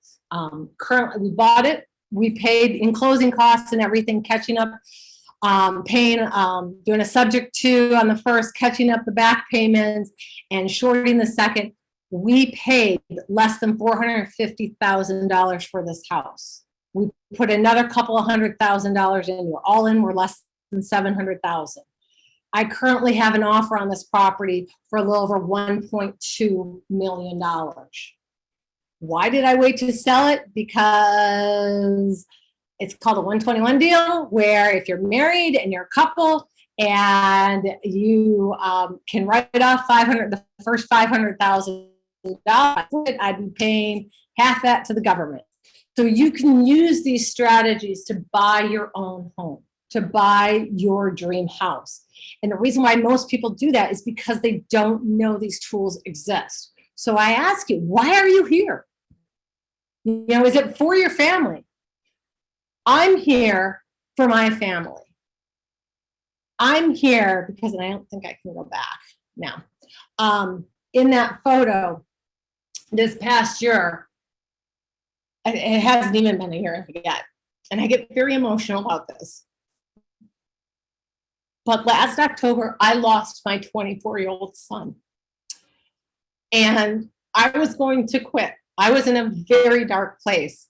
Currently, we bought it. We paid in closing costs and everything, catching up, paying, doing a subject to on the first, catching up the back payments and shorting the second. We paid less than $450,000 for this house. We put another couple of $100,000 in. We're all in, we're less than $700,000. I currently have an offer on this property for a little over $1.2 million. Why did I wait to sell it? Because it's called a 121 deal, where if you're married and you're a couple and you can write off the first $500,000, I'd be paying half that to the government. So you can use these strategies to buy your own home, to buy your dream house. And the reason why most people do that is because they don't know these tools exist. So I ask you, why are you here? You know, is it for your family? I'm here for my family. I'm here because, and I don't think I can go back now. In that photo, this past year, it hasn't even been a year yet, and I get very emotional about this. But last October, I lost my 24-year-old son. And I was going to quit. I was in a very dark place.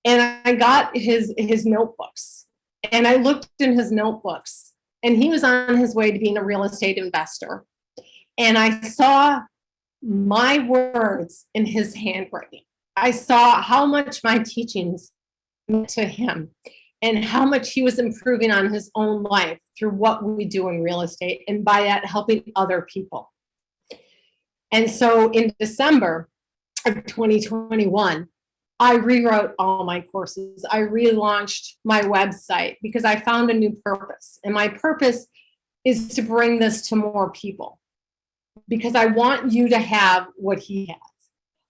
And I got his notebooks. And I looked in his notebooks. And he was on his way to being a real estate investor. And I saw my words in his handwriting. I saw how much my teachings meant to him and how much he was improving on his own life through what we do in real estate, and by that, helping other people. And so in December of 2021, I rewrote all my courses. I relaunched my website because I found a new purpose. And my purpose is to bring this to more people, because I want you to have what he has.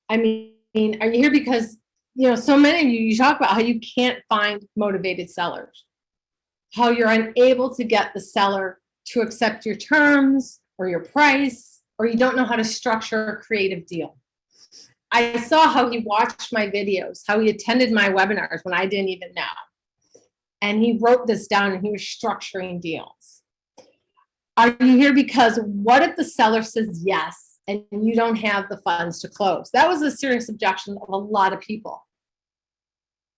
I mean, are you here because, you know, so many of you talk about how you can't find motivated sellers, how you're unable to get the seller to accept your terms or your price, or you don't know how to structure a creative deal. I saw how he watched my videos, how he attended my webinars when I didn't even know. And he wrote this down and he was structuring deals. Are you here because what if the seller says yes and you don't have the funds to close? That was a serious objection of a lot of people.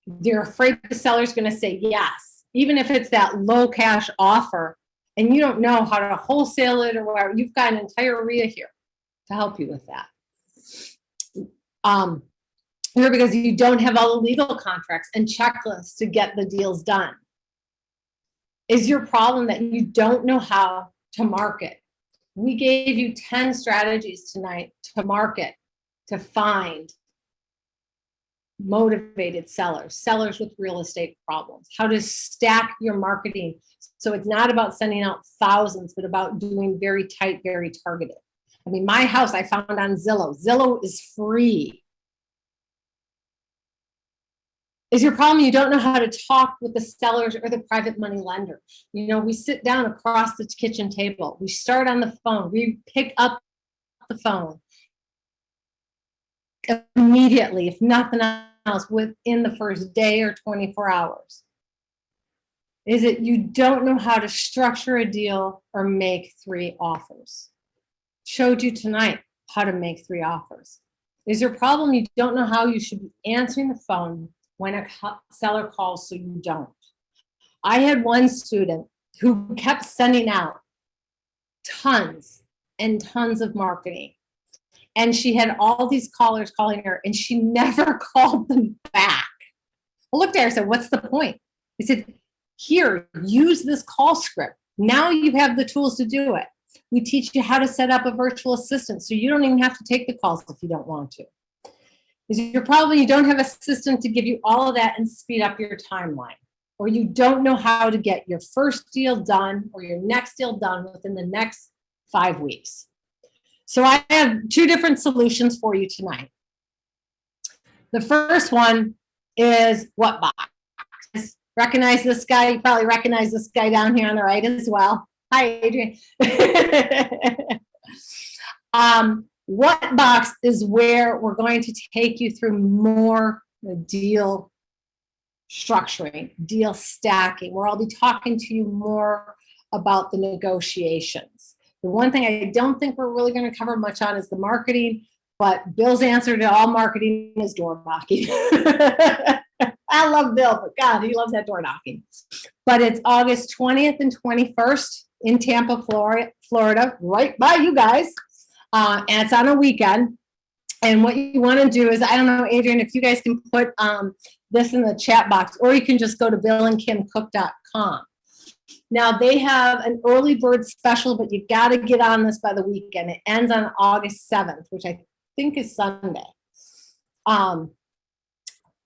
They're afraid the seller's going to say yes, even if it's that low cash offer and you don't know how to wholesale it or whatever. You've got an entire REIA here to help you with that. Here because you don't have all the legal contracts and checklists to get the deals done. Is your problem that you don't know how to market? We gave you 10 strategies tonight to market, to find motivated sellers with real estate problems, how to stack your marketing. So it's not about sending out thousands, but about doing very tight, very targeted. I mean, my house I found on Zillow. Zillow is free. Is your problem you don't know how to talk with the sellers or the private money lenders? You know, we sit down across the kitchen table. We start on the phone. We pick up the phone. immediately, if nothing else, within the first day or 24 hours, is that you don't know how to structure a deal or make 3 offers. Showed you tonight how to make 3 offers. Is your problem you don't know how you should be answering the phone when a seller calls, so you don't? I had one student who kept sending out tons and tons of marketing. And she had all these callers calling her, and she never called them back. I looked at her and said, what's the point? I said, here, use this call script. Now you have the tools to do it. We teach you how to set up a virtual assistant, so you don't even have to take the calls if you don't want to. Is your problem you don't have a system to give you all of that and speed up your timeline, or you don't know how to get your first deal done or your next deal done within the next 5 weeks. So I have 2 different solutions for you tonight. The first one is what box. Recognize this guy? You probably recognize this guy down here on the right as well. Hi, Adrian. What box is where we're going to take you through more deal structuring, deal stacking, where I'll be talking to you more about the negotiations. The one thing I don't think we're really going to cover much on is the marketing, but Bill's answer to all marketing is door knocking. I love Bill, but God, he loves that door knocking. But it's August 20th and 21st in Tampa, Florida, right by you guys. And it's on a weekend. And what you want to do is, I don't know, Adrian, if you guys can put this in the chat box, or you can just go to billandkimcook.com. Now, they have an early bird special, but you've got to get on this by the weekend. It ends on August 7th, which I think is Sunday.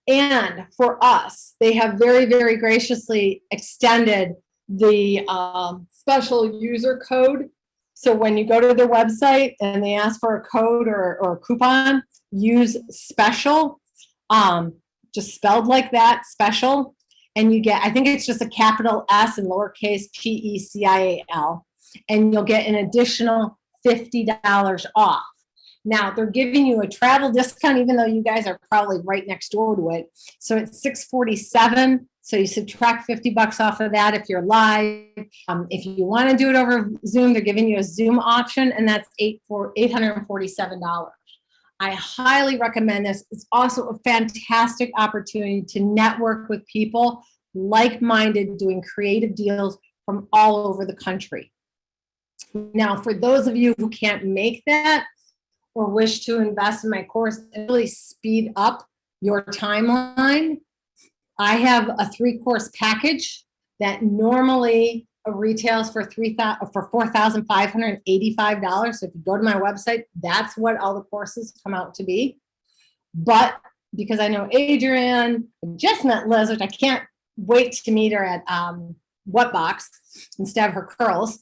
And for us, they have very, very graciously extended the special user code. So when you go to their website and they ask for a code or a coupon, use special, just spelled like that, special. And you get, I think it's just a capital S and lowercase PECIAL, and you'll get an additional $50 off. Now, they're giving you a travel discount, even though you guys are probably right next door to it. So it's $647. So you subtract $50 off of that if you're live. If you want to do it over Zoom, they're giving you a Zoom option, and that's $847. I highly recommend this. It's also a fantastic opportunity to network with people like-minded doing creative deals from all over the country. Now, for those of you who can't make that or wish to invest in my course and really speed up your timeline, I have a 3-course package that normally retails for $4,585. So if you go to my website, that's what all the courses come out to be. But because I know Adrian, just met Liz, which I can't wait to meet her at What Box instead of her curlers.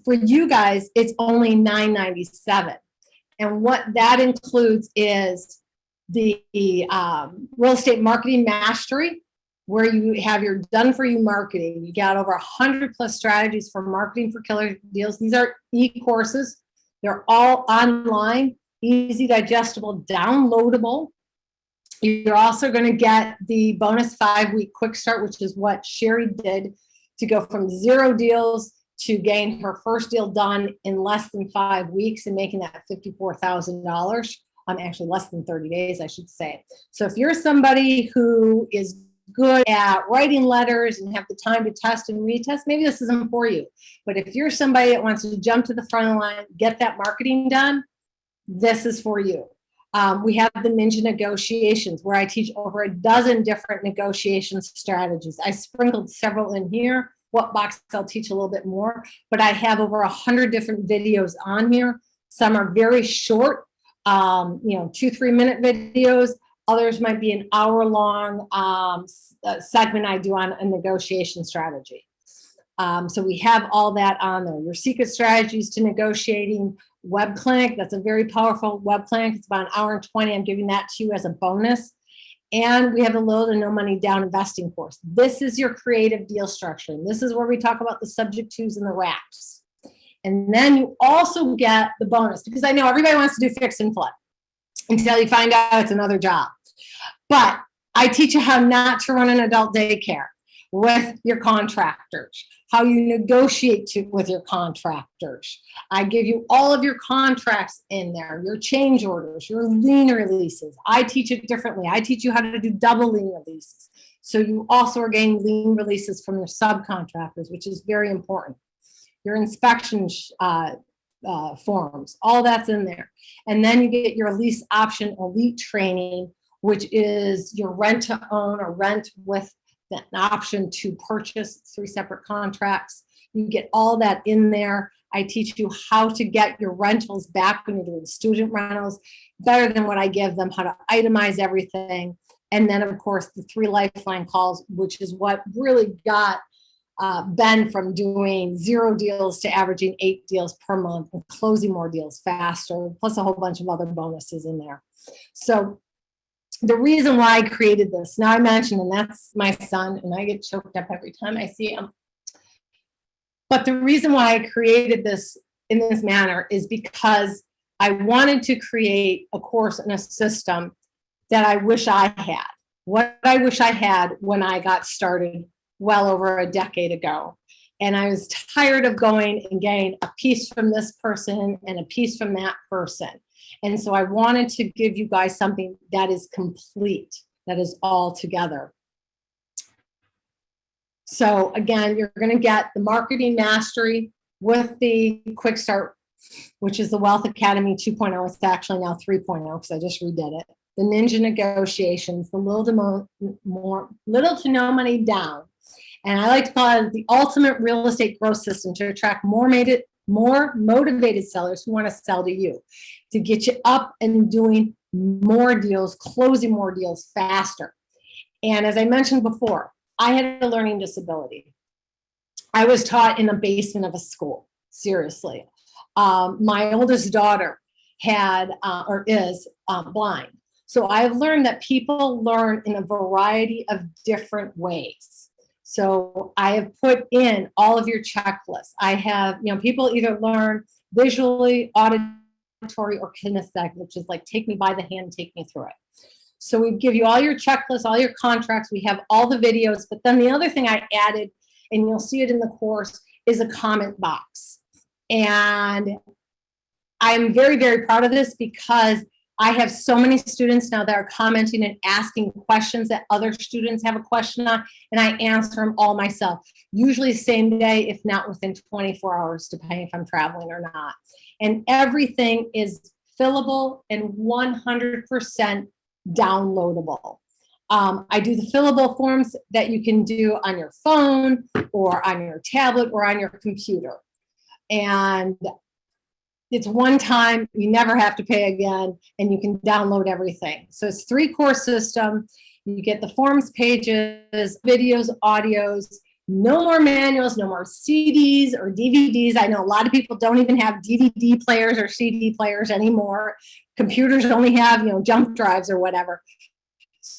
For you guys, it's only $997. And what that includes is the real estate marketing mastery, where you have your done-for-you marketing. You got over 100+ strategies for marketing for killer deals. These are e-courses. They're all online, easy, digestible, downloadable. You're also going to get the bonus 5-week quick start, which is what Sherry did to go from 0 deals to gain her first deal done in less than 5 weeks and making that $54,000. Actually less than 30 days, I should say. So if you're somebody who is good at writing letters and have the time to test and retest, maybe this isn't for you. But if you're somebody that wants to jump to the front of the line, get that marketing done, this is for you. We have the Ninja Negotiations, where I teach over a dozen different negotiation strategies. I sprinkled several in here. What Box I'll teach a little bit more, but I have over 100 different videos on here. Some are very short, 2-3 minute videos. Others might be an hour-long segment I do on a negotiation strategy. So we have all that on there. Your secret strategies to negotiating. Web Clinic, that's a very powerful web clinic. It's about 1 hour and 20. I'm giving that to you as a bonus. And we have a little to no money down investing course. This is your creative deal structuring. This is where we talk about the subject twos and the wraps. And then you also get the bonus, because I know everybody wants to do fix and flip. until you find out it's another job. But I teach you how not to run an adult daycare with your contractors, how you negotiate with your contractors. I give you all of your contracts in there, your change orders, your lien releases. I teach it differently. I teach you how to do double lien releases. So you also are getting lien releases from your subcontractors, which is very important. Your inspection forms, all that's in there. And then you get your lease option elite training, which is your rent to own or rent with an option to purchase, 3 separate contracts. You get all that in there. I teach you how to get your rentals back when you're doing student rentals, better than what I give them, how to itemize everything. And then, of course, the 3 lifeline calls, which is what really got Ben from doing 0 deals to averaging 8 deals per month and closing more deals faster, plus a whole bunch of other bonuses in there. So the reason why I created this, now I mentioned, and that's my son, and I get choked up every time I see him. But the reason why I created this in this manner is because I wanted to create a course and a system that I wish I had. What I wish I had when I got started well over a decade ago. And I was tired of going and getting a piece from this person and a piece from that person. And so I wanted to give you guys something that is complete, that is all together. So again, you're going to get the marketing mastery with the quick start, which is the Wealth Academy 2.0. It's actually now 3.0 because I just redid it. The ninja negotiations, the little to no money down. And I like to call it the ultimate real estate growth system to attract more motivated sellers who want to sell to you, to get you up and doing more deals, closing more deals faster. And as I mentioned before, I had a learning disability. I was taught in the basement of a school, seriously. My oldest daughter had or is blind. So I've learned that people learn in a variety of different ways. So I have put in all of your checklists. I have, people either learn visually, auditory, or kinesthetic, which is like take me by the hand, take me through it. So we give you all your checklists, all your contracts. We have all the videos. But then the other thing I added, and you'll see it in the course, is a comment box. And I'm very, very proud of this because I have so many students now that are commenting and asking questions that other students have a question on, and I answer them all myself, usually same day, if not within 24 hours, depending if I'm traveling or not. And everything is fillable and 100% downloadable. I do the fillable forms that you can do on your phone or on your tablet or on your computer. And it's one time, you never have to pay again, and you can download everything. So it's 3-course system. You get the forms pages, videos, audios, no more manuals, no more CDs or DVDs. I know a lot of people don't even have DVD players or CD players anymore. Computers only have, jump drives or whatever.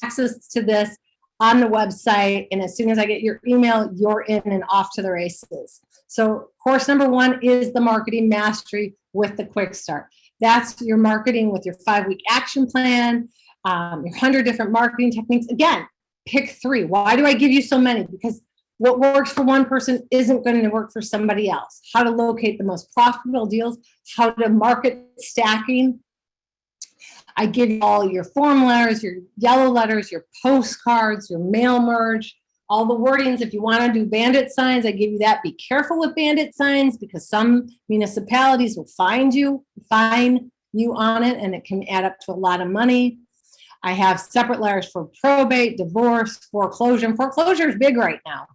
Access to this on the website, and as soon as I get your email, you're in and off to the races. So course number 1 is the marketing mastery with the quick start. That's your marketing with your 5-week action plan, your 100 different marketing techniques. Again, pick 3. Why do I give you so many? Because what works for one person isn't going to work for somebody else. How to locate the most profitable deals, how to market stacking. I give you all your form letters, your yellow letters, your postcards, your mail merge, all the wordings. If you want to do bandit signs, I give you that. Be careful with bandit signs because some municipalities will fine you on it, and it can add up to a lot of money. I have separate letters for probate, divorce, foreclosure. And foreclosure is big right now.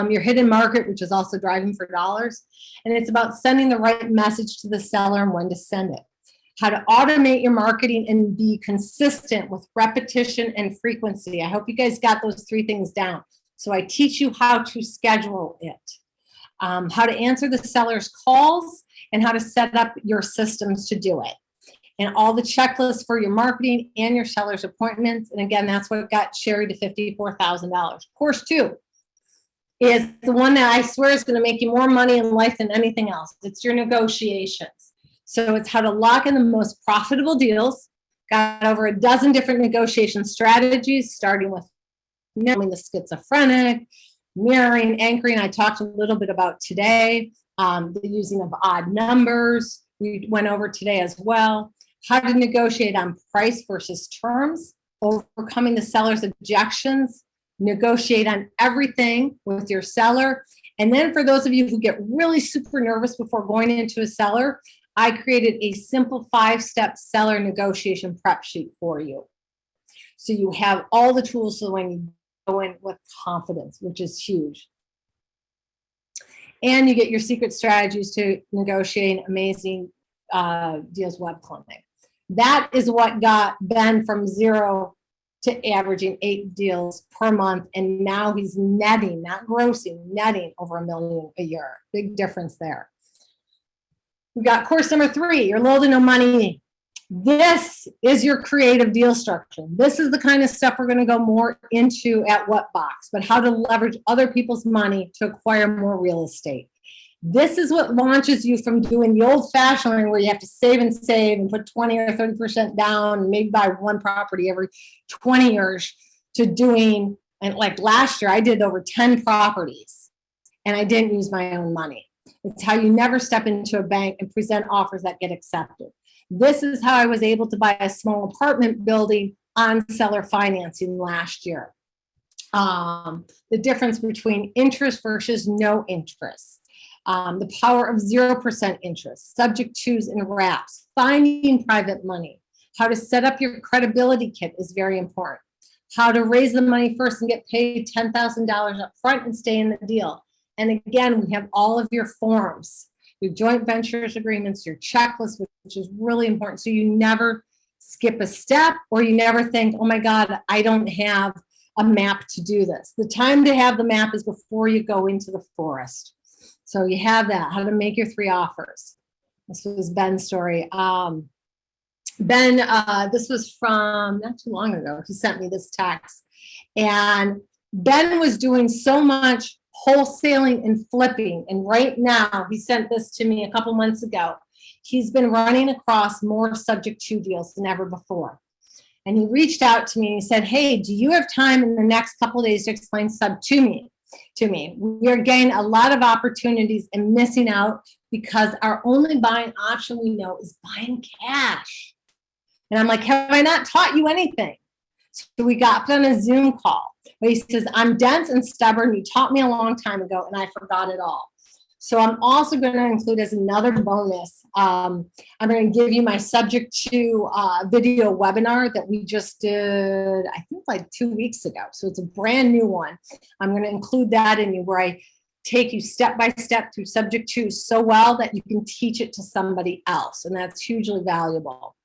Your hidden market, which is also driving for dollars. And it's about sending the right message to the seller and when to send it. How to automate your marketing and be consistent with repetition and frequency. I hope you guys got those 3 things down. So I teach you how to schedule it, how to answer the seller's calls, and how to set up your systems to do it. And all the checklists for your marketing and your seller's appointments. And again, that's what got Sherry to $54,000. Course 2 is the one that I swear is going to make you more money in life than anything else. It's your negotiations. So it's how to lock in the most profitable deals. Got over a dozen different negotiation strategies, starting with knowing the schizophrenic, mirroring, anchoring. I talked a little bit about today, the using of odd numbers. We went over today as well. How to negotiate on price versus terms, overcoming the seller's objections, negotiate on everything with your seller. And then for those of you who get really super nervous before going into a seller, I created a simple 5-step seller negotiation prep sheet for you. So you have all the tools so when you go in with confidence, which is huge. And you get your secret strategies to negotiate amazing deals web clinic. That is what got Ben from 0 to averaging 8 deals per month. And now he's netting, not grossing, netting over $1 million a year. Big difference there. We got course number 3, your little to no money. This is your creative deal structure. This is the kind of stuff we're going to go more into at What Box, but how to leverage other people's money to acquire more real estate. This is what launches you from doing the old fashioned way where you have to save and put 20 or 30% down and maybe buy one property every 20 years to doing, and like last year, I did over 10 properties and I didn't use my own money. It's how you never step into a bank and present offers that get accepted. This is how I was able to buy a small apartment building on seller financing last year. The difference between interest versus no interest. The power of 0% interest, subject tos and wraps, finding private money. How to set up your credibility kit is very important. How to raise the money first and get paid $10,000 up front and stay in the deal. And again, we have all of your forms, your joint ventures agreements, your checklist, which is really important. So you never skip a step or you never think, oh my God, I don't have a map to do this. The time to have the map is before you go into the forest. So you have that, how to make your 3 offers. This was Ben's story. Ben, this was from not too long ago. He sent me this text. And Ben was doing so much wholesaling and flipping. And right now, he sent this to me a couple months ago. He's been running across more subject to deals than ever before. And he reached out to me and he said, hey, do you have time in the next couple of days to explain sub to me? We are getting a lot of opportunities and missing out because our only buying option we know is buying cash. And I'm like, have I not taught you anything? So we got on a Zoom call. But he says, I'm dense and stubborn. You taught me a long time ago and I forgot it all. So I'm also going to include as another bonus, I'm going to give you my subject to video webinar that we just did, I think like 2 weeks ago. So it's a brand new one. I'm going to include that in you where I take you step by step through subject to so well that you can teach it to somebody else. And that's hugely valuable.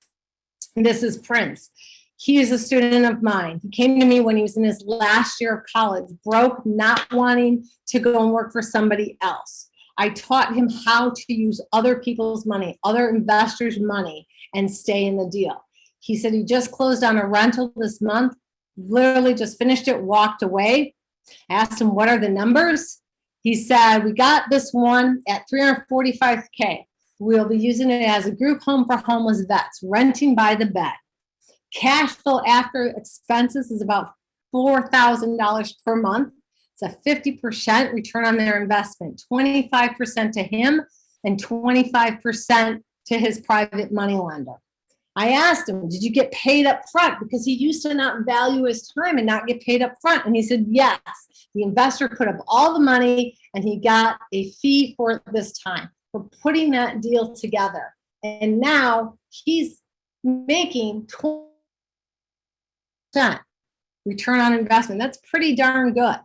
And this is Prince. He is a student of mine. He came to me when he was in his last year of college, broke, not wanting to go and work for somebody else. I taught him how to use other people's money, other investors' money, and stay in the deal. He said he just closed on a rental this month, literally just finished it, walked away. I asked him, what are the numbers? He said, we got this one at $345K. We'll be using it as a group home for homeless vets, renting by the bed. Cash flow after expenses is about $4,000 per month. It's a 50% return on their investment, 25% to him and 25% to his private money lender. I asked him, did you get paid up front? Because he used to not value his time and not get paid up front. And he said, yes, the investor put up all the money and he got a fee for this time for putting that deal together. And now he's making 20% return on investment. That's pretty darn good.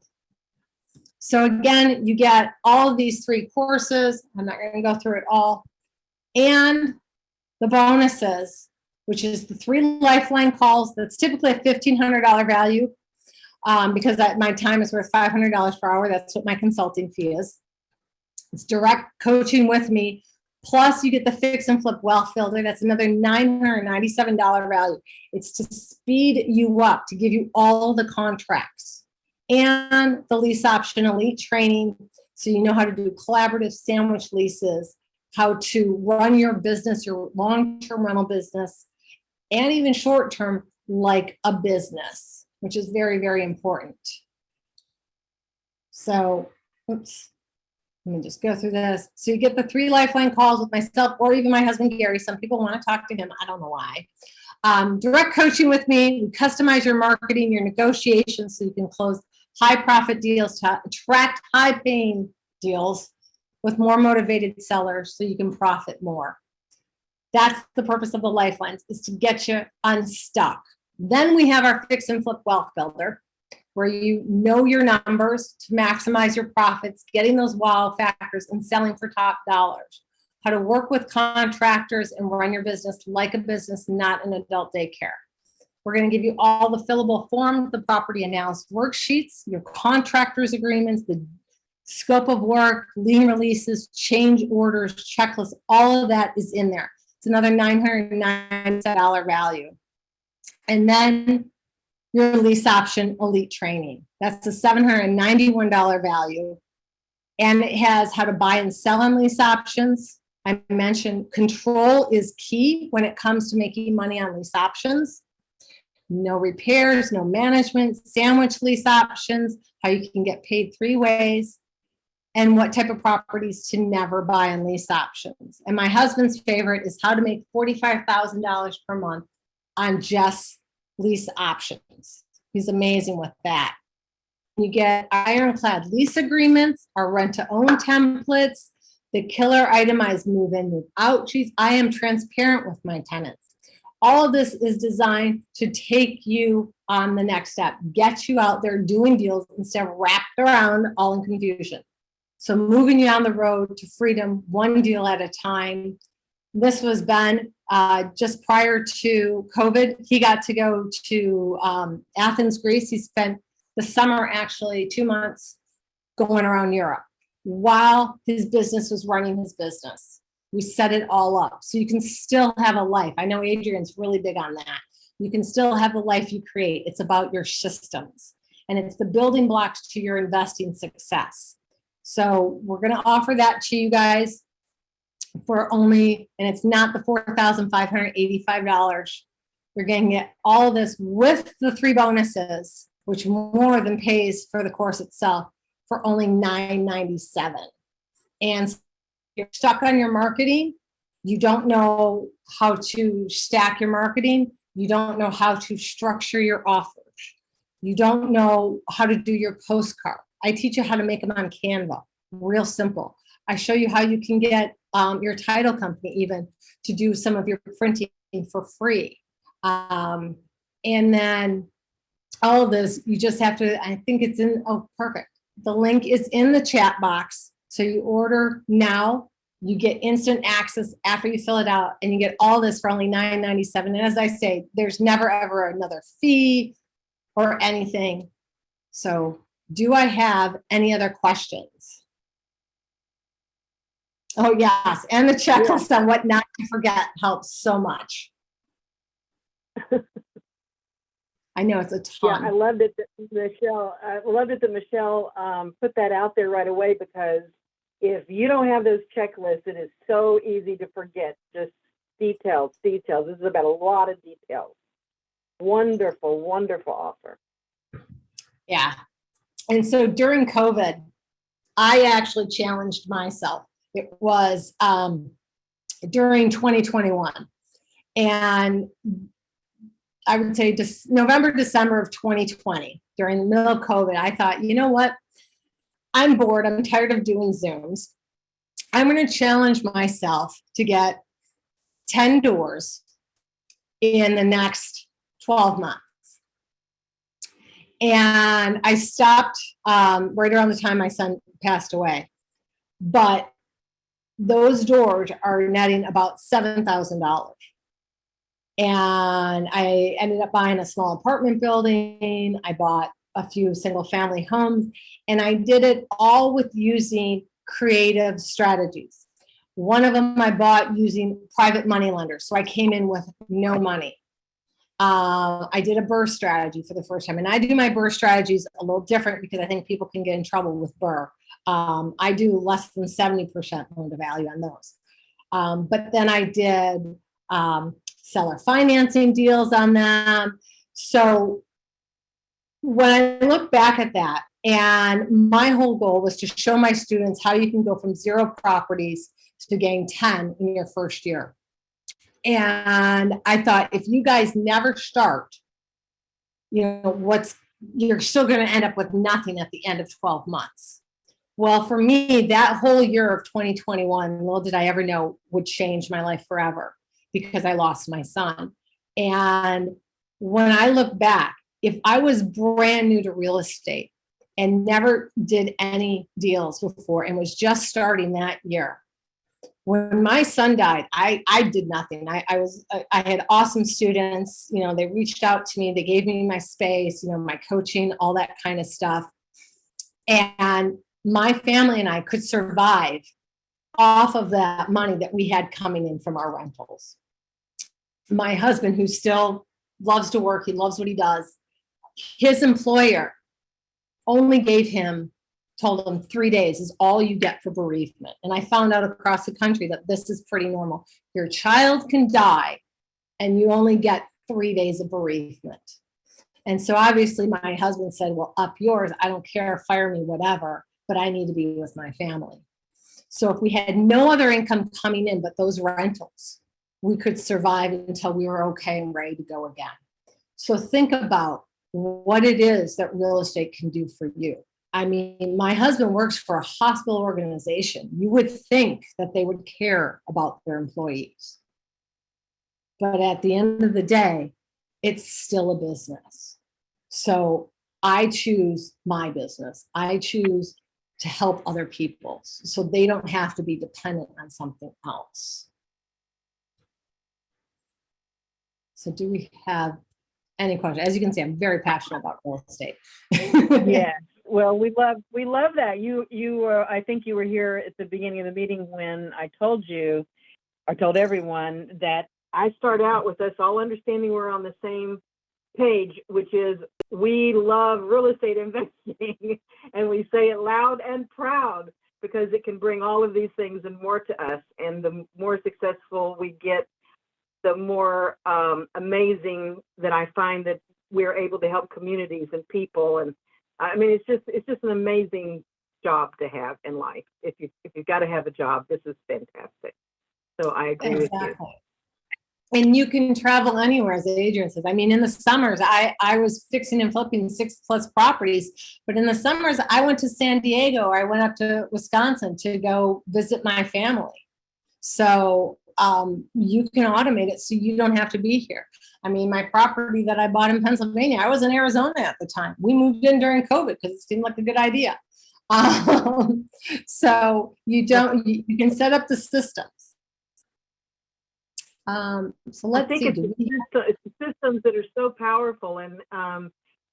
So again, you get all of these 3 courses. I'm not going to go through it all. And the bonuses, which is the 3 lifeline calls. That's typically a $1,500 value because my time is worth $500 per hour. That's what my consulting fee is. It's direct coaching with me. Plus you get the fix and flip wealth filter. That's another $997 value. It's to speed you up, to give you all the contracts. And the lease option elite training. So you know how to do collaborative sandwich leases how to run your business, your long-term rental business, and even short-term like a business, which is very, very important. So, oops, let me just go through this. So you get the 3 lifeline calls with myself or even my husband, Gary. Some people want to talk to him. I don't know why. Direct coaching with me. We customize your marketing, your negotiations, so you can close high profit deals to attract high paying deals with more motivated sellers so you can profit more. That's the purpose of the lifelines, is to get you unstuck. Then we have our fix and flip wealth builder, where you know your numbers to maximize your profits, getting those wow factors and selling for top dollars. How to work with contractors and run your business like a business, not an adult daycare. We're going to give you all the fillable forms, the property analysis worksheets, your contractors agreements, the scope of work, lien releases, change orders, checklists, all of that is in there. It's another $997 value. And then your lease option elite training. That's a $791 value. And it has how to buy and sell on lease options. I mentioned control is key when it comes to making money on lease options. No repairs, no management, sandwich lease options, how you can get paid 3 ways, and what type of properties to never buy on lease options. And my husband's favorite is how to make $45,000 per month on just lease options. He's amazing with that. You get ironclad lease agreements, our rent-to-own templates, the killer itemized move-in, move-out sheets. I am transparent with my tenants. All of this is designed to take you on the next step, get you out there doing deals instead of wrapped around all in confusion. So moving you on the road to freedom, one deal at a time. This was Ben just prior to COVID. He got to go to Athens, Greece. He spent the summer, actually 2 months, going around Europe while his business was running his business. We set it all up so you can still have a life. I know Adrian's really big on that. You can still have the life you create. It's about your systems, and it's the building blocks to your investing success. So we're going to offer that to you guys for only, and it's not the $4,585. You're going to get all of this with the 3 bonuses, which more than pays for the course itself, for only $997. And if you're stuck on your marketing, you don't know how to stack your marketing, you don't know how to structure your offers, you don't know how to do your postcard. I teach you how to make them on Canva, real simple. I show you how you can get your title company even to do some of your printing for free. And then all of this, you just have to, I think it's in, oh, perfect. The link is in the chat box. So you order now, you get instant access after you fill it out, and you get all this for only $997. And as I say, there's never ever another fee or anything. So do I have any other questions? Oh, yes. And the checklist on what not to forget helps so much. I know it's a ton. Yeah, I loved it that Michelle put that out there right away, because if you don't have those checklists, it is so easy to forget. Just details. This is about a lot of details. Wonderful, wonderful offer. Yeah. And so during COVID, I actually challenged myself. It was during 2021. And I would say November, December of 2020, during the middle of COVID, I thought, you know what? I'm bored. I'm tired of doing Zooms. I'm going to challenge myself to get 10 doors in the next 12 months. And I stopped right around the time my son passed away. But those doors are netting about $7,000. And I ended up buying a small apartment building. I bought a few single family homes, and I did it all with using creative strategies. One of them I bought using private money lenders. So I came in with no money. I did a BRRRR strategy for the first time, and I do my BRRRR strategies a little different because I think people can get in trouble with BRRRR. I do less than 70% loan to value on those. But then I did seller financing deals on them. So when I look back at that, and my whole goal was to show my students how you can go from 0 properties to getting 10 in your first year. And I thought, if you guys never start, you're still going to end up with nothing at the end of 12 months. Well, for me, that whole year of 2021, little did I ever know, would change my life forever, because I lost my son. And when I look back, if I was brand new to real estate and never did any deals before and was just starting that year, when my son died, I did nothing. I had awesome students, they reached out to me, they gave me my space, my coaching, all that kind of stuff. And my family and I could survive off of that money that we had coming in from our rentals. My husband, who still loves to work, he loves what he does, his employer only told him 3 days is all you get for bereavement. And I found out across the country that this is pretty normal. Your child can die and you only get 3 days of bereavement. And so obviously my husband said, well, up yours, I don't care, fire me, whatever, but I need to be with my family. So if we had no other income coming in but those rentals, we could survive until we were okay and ready to go again. So think about what it is that real estate can do for you. I mean, my husband works for a hospital organization. You would think that they would care about their employees. But at the end of the day, it's still a business. So I choose my business. I choose to help other people so they don't have to be dependent on something else. So do we have any questions? As you can see, I'm very passionate about real estate. Yeah. Well, we love that. You were, I think you were here at the beginning of the meeting when I told everyone that I start out with us all understanding we're on the same page, which is we love real estate investing, and we say it loud and proud because it can bring all of these things and more to us. And the more successful we get, the more amazing that I find that we're able to help communities and people. And I mean, it's just an amazing job to have in life. If you've got to have a job, this is fantastic. So I agree with you. And you can travel anywhere, as Adrian says. I mean, in the summers, I was fixing and flipping 6+ properties, but in the summers, I went to San Diego, or I went up to Wisconsin to go visit my family. So you can automate it so you don't have to be here. I mean, my property that I bought in Pennsylvania, I was in Arizona at the time. We moved in during COVID because it seemed like a good idea. So you can set up the systems. So let's see. It's systems that are so powerful, and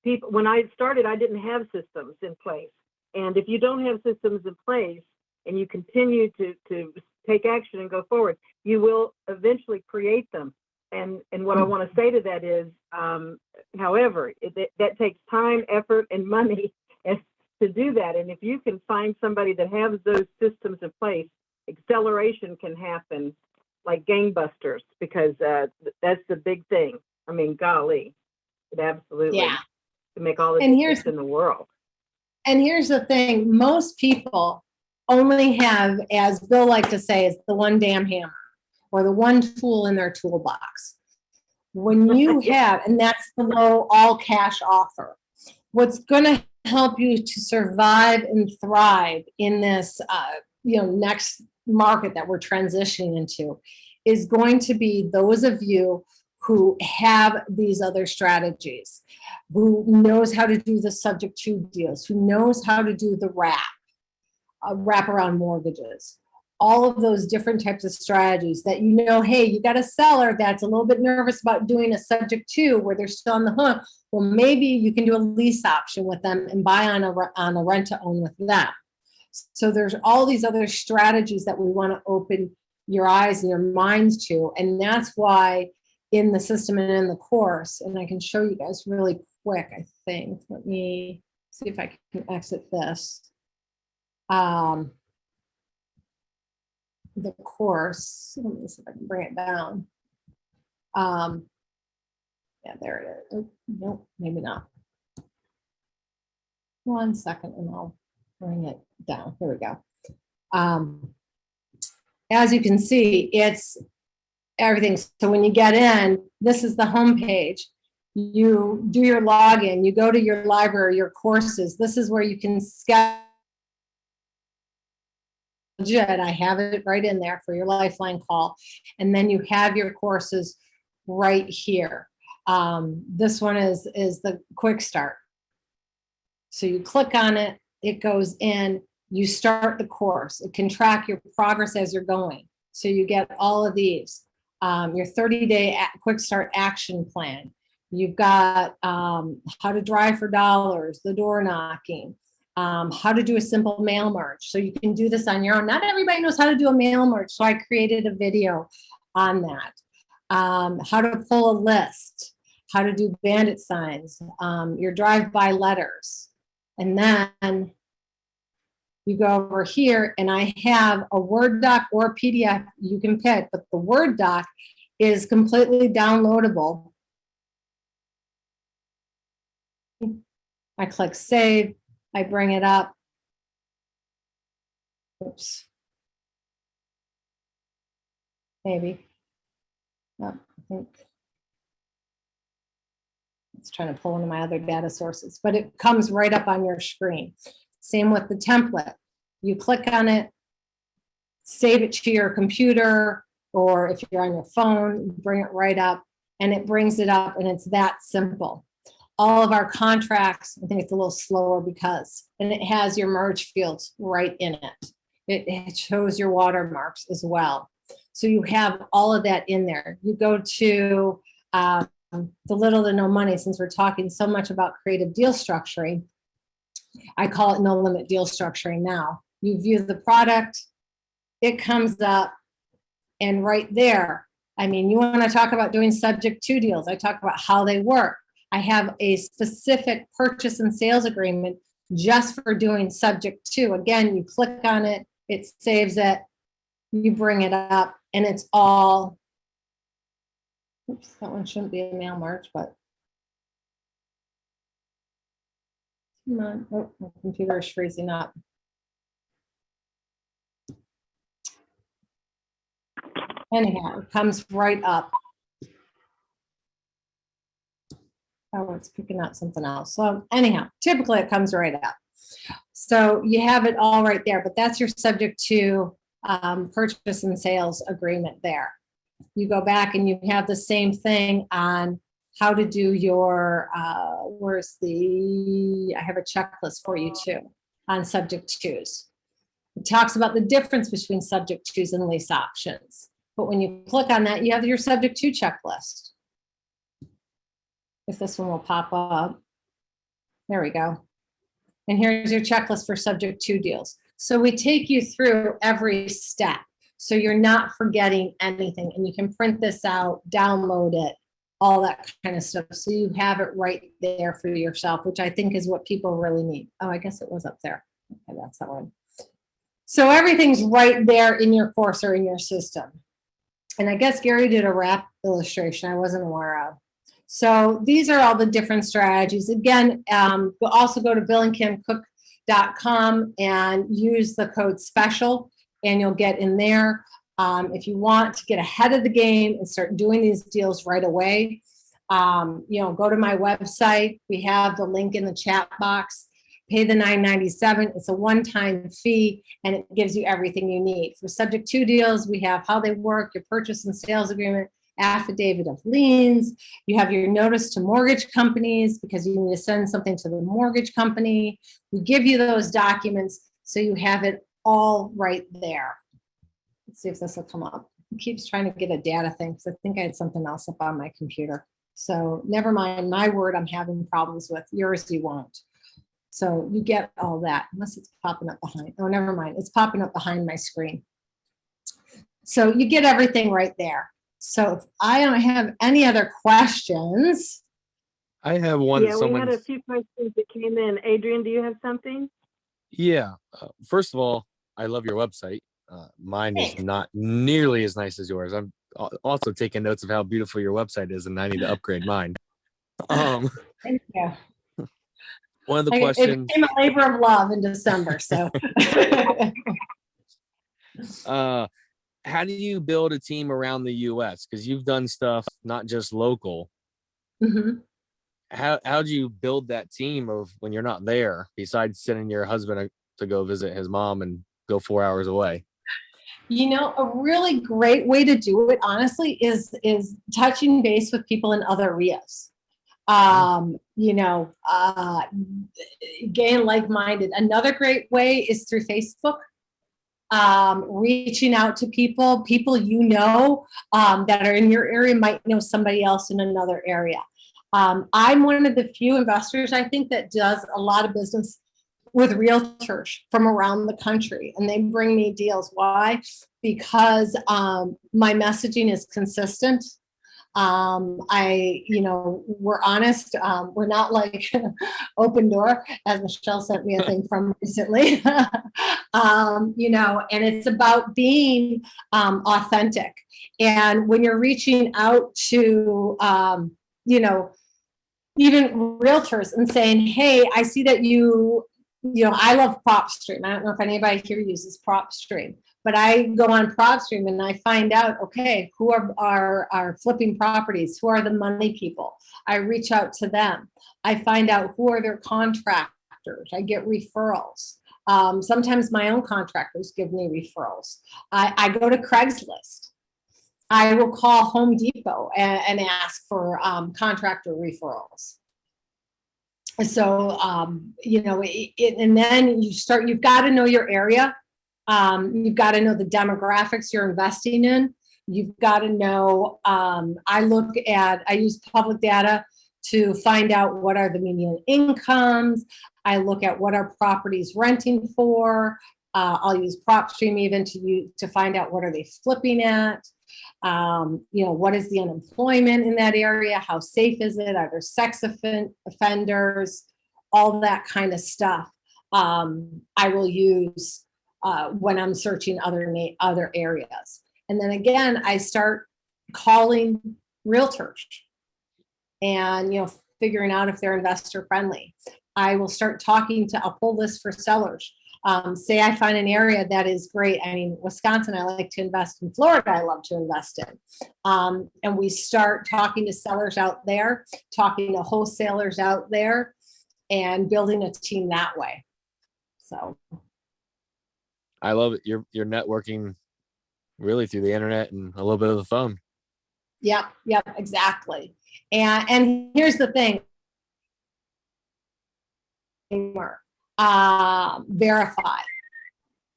people. When I started, I didn't have systems in place, and if you don't have systems in place, and you continue to take action and go forward, you will eventually create them. And what I want to say to that is, however, that takes time, effort, and money to do that. And if you can find somebody that has those systems in place, acceleration can happen like gangbusters, because that's the big thing. I mean, golly, it absolutely to make all the difference in the world. And here's the thing: most people only have, as Bill liked to say, is the one damn hammer or the one tool in their toolbox. When you have, and that's the low all cash offer, what's going to help you to survive and thrive in this next market that we're transitioning into is going to be those of you who have these other strategies, who knows how to do the subject to deals, who knows how to do the wrap around mortgages, all of those different types of strategies that hey, you got a seller that's a little bit nervous about doing a subject to where they're still on the hook. Well, maybe you can do a lease option with them and buy on a rent to own with them. So there's all these other strategies that we want to open your eyes and your minds to. And that's why in the system and in the course, and I can show you guys really quick, I think. Let me see if I can exit this. the course. Let me see if I can bring it down. Yeah, there it is. Oh, nope, maybe not. 1 second and I'll bring it down. Here we go. As you can see, it's everything. So when you get in, this is the home page. You do your login, you go to your library, your courses. This is where you can schedule. I have it right in there for your Lifeline call. And then you have your courses right here. This one is the quick start. So you click on it, it goes in, you start the course. It can track your progress as you're going. So you get all of these. Your 30-day quick start action plan. You've got how to drive for dollars, the door knocking, how to do a simple mail merge. So you can do this on your own. Not everybody knows how to do a mail merge, so I created a video on that. How to pull a list, how to do bandit signs, your drive-by letters. And then you go over here and I have a Word doc or a PDF, you can pick, but the Word doc is completely downloadable. I click save, I bring it up. Oops. Maybe. Oh, I think it's trying to pull one of my other data sources, but it comes right up on your screen. Same with the template. You click on it, save it to your computer, or if you're on your phone, you bring it right up and it brings it up, and it's that simple. All of our contracts, I think it's a little slower because, and it has your merge fields right in it. It shows your watermarks as well. So you have all of that in there. You go to the little to no money, since we're talking so much about creative deal structuring, I call it no limit deal structuring now. You view the product, it comes up, and right there, I mean, you want to talk about doing subject to deals. I talk about how they work. I have a specific purchase and sales agreement just for doing subject to. Again, you click on it, it saves it, you bring it up, and it's all, oops, that one shouldn't be a mail merge, but come on, oh, my computer is freezing up. Anyhow, it comes right up. Oh, it's picking out something else. So anyhow, typically it comes right up. So you have it all right there, but that's your subject to purchase and sales agreement there. You go back and you have the same thing on how to do your, I have a checklist for you too on subject tos. It talks about the difference between subject tos and lease options. But when you click on that, you have your subject to checklist. If this one will pop up. There we go. And here's your checklist for subject to deals. So we take you through every step, so you're not forgetting anything, and you can print this out, download it, all that kind of stuff. So you have it right there for yourself, which I think is what people really need. Oh, I guess it was up there. Okay, that's that one. So everything's right there in your course or in your system. And I guess Gary did a wrap illustration I wasn't aware of. So these are all the different strategies. Again, also go to billingcamcook.com and use the code SPECIAL, and you'll get in there. If you want to get ahead of the game and start doing these deals right away, go to my website. We have the link in the chat box. Pay the $9.97. It's a one-time fee, and it gives you everything you need. For subject to deals, we have how they work, your purchase and sales agreement, affidavit of liens. You have your notice to mortgage companies because you need to send something to the mortgage company. We give you those documents so you have it all right there. Let's see if this will come up. It keeps trying to get a data thing because I think I had something else up on my computer. So never mind, my Word I'm having problems with. Yours you won't. So you get all that, unless it's popping up behind. Oh, never mind. It's popping up behind my screen. So you get everything right there. So if I don't have any other questions. I have one. Yeah, we had a few questions that came in. Adrian, do you have something? Yeah. First of all, I love your website. Mine is not nearly as nice as yours. I'm also taking notes of how beautiful your website is, and I need to upgrade mine. Thank you. One of the It questions, became a labor of love in December. So, how do you build a team around the U.S.? Because you've done stuff not just local. Mhm. How do you build that team of when you're not there, besides sending your husband to go visit his mom and go 4 hours away? A really great way to do it, honestly, is touching base with people in other REIAs. Getting like-minded. Another great way is through Facebook. Reaching out to people that are in your area might know somebody else in another area. I'm one of the few investors, I think, that does a lot of business with realtors from around the country, and they bring me deals. Why? Because my messaging is consistent. We're honest. We're not like Open Door, as Michelle sent me a thing from recently. And it's about being authentic. And when you're reaching out to, even realtors and saying, hey, I see that I love PropStream. I don't know if anybody here uses PropStream, but I go on PropStream and I find out, okay, who are flipping properties? Who are the money people? I reach out to them. I find out who are their contractors. I get referrals. Sometimes my own contractors give me referrals. I go to Craigslist. I will call Home Depot and ask for contractor referrals. So, and then you've got to know your area. You've got to know the demographics you're investing in. You've got to know, I use public data to find out what are the median incomes. I look at what are properties renting for. I'll use PropStream even to find out what are they flipping at. What is the unemployment in that area? How safe is it? Are there sex offenders? All that kind of stuff. I will use when I'm searching other areas. And then again, I start calling realtors and, figuring out if they're investor friendly. I will start talking to a pull list for sellers. Say I find an area that is great. I mean, Wisconsin, I like to invest in. Florida, I love to invest in. And we start talking to sellers out there, talking to wholesalers out there, and building a team that way. So. I love it. You're networking really through the internet and a little bit of the phone. Yep, exactly. And here's the thing. Verify.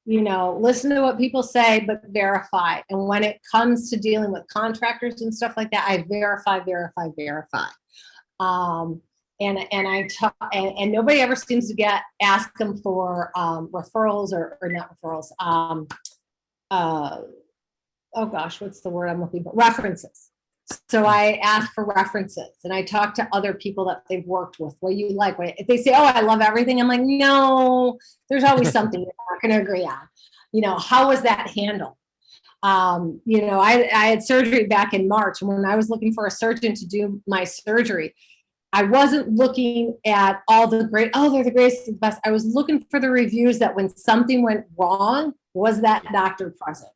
Listen to what people say, but verify. And when it comes to dealing with contractors and stuff like that, I verify. And nobody ever seems to ask them for referrals or not referrals. Oh gosh, what's the word I'm looking for? References. So I ask for references and I talk to other people that they've worked with. What do you like? If they say, oh, I love everything, I'm like, no, there's always something you're not going to agree on. How was that handled? I had surgery back in March, and when I was looking for a surgeon to do my surgery, I wasn't looking at all the great, they're the greatest, the best. I was looking for the reviews that when something went wrong, was that doctor present?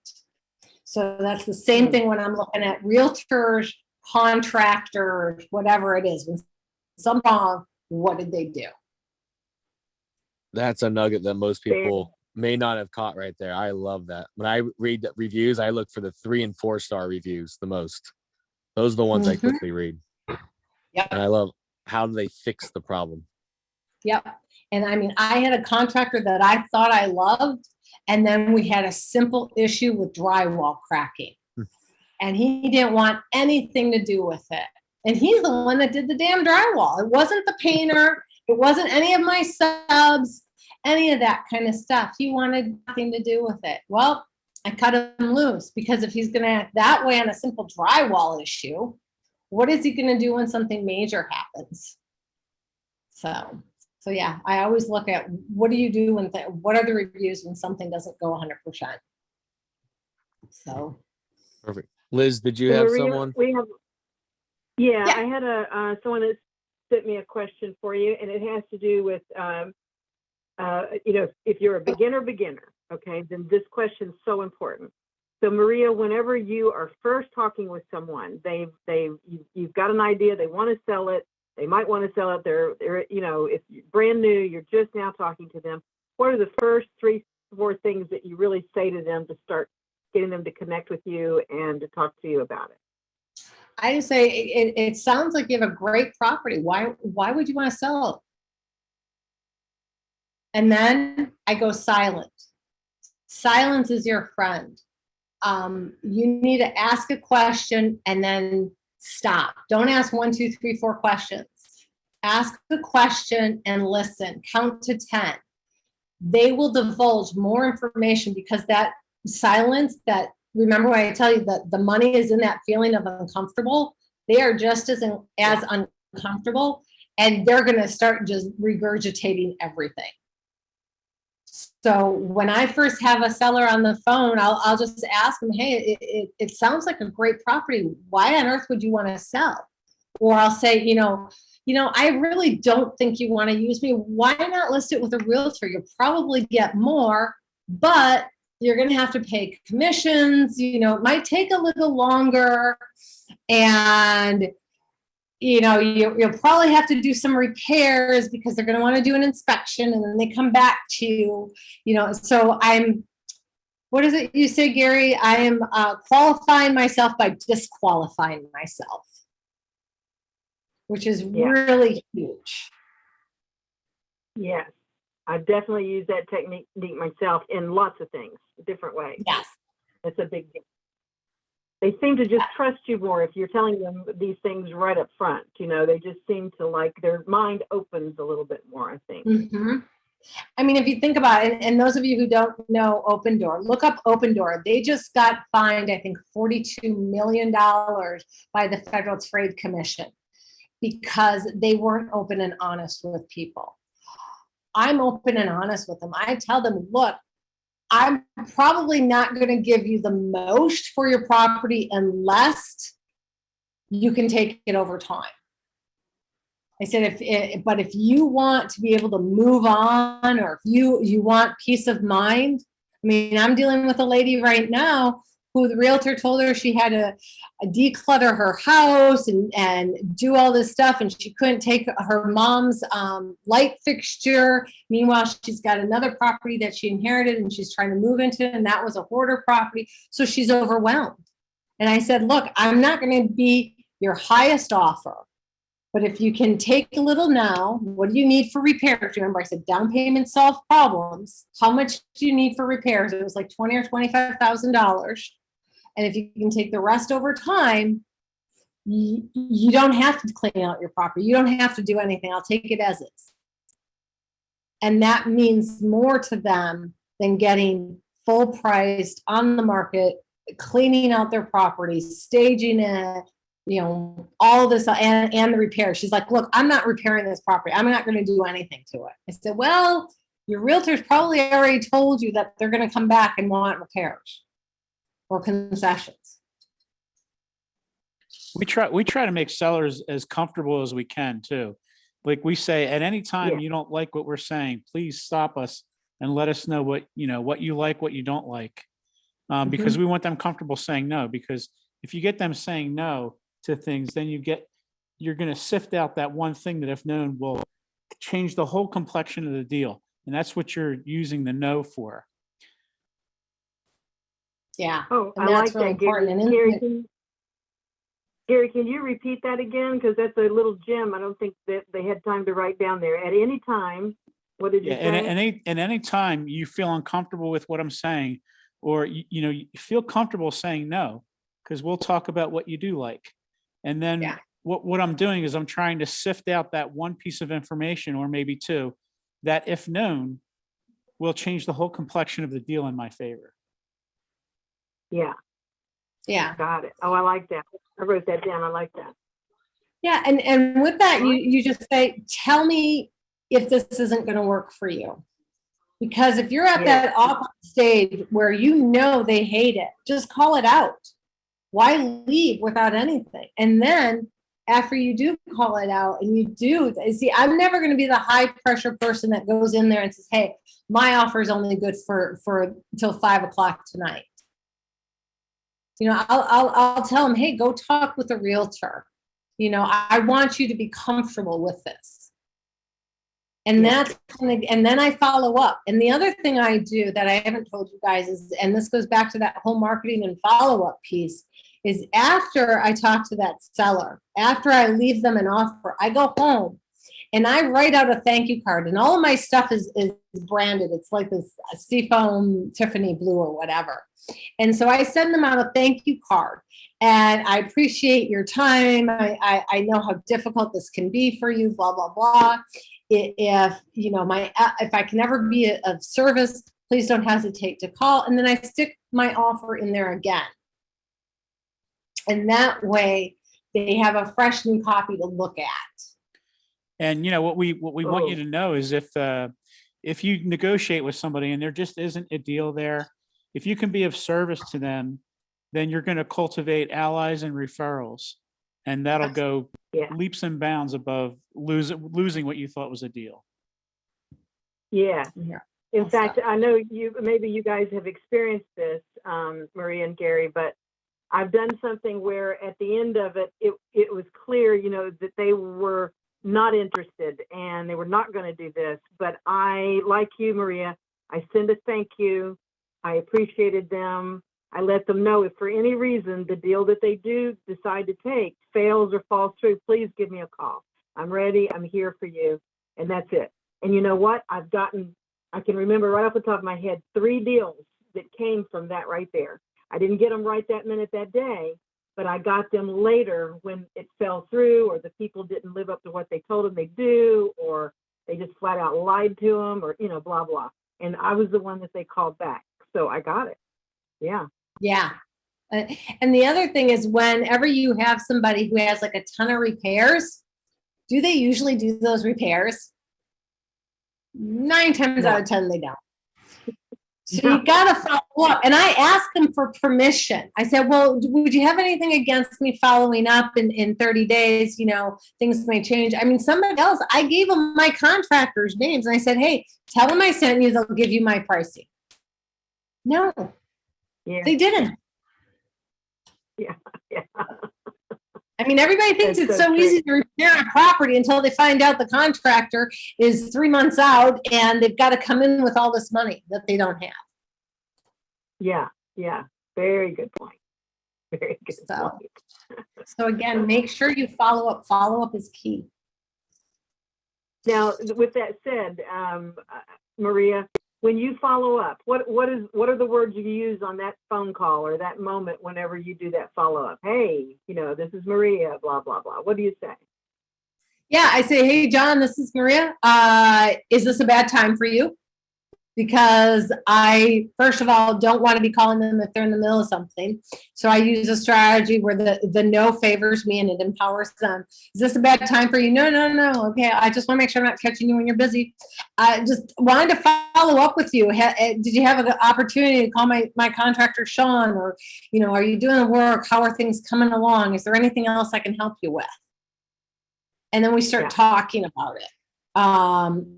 So that's the same thing when I'm looking at realtors, contractors, whatever it is. When something wrong, what did they do? That's a nugget that most people may not have caught right there. I love that. When I read reviews, I look for the 3 and 4 star reviews the most. Those are the ones I quickly read. Yep. And I love how do they fix the problem. Yep. And I mean, I had a contractor that I thought I loved, and then we had a simple issue with drywall cracking. And he didn't want anything to do with it. And he's the one that did the damn drywall. It wasn't the painter. It wasn't any of my subs, any of that kind of stuff. He wanted nothing to do with it. Well, I cut him loose, because if he's going to act that way on a simple drywall issue, what is he going to do when something major happens? So yeah, I always look at what do you do when what are the reviews when something doesn't go 100%? So. Perfect. Liz, did you So have Maria, someone? Yeah, Yeah. I had someone that sent me a question for you, and it has to do with, if you're a beginner, okay, then this question is so important. So Maria, whenever you are first talking with someone, you've got an idea, they want to sell it, they might want to sell it, they're if you're brand new, you're just now talking to them, what are the first 3-4 things that you really say to them to start getting them to connect with you and to talk to you about it? I just say it sounds like you have a great property. Why would you want to sell it? And then I go silent. Silence is your friend. You need to ask a question and then stop. Don't ask 1, 2, 3, 4 questions. Ask the question and listen. Count to 10. They will divulge more information because that silence, that remember when I tell you that the money is in that feeling of uncomfortable, they are just as uncomfortable, and they're going to start just regurgitating everything. So when I first have a seller on the phone, I'll just ask them, hey, it sounds like a great property. Why on earth would you want to sell? Or I'll say, I really don't think you want to use me. Why not list it with a realtor? You'll probably get more, but you're going to have to pay commissions. It might take a little longer, and you'll probably have to do some repairs because they're going to want to do an inspection, and then they come back to you. So what is it you say, Gary? I am qualifying myself by disqualifying myself, which is really huge. Yes, I've definitely used that technique myself in lots of things, different ways. Yes. It's a big deal. They seem to just trust you more if you're telling them these things right up front. They just seem to, like, their mind opens a little bit more, I think. Mm-hmm. I mean, if you think about it, and those of you who don't know Open Door, look up Open Door. They just got fined, I think, $42 million by the Federal Trade Commission because they weren't open and honest with people. I'm open and honest with them. I tell them, look, I'm probably not going to give you the most for your property unless you can take it over time. I said, but if you want to be able to move on, or if you want peace of mind, I mean, I'm dealing with a lady right now who the realtor told her she had to declutter her house and do all this stuff, and she couldn't take her mom's light fixture. Meanwhile, she's got another property that she inherited and she's trying to move into, and that was a hoarder property. So she's overwhelmed. And I said, look, I'm not going to be your highest offer, but if you can take a little now, what do you need for repairs? Remember, I said down payment solve problems. How much do you need for repairs? It was like $20,000 or $25,000. And if you can take the rest over time, you don't have to clean out your property. You don't have to do anything. I'll take it as is. And that means more to them than getting full priced on the market, cleaning out their property, staging it, all this and the repair. She's like, look, I'm not repairing this property. I'm not going to do anything to it. I said, well, your realtor's probably already told you that they're going to come back and want repairs or concessions. We try to make sellers as comfortable as we can too. Like we say, at any time you don't like what we're saying, please stop us and let us know what you like, what you don't like. Because we want them comfortable saying no, because if you get them saying no to things, then you're going to sift out that one thing that, if known, will change the whole complexion of the deal. And that's what you're using the no for. Yeah. Oh, and I that's like really that, important. Gary, can you repeat that again? Because that's a little gem. I don't think that they had time to write down there. At any time, what did you say? And any time you feel uncomfortable with what I'm saying, or you feel comfortable saying no, because we'll talk about what you do like. And then what I'm doing is I'm trying to sift out that one piece of information, or maybe two, that, if known, will change the whole complexion of the deal in my favor. Yeah. Got it. Oh, I like that. I wrote that down. I like that. Yeah. And with that, you just say, tell me if this isn't going to work for you. Because if you're at Yeah. that awkward stage where you know they hate it, just call it out. Why leave without anything? And then after you do call it out and you do, see, I'm never going to be the high pressure person that goes in there and says, hey, my offer is only good for till 5 o'clock tonight. You know, I'll tell them, hey, go talk with a realtor. You know, I want you to be comfortable with this. And that's and then I follow up. And the other thing I do that I haven't told you guys is, and this goes back to that whole marketing and follow-up piece, is after I talk to that seller, after I leave them an offer, I go home and I write out a thank you card. And all of my stuff is branded. It's like this seafoam Tiffany blue or whatever. And so I send them out a thank you card. And I appreciate your time. I know how difficult this can be for you, blah, blah, blah. If you know if I can ever be of service, please don't hesitate to call. And then I stick my offer in there again. And that way they have a fresh new copy to look at. And you know what we want you to know is if you negotiate with somebody and there just isn't a deal there, if you can be of service to them, then you're going to cultivate allies and referrals, and that'll go leaps and bounds above losing what you thought was a deal. Yeah. In fact, I know maybe you guys have experienced this, Maria and Gary, but I've done something where at the end of it, it was clear, you know, that they were not interested and they were not going to do this. But I, like you, Maria, I send a thank you. I appreciated them. I let them know if for any reason the deal that they do decide to take fails or falls through, please give me a call. I'm ready. I'm here for you. And that's it. And you know what? I can remember right off the top of my head, 3 deals that came from that right there. I didn't get them right that minute that day, but I got them later when it fell through or the people didn't live up to what they told them they do, or they just flat out lied to them, or, you know, blah, blah. And I was the one that they called back. So I got it. Yeah. Yeah. And the other thing is, whenever you have somebody who has like a ton of repairs, do they usually do those repairs? 9 times out of 10, they don't. So you got to follow up. And I asked them for permission. I said, well, would you have anything against me following up in 30 days? You know, things may change. I mean, somebody else, I gave them my contractors' names. And I said, hey, tell them I sent you, they'll give you my pricing. No, they didn't. Yeah. I mean, everybody thinks it's so easy to repair a property until they find out the contractor is 3 months out and they've got to come in with all this money that they don't have. Yeah. Very good point. Very good point. So again, make sure you follow up. Follow up is key. Now, with that said, Maria, when you follow up, what are the words you use on that phone call or that moment whenever you do that follow up? Hey, you know, this is Maria, blah, blah, blah. What do you say? Yeah, I say, hey, John, this is Maria. Is this a bad time for you? Because I, first of all, don't want to be calling them if they're in the middle of something. So I use a strategy where the no favors me and it empowers them. Is this a bad time for you? No. Okay, I just want to make sure I'm not catching you when you're busy. I just wanted to follow up with you. Did you have an opportunity to call my contractor, Sean? Or, you know, are you doing the work? How are things coming along? Is there anything else I can help you with? And then we start talking about it.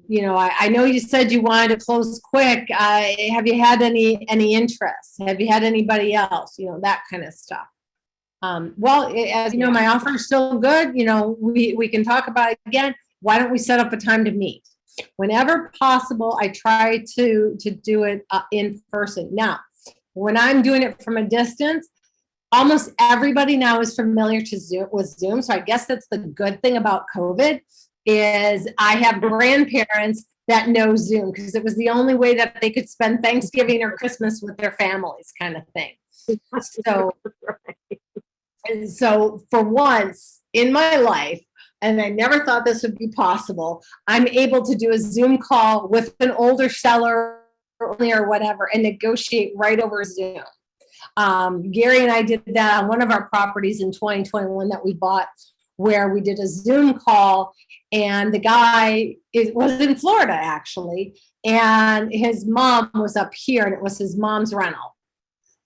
You know, I know you said you wanted to close quick. Have you had any interest? Have you had anybody else? You know, that kind of stuff. Well, as you know, my offer is still good. You know, we can talk about it again. Why don't we set up a time to meet? Whenever possible, I try to do it in person. Now, when I'm doing it from a distance, almost everybody now is familiar with Zoom. So I guess that's the good thing about COVID. Is I have grandparents that know Zoom because it was the only way that they could spend Thanksgiving or Christmas with their families, kind of thing. So for once in my life, and I never thought this would be possible, I'm able to do a Zoom call with an older seller or whatever and negotiate right over Zoom. Gary and I did that on one of our properties in 2021 that we bought, where we did a Zoom call, and the guy was in Florida actually, and his mom was up here, and it was his mom's rental,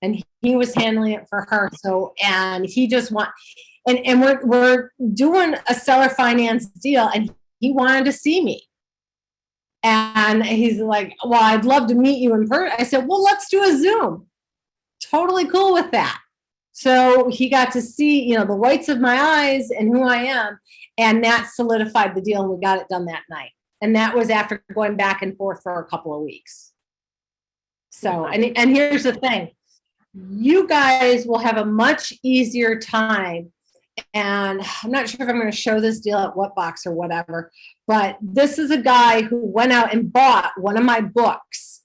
and he was handling it for her. So, and he just and we're doing a seller finance deal, and he wanted to see me. And he's like, well, I'd love to meet you in person. I said, well, let's do a Zoom. Totally cool with that. So he got to see, the whites of my eyes and who I am. And that solidified the deal. And we got it done that night. And that was after going back and forth for a couple of weeks. So, and here's the thing. You guys will have a much easier time. And I'm not sure if I'm going to show this deal at what box or whatever, but this is a guy who went out and bought one of my books,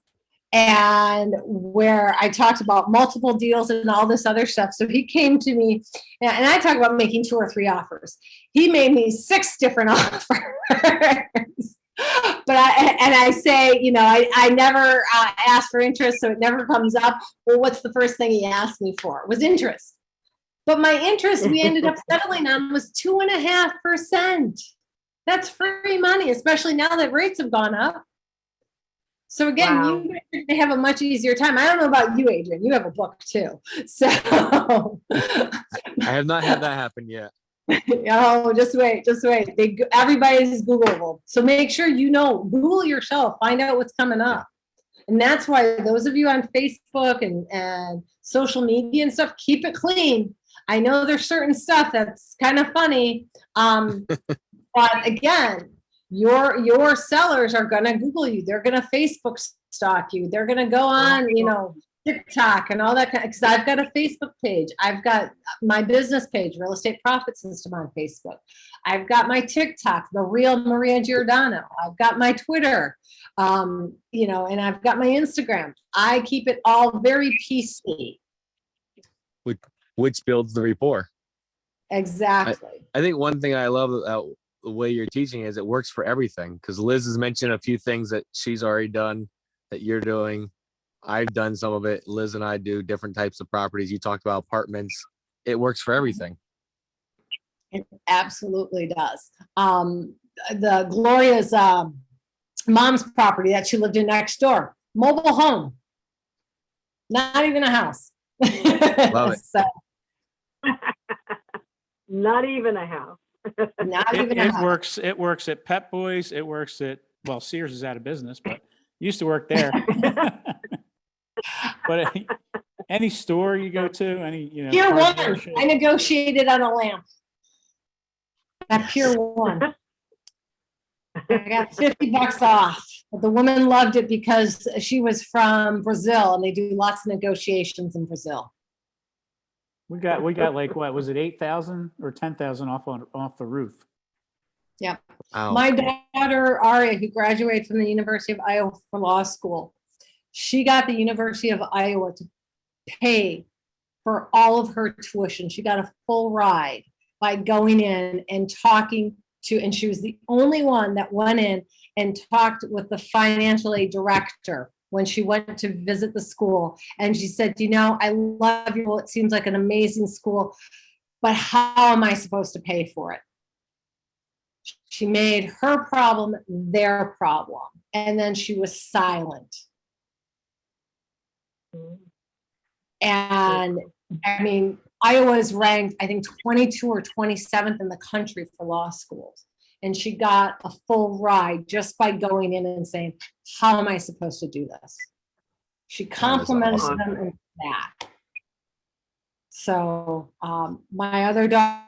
and where I talked about multiple deals and all this other stuff. So he came to me, and I talk about making 2 or 3 offers. He made me 6 different offers. But I say, I never ask for interest, so it never comes up. Well, what's the first thing he asked me for? It was interest. But my interest we ended up settling on was 2.5%. That's free money, especially now that rates have gone up. So again, Wow. You have a much easier time. I don't know about you, Adrian. You have a book too. So I have not had that happen yet. Oh, just wait. Everybody's Googleable. So make sure Google yourself, find out what's coming up. And that's why those of you on Facebook and social media and stuff, keep it clean. I know there's certain stuff that's kind of funny. But again, your sellers are going to Google you. They're going to Facebook stalk you. They're going to go on, TikTok and all that kind of, because I've got a Facebook page. I've got my business page, Real Estate Profit System, on Facebook. I've got my TikTok, The Real Maria Giordano. I've got my Twitter, and I've got my Instagram. I keep it all very PC. Which builds the rapport. Exactly. I think one thing I love about the way you're teaching is it works for everything, because Liz has mentioned a few things that she's already done that you're doing. I've done some of it. Liz and I do different types of properties. You talked about apartments. It works for everything. It absolutely does. The Gloria's mom's property that she lived in next door, mobile home, not even a house. Love it. So, Not even a house. not even a It house. works. It works at Pep Boys. It works at, well, Sears is out of business, but used to work there. But any store you go to, Pier car 1, dealership. I negotiated on a lamp. At Pier 1. I got $50 off. But the woman loved it because she was from Brazil, and they do lots of negotiations in Brazil. We got like, what was it, 8,000 or 10,000 off the roof. Yep. Wow. My daughter, Aria, who graduated from the University of Iowa for law school, she got the University of Iowa to pay for all of her tuition. She got a full ride by going in and talking to, and she was the only one that went in and talked with the financial aid director when she went to visit the school. And she said, I love you. It seems like an amazing school, but how am I supposed to pay for it? She made her problem their problem. And then she was silent. And I mean, Iowa is ranked, I think, 22 or 27th in the country for law schools. And she got a full ride just by going in and saying, how am I supposed to do this? She complimented awesome. them in that. So my other daughter,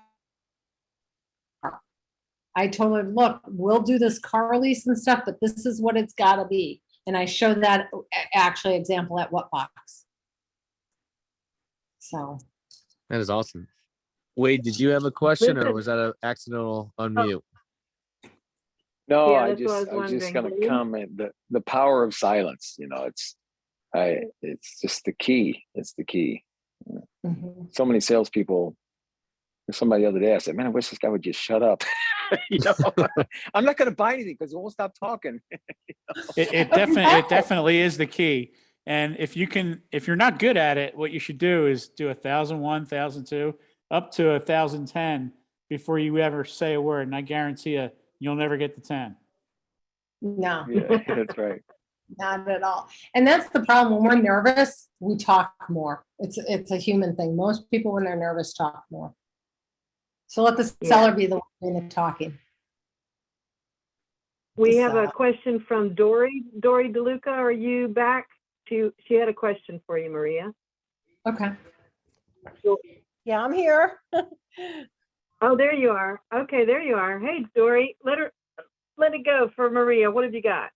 I told her, look, we'll do this car lease and stuff, but this is what it's got to be. And I showed that actually example at what box. So. That is awesome. Wade, did you have a question, or was that an accidental unmute? No, Yeah, I that's what just I was going to wondering. comment that the power of silence, it's just the key. It's the key. Mm-hmm. So many salespeople. Somebody the other day, I said, man, I wish this guy would just shut up. I'm not going to buy anything because he won't stop talking. It definitely is the key. And if you're not good at it, what you should do is do 1,001, 1,002, up to 1,010 before you ever say a word. And I guarantee you'll never get to 10. No. Yeah, that's right. Not at all. And that's the problem. When we're nervous, we talk more. It's a human thing. Most people, when they're nervous, talk more. So let the seller be the one doing the talking. We have a question from Dory. Dory DeLuca, are you back? She had a question for you, Maria. Okay. Yeah, I'm here. Oh, there you are. Okay, there you are. Hey, Dory, let it go for Maria. What have you got?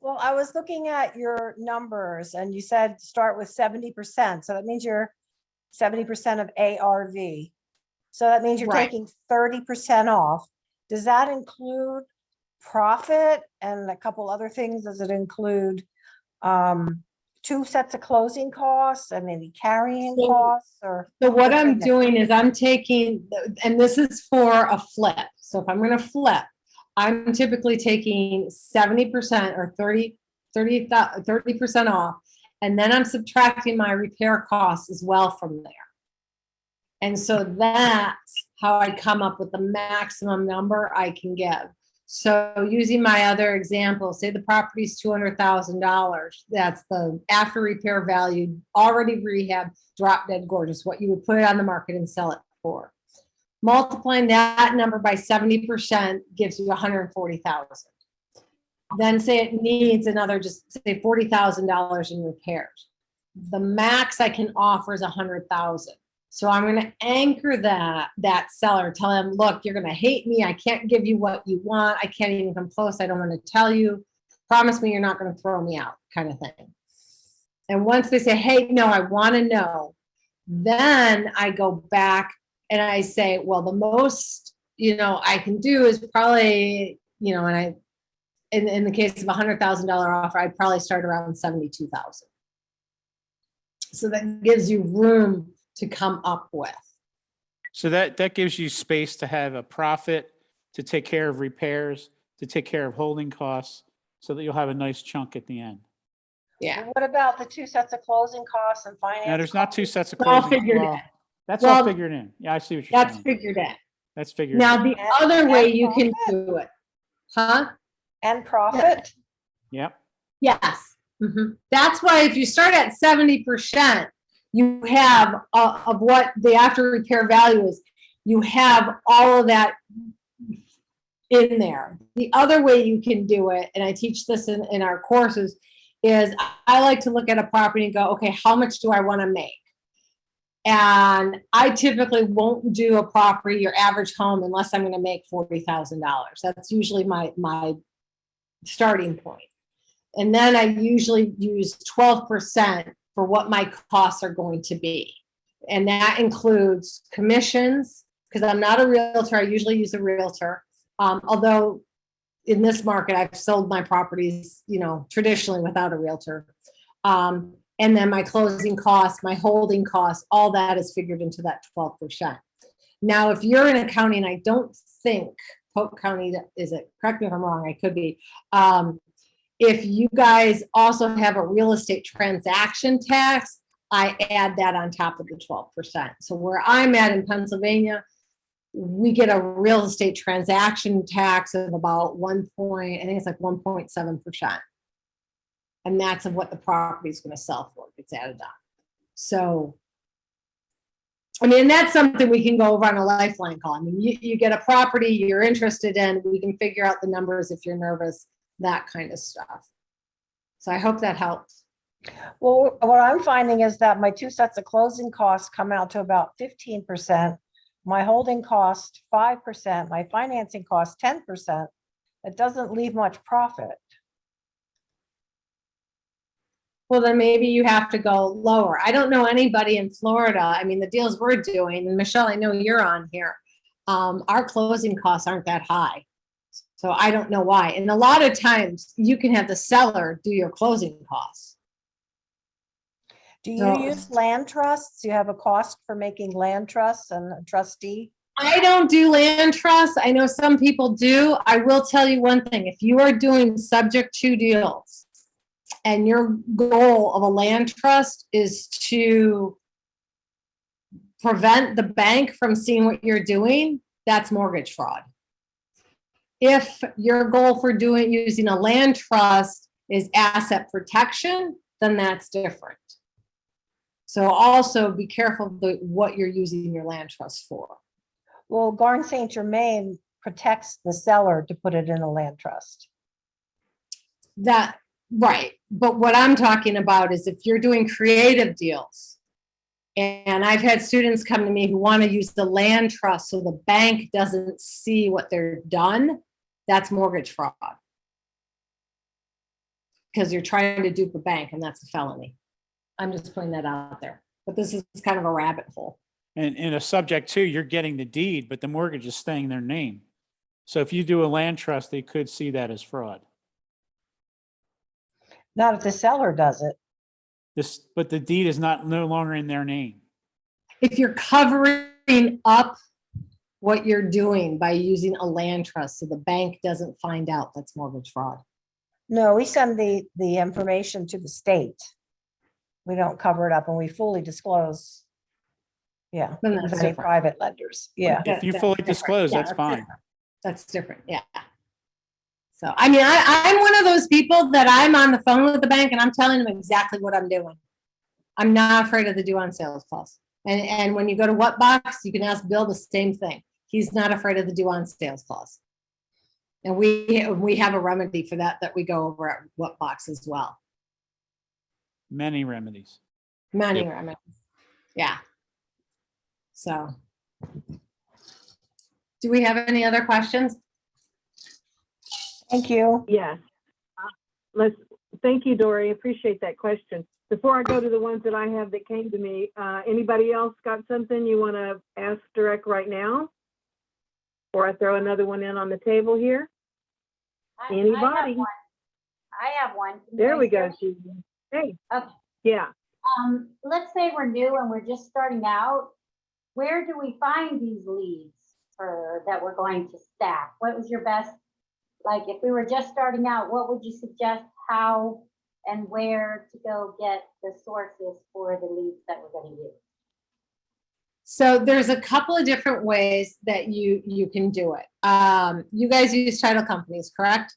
Well, I was looking at your numbers and you said start with 70%. So that means you're 70% of ARV. So that means you're taking 30% off. Does that include profit and a couple other things? Does it include 2 sets of closing costs and maybe carrying costs? Or so what I'm doing is I'm taking, and this is for a flip. So if I'm going to flip, I'm typically taking 70% or 30% off, and then I'm subtracting my repair costs as well from there. And so that's how I come up with the maximum number I can give. So using my other example, say the property's $200,000. That's the after repair value, already rehab, drop dead gorgeous, what you would put it on the market and sell it for. Multiplying that number by 70% gives you 140,000. Then say it needs another, just say $40,000 in repairs. The max I can offer is 100,000. So I'm going to anchor that seller, tell him, look, you're going to hate me. I can't give you what you want. I can't even come close. I don't want to tell you. Promise me you're not going to throw me out, kind of thing. And once they say, hey, no, I want to know, then I go back and I say, well, the most, I can do is probably, and in the case of a $100,000 offer, I'd probably start around 72,000. So that gives you room to come up with. So that gives you space to have a profit, to take care of repairs, to take care of holding costs, so that you'll have a nice chunk at the end. Yeah. What about the 2 sets of closing costs and finance? Now, there's not 2 sets of All closing. figured Well, in. that's all Well, figured in. Yeah, I see what you're That's saying. figured in. That's figured Now, in. the other way you can do it, huh? And profit? Yep. Yes. That's why if you start at 70%, you have of what the after repair value is, you have all of that in there. The other way you can do it, and I teach this in our courses, is I like to look at a property and go, okay, how much do I want to make? And I typically won't do a property, your average home, unless I'm going to make $40,000. That's usually my starting point. And then I usually use 12% for what my costs are going to be. And that includes commissions, because I'm not a realtor. I usually use a realtor. Although in this market, I've sold my properties, traditionally without a realtor. And then my closing costs, my holding costs, all that is figured into that 12%. Now, if you're in a county, and I don't think Polk County is it, correct me if I'm wrong, I could be. If you guys also have a real estate transaction tax, I add that on top of the 12%. So where I'm at in Pennsylvania, we get a real estate transaction tax of about 1.7%. And that's of what the property is going to sell for. It's added on. So, that's something we can go over on a lifeline call. You get a property you're interested in, we can figure out the numbers if you're nervous, that kind of stuff. So I hope that helps. Well, what I'm finding is that my 2 sets of closing costs come out to about 15%. My holding cost 5%, my financing cost 10%. It doesn't leave much profit. Well, then maybe you have to go lower. I don't know anybody in Florida. The deals we're doing, and Michelle, I know you're on here. Our closing costs aren't that high. So I don't know why. And a lot of times you can have the seller do your closing costs. Do you use land trusts? Do you have a cost for making land trusts and a trustee? I don't do land trusts. I know some people do. I will tell you one thing. If you are doing subject to deals and your goal of a land trust is to prevent the bank from seeing what you're doing, that's mortgage fraud. If your goal for using a land trust is asset protection, then that's different. So also be careful what you're using your land trust for. Well, Garn St. Germain protects the seller to put it in a land trust. That, right. But what I'm talking about is if you're doing creative deals, and I've had students come to me who want to use the land trust so the bank doesn't see what they're done, that's mortgage fraud. Because you're trying to dupe a bank, and that's a felony. I'm just putting that out there. But this is kind of a rabbit hole. And in a subject too, you're getting the deed, but the mortgage is staying in their name. So if you do a land trust, they could see that as fraud. Not if the seller does it. But the deed is no longer in their name. If you're covering up what you're doing by using a land trust so the bank doesn't find out, that's mortgage fraud. No, we send the information to the state. We don't cover it up, and we fully disclose. Yeah, Then with that's any different. private lenders. Yeah. If you That's fully different. disclose, Yeah, that's fine. different. That's different, yeah. So, I mean, I'm one of those people that I'm on the phone with the bank and I'm telling them exactly what I'm doing. I'm not afraid of the due on sales clause. And when you go to what box, you can ask Bill the same thing. He's not afraid of the due on sales clause. And we have a remedy for that we go over at what box as well. Many remedies. Many Yep. remedies. Yeah. So. Do we have any other questions? Thank you. Yes. Thank you, Dory. Appreciate that question. Before I go to the ones that I have that came to me, anybody else got something you want to ask direct right now? Or I throw another one in on the table here? Anybody? I have one. Can you There we guys hear go, me? Susan. Hey. Okay. Yeah. Let's say we're new and we're just starting out. Where do we find these leads that we're going to staff? What was your best, like if we were just starting out, what would you suggest, how and where to go get the sources for the leads that we're going to use? So there's a couple of different ways that you can do it. You guys use title companies, correct?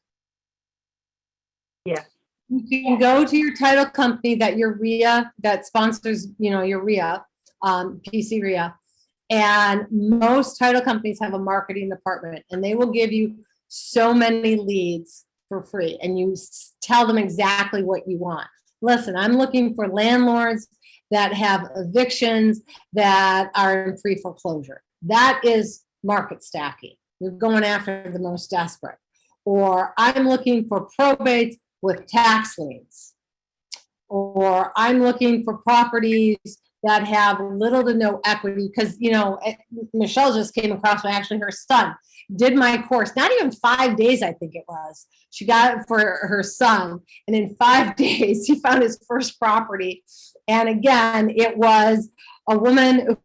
Yeah. You can go to your title company that your REIA, that sponsors, your REIA, PCREIA. And most title companies have a marketing department and they will give you so many leads for free. And you tell them exactly what you want. Listen, I'm looking for landlords that have evictions that are in free foreclosure. That is market stacking. You're going after the most desperate. Or I'm looking for probates with tax liens. Or I'm looking for properties that have little to no equity because, Michelle just came across, actually her son did my course, not even 5 days, I think it was. She got it for her son. And in 5 days, he found his first property. And again, it was a woman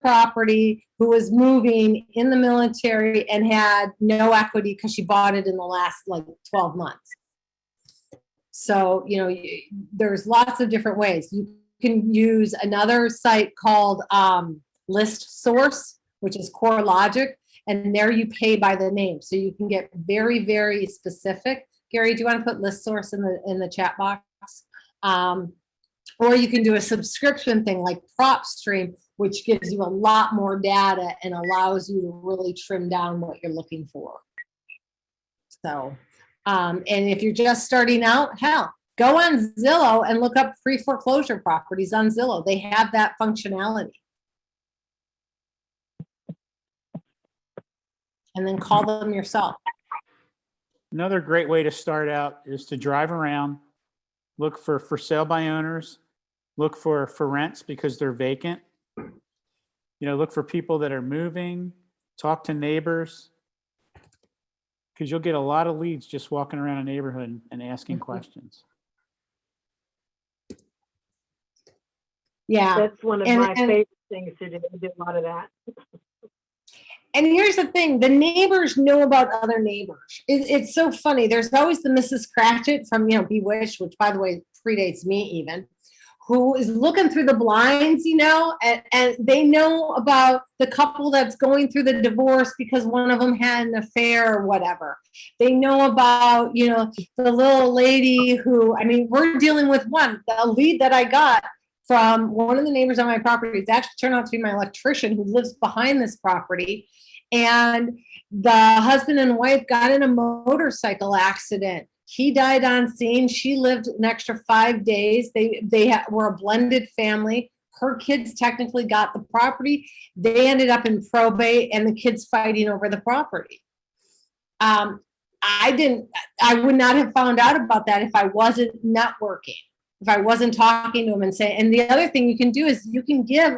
property who was moving in the military and had no equity because she bought it in the last 12 months. So, there's lots of different ways. You can use another site called List Source, which is CoreLogic, and there you pay by the name. So you can get very, very specific. Gary, do you want to put List Source in the chat box? Or you can do a subscription thing like PropStream, which gives you a lot more data and allows you to really trim down what you're looking for. So, and if you're just starting out, hell, go on Zillow and look up free foreclosure properties on Zillow. They have that functionality. And then call them yourself. Another great way to start out is to drive around, look for sale by owners, look for rents because they're vacant. Look for people that are moving, talk to neighbors, because you'll get a lot of leads just walking around a neighborhood and asking questions. Yeah. That's one of my favorite things to do. I do a lot of that. And here's the thing, the neighbors know about other neighbors. It's so funny. There's always the Mrs. Cratchit from, Bewitched, which by the way, predates me even, who is looking through the blinds, and they know about the couple that's going through the divorce because one of them had an affair or whatever. They know about, the little lady who, we're dealing with a lead that I got from one of the neighbors on my property. It's actually turned out to be my electrician who lives behind this property. And the husband and wife got in a motorcycle accident. He died on scene. She lived an extra 5 days. They were a blended family. Her kids technically got the property. They ended up in probate and the kids fighting over the property. I would not have found out about that if I wasn't networking, if I wasn't talking to them and saying, and the other thing you can do is you can give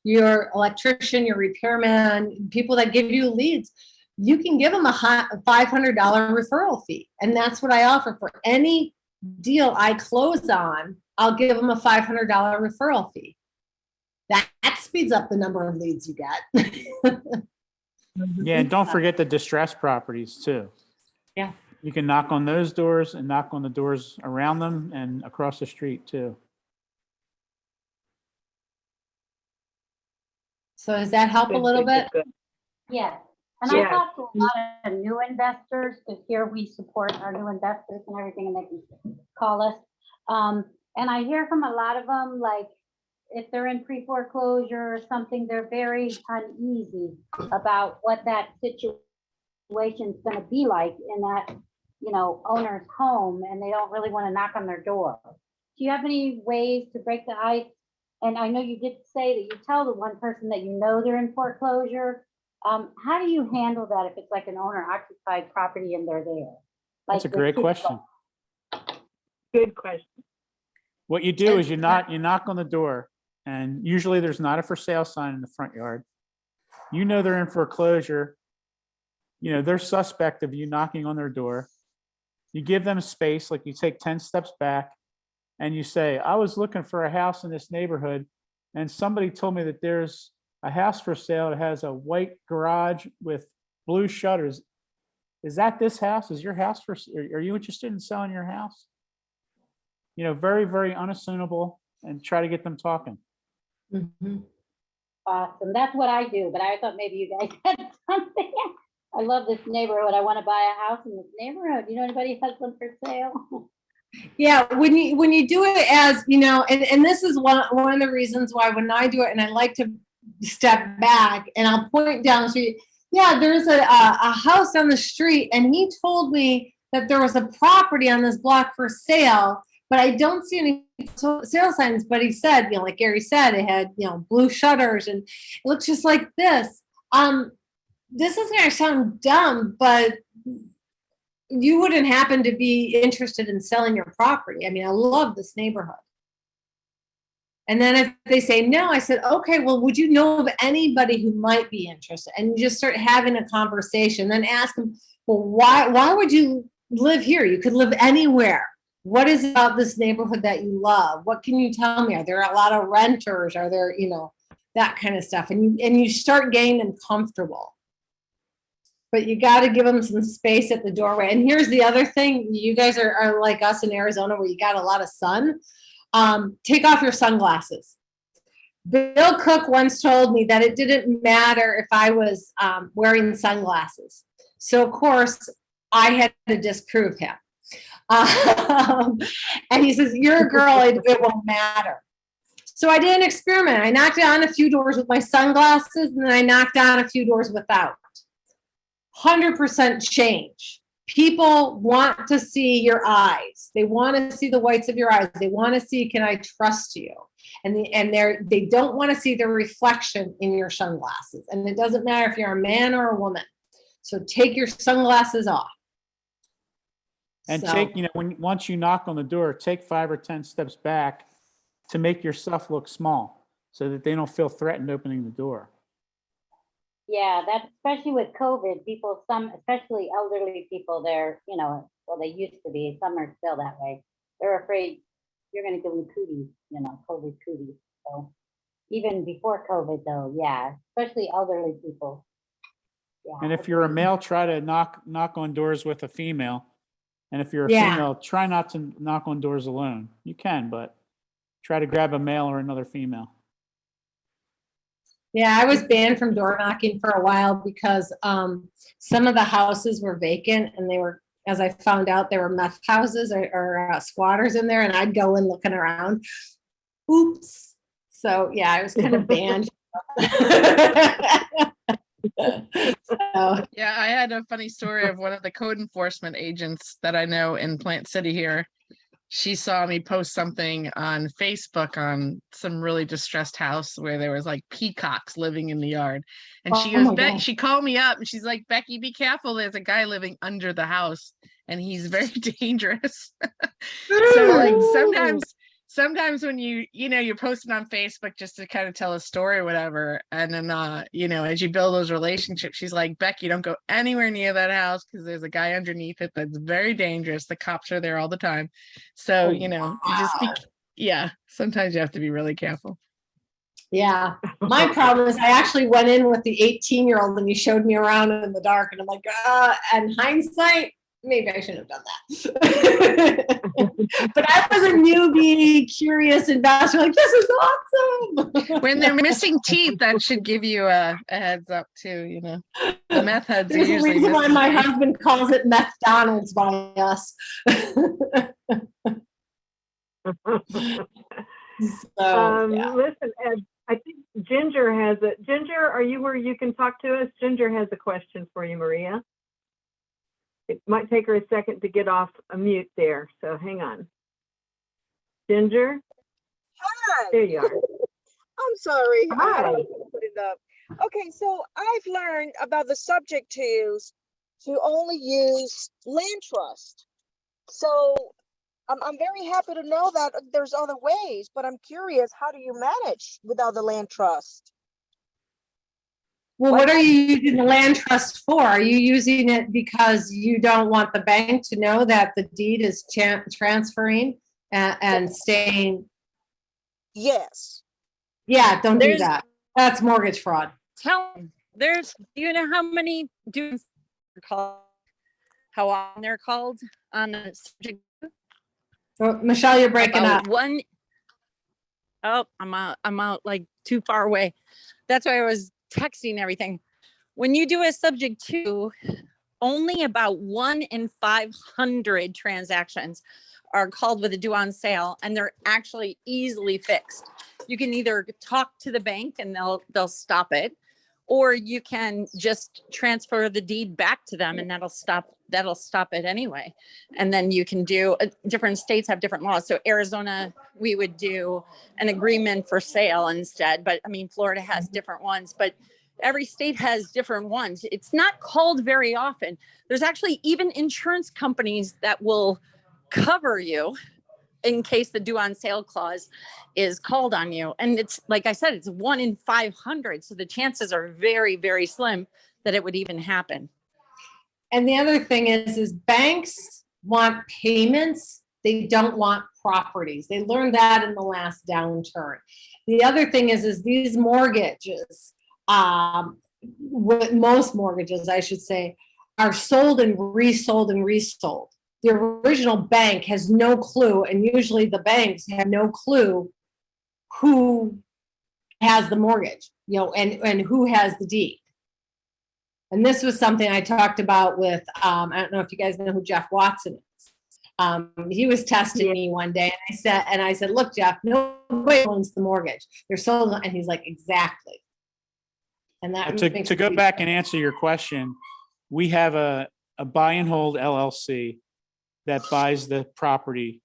your electrician, your repairman, people that give you leads, you can give them a $500 referral fee. And that's what I offer for any deal I close on. I'll give them a $500 referral fee. That speeds up the number of leads you get. Yeah, and don't forget the distressed properties too. Yeah. You can knock on those doors and knock on the doors around them and across the street too. So does that help a little bit? Yes. And Yeah. I talk to a lot of new investors, because here we support our new investors and everything, and they can call us. And I hear from a lot of them, like, if they're in pre-foreclosure or something, they're very uneasy about what that situation's gonna be like in that, owner's home, and they don't really wanna knock on their door. Do you have any ways to break the ice? And I know you did say that you tell the one person that they're in foreclosure. How do you handle that if it's like an owner occupied property and they're there? That's a great question. Good question. What you do is you knock on the door, and usually there's not a for sale sign in the front yard. They're in foreclosure. They're suspect of you knocking on their door. You give them space, like you take 10 steps back and you say, I was looking for a house in this neighborhood, and somebody told me that there's a house for sale that has a white garage with blue shutters. Is that this house? Is your house are you interested in selling your house? Very, very unassumable, and try to get them talking. Mm-hmm. Awesome. That's what I do, but I thought maybe you guys had something. I love this neighborhood. I want to buy a house in this neighborhood. Anybody has one for sale? Yeah, when you do it as, and this is one of the reasons why when I do it, and I like to step back and I'll point down the street. Yeah, there's a house on the street, and he told me that there was a property on this block for sale, but I don't see any sale signs. But he said, like Gary said, it had, blue shutters, and it looks just like this. This is going to sound dumb, but you wouldn't happen to be interested in selling your property. I love this neighborhood. And then if they say no, I said, okay, well, would you know of anybody who might be interested? And you just start having a conversation. Then ask them, well, why would you live here? You could live anywhere. What is it about this neighborhood that you love? What can you tell me? Are there a lot of renters? Are there, that kind of stuff? And you start getting them comfortable. But you got to give them some space at the doorway. And here's the other thing. You guys are like us in Arizona where you got a lot of sun. Take off your sunglasses. Bill Cook once told me that it didn't matter if I was wearing sunglasses. So, of course, I had to disprove him. And he says, you're a girl, it won't matter. So I did an experiment. I knocked on a few doors with my sunglasses, and then I knocked on a few doors without. 100% change. People want to see your eyes. They want to see the whites of your eyes. They want to see, can I trust you? And they don't want to see the reflection in your sunglasses. And it doesn't matter if you're a man or a woman. So take your sunglasses off. And take, once you knock on the door, take 5 or 10 steps back to make yourself look small so that they don't feel threatened opening the door. Yeah, that's especially with COVID, people, especially elderly people, they used to be, some are still that way. They're afraid you're going to give them cooties, COVID cooties. So even before COVID though, yeah, especially elderly people. Yeah. And if you're a male, try to knock on doors with a female. And if you're a female, try not to knock on doors alone. You can, but try to grab a male or another female. Yeah, I was banned from door knocking for a while because some of the houses were vacant and they were, as I found out, there were meth houses or squatters in there, and I'd go in looking around. Oops. So yeah, I was kind of banned. Yeah, I had a funny story of one of the code enforcement agents that I know in Plant City here. She saw me post something on Facebook on some really distressed house where there was like peacocks living in the yard. And she Oh goes, my God. she called me up and she's like, Becky, be careful. There's a guy living under the house and he's very dangerous. So like sometimes when you're posting on Facebook just to kind of tell a story or whatever, and then as you build those relationships, she's like, Becky, don't go anywhere near that house because there's a guy underneath it that's very dangerous. The cops are there all the time. So sometimes you have to be really careful. Yeah. My problem is I actually went in with the 18-year-old and he showed me around in the dark, and I'm like, and hindsight, maybe I shouldn't have done that. But I was a newbie, curious investor, like, this is awesome. When they're missing teeth, that should give you a heads up too, The meth heads are There's a usually reason why missing my teeth. husband calls it McDonald's by us. So, yeah. Listen, Ed, I think Ginger has a, Ginger, are you where you can talk to us? Ginger has a question for you, Maria. It might take her a second to get off a mute there, so hang on. Ginger? Hi. There you are. I'm sorry. I had Hi. to put it up. Okay, so I've learned about the subject twos to only use land trust. So I'm very happy to know that there's other ways, but I'm curious, how do you manage without the land trust? Well, what are you using the land trust for? Are you using it because you don't want the bank to know that the deed is transferring and staying? Yes. Yeah, don't do There's- that. That's mortgage fraud. Tell them. Do you know how many dues are called? How often they're called on the subject? So, Michelle, you're breaking About up. one. Oh, I'm out like too far away. That's why I was texting everything. When you do a subject to, only about 1 in 500 transactions are called with a due on sale, and they're actually easily fixed. You can either talk to the bank and they'll stop it, or you can just transfer the deed back to them and that'll stop it anyway. And then you can do, different states have different laws. So Arizona, we would do an agreement for sale instead, but I mean, Florida has different ones, but every state has different ones. It's not called very often. There's actually even insurance companies that will cover you in case the due on sale clause is called on you. And it's, like I said, it's 1 in 500. So the chances are very, very slim that it would even happen. And the other thing is banks want payments. They don't want properties. They learned that in the last downturn. The other thing is these mortgages, most mortgages, I should say, are sold and resold and resold. The original bank has no clue, and usually the banks have no clue who has the mortgage, and who has the deed. And this was something I talked about with, I don't know if you guys know who Jeff Watson is. He was testing me one day, and I said, look, Jeff, nobody owns the mortgage. They're sold, and he's like, exactly. And that To go back and answer your question, we have a buy and hold LLC that buys the property,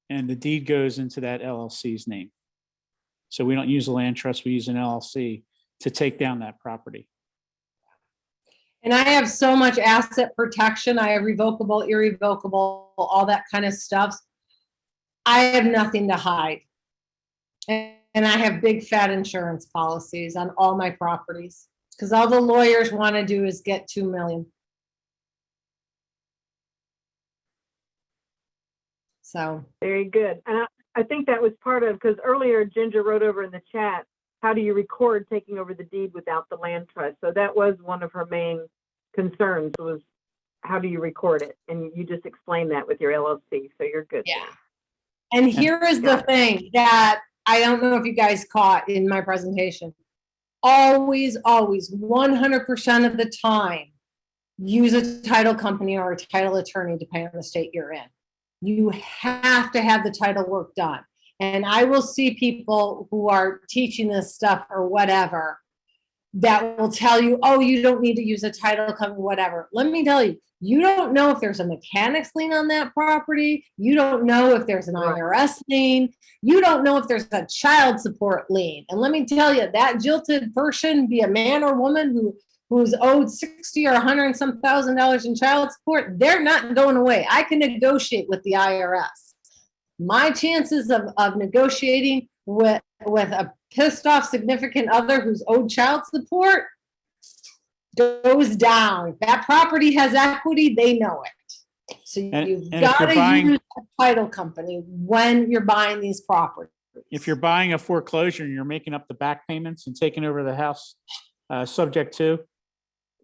and the deed goes into that LLC's name. So we don't use a land trust, we use an LLC to take down that property. And I have so much asset protection. I have revocable, irrevocable, all that kind of stuff. I have nothing to hide. And I have big fat insurance policies on all my properties, because all the lawyers want to do is get 2 million. So very good. And I think that was part of, because earlier Ginger wrote over in the chat, how do you record taking over the deed without the land trust? So that was one of her main concerns, was how do you record it? And you just explained that with your LLC, so you're good. Yeah. And here is the thing that I don't know if you guys caught in my presentation. Always, 100% of the time, use a title company or a title attorney depending on the state you're in. You have to have the title work done. And I will see people who are teaching this stuff or whatever that will tell you, oh, you don't need to use a title company, whatever. Let me tell you, you don't know if there's a mechanics lien on that property. You don't know if there's an IRS lien. You don't know if there's a child support lien. And let me tell you, that jilted person, be a man or woman who's owed 60 or 100 and some $1,000 in child support, they're not going away. I can negotiate with the IRS. My chances of negotiating with a pissed off significant other who's owed child support goes down. That property has equity, they know it. So you've got to use a title company when you're buying these properties. If you're buying a foreclosure and you're making up the back payments and taking over the house subject to,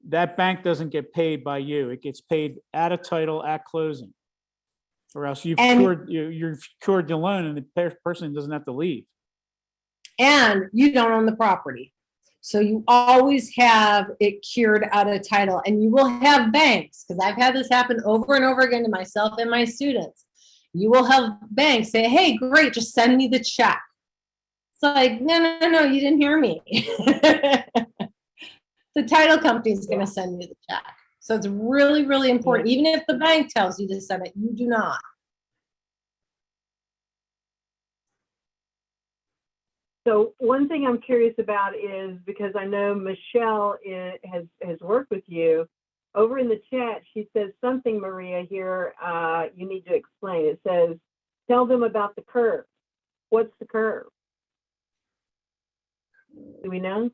that bank doesn't get paid by you. It gets paid at a title at closing. Or else you've cured the loan and the person doesn't have to leave. And you don't own the property. So you always have it cured out of title. And you will have banks, because I've had this happen over and over again to myself and my students. You will have banks say, hey, great, just send me the check. It's like, no, you didn't hear me. The title company is going to send you the check. So it's really, really important. Even if the bank tells you to send it, you do not. So one thing I'm curious about is, because I know Michelle has worked with you, over in the chat, she says something, Maria, here you need to explain. It says, tell them about the curve. What's the curve? Do we know?